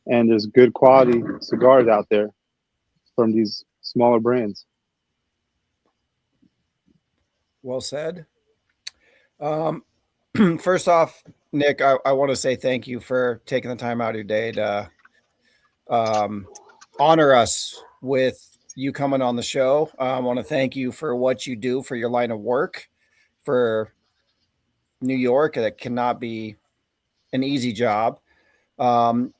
and there's good quality cigars out there from these smaller brands. Well said. Um, First off, Nick, I want to say thank you for taking the time out of your day to um, honor us with you coming on the show. I want to thank you for what you do for your line of work for New York. That cannot be an easy job. Um,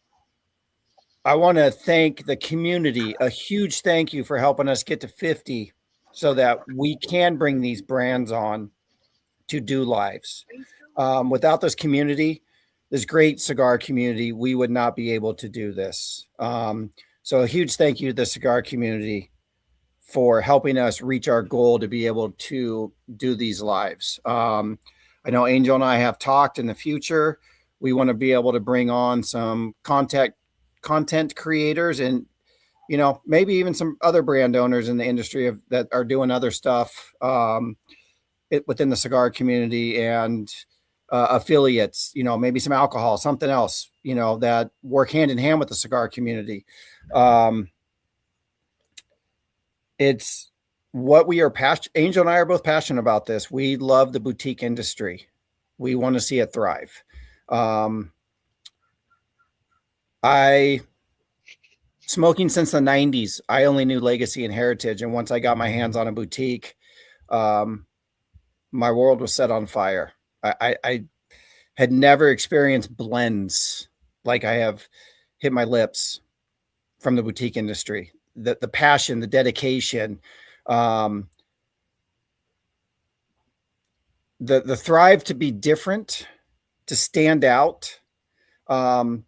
I want to thank the community. A huge thank you for helping us get to 50 so that we can bring these brands on to do lives. Without this community, this great cigar community, we would not be able to do this. So a huge thank you to the cigar community for helping us reach our goal to be able to do these lives. I know Angel and I have talked in the future. We want to be able to bring on some content creators and maybe even some other brand owners in the industry that are doing other stuff within the cigar community and affiliates, maybe some alcohol, something else, that work hand in hand with the cigar community. It's what we are passionate, Angel and I are both passionate about this. We love the boutique industry. We want to see it thrive. I smoking since the 90s. I only knew legacy and heritage. And once I got my hands on a boutique, my world was set on fire. I had never experienced blends like I have hit my lips from the boutique industry. The passion, the dedication, the thrive to be different, to stand out from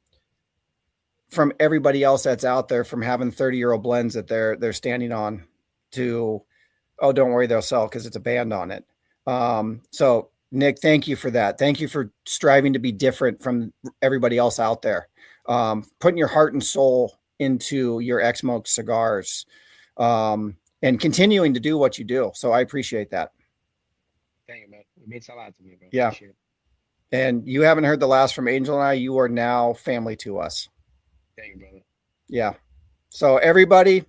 everybody else that's out there, from having 30-year-old blends that they're standing on to, oh, don't worry, they'll sell because it's a band on it. So Nick, thank you for that. Thank you for striving to be different from everybody else out there. Putting your heart and soul into your Xmokes cigars, and continuing to do what you do. So I appreciate that. Thank you, man. It means a lot to me, bro. Yeah. Appreciate it. And you haven't heard the last from Angel and I. You are now family to us. Thank you, brother. Yeah. So everybody,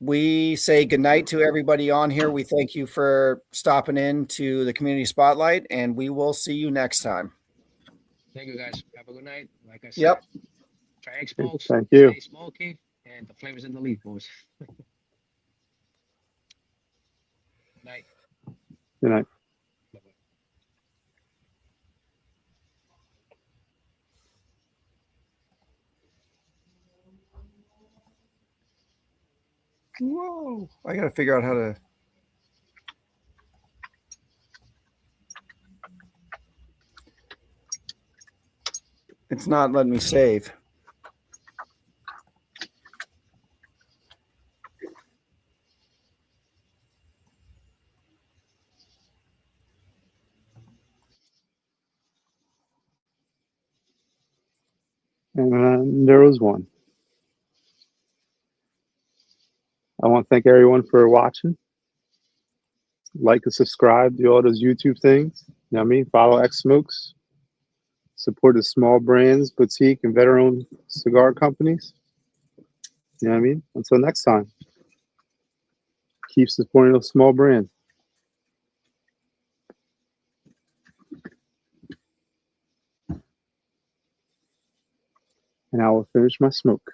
we say goodnight to everybody on here. We thank you for stopping in to the community spotlight, and we will see you next time. Thank you, guys. Have a good night. Like I said, Yep. try Xmokes. Thank you. Stay smoky, and the flavors in the leaf, boys. Night. Good night. Bye-bye. Whoa. I got to figure out how to. It's not letting me save. And there was one. I want to thank everyone for watching. Like and subscribe, do all those YouTube things. You know what I mean? Follow Xmokes. Support the small brands, boutique, and veteran cigar companies. You know what I mean? Until next time, keep supporting those small brands. And I will finish my smoke.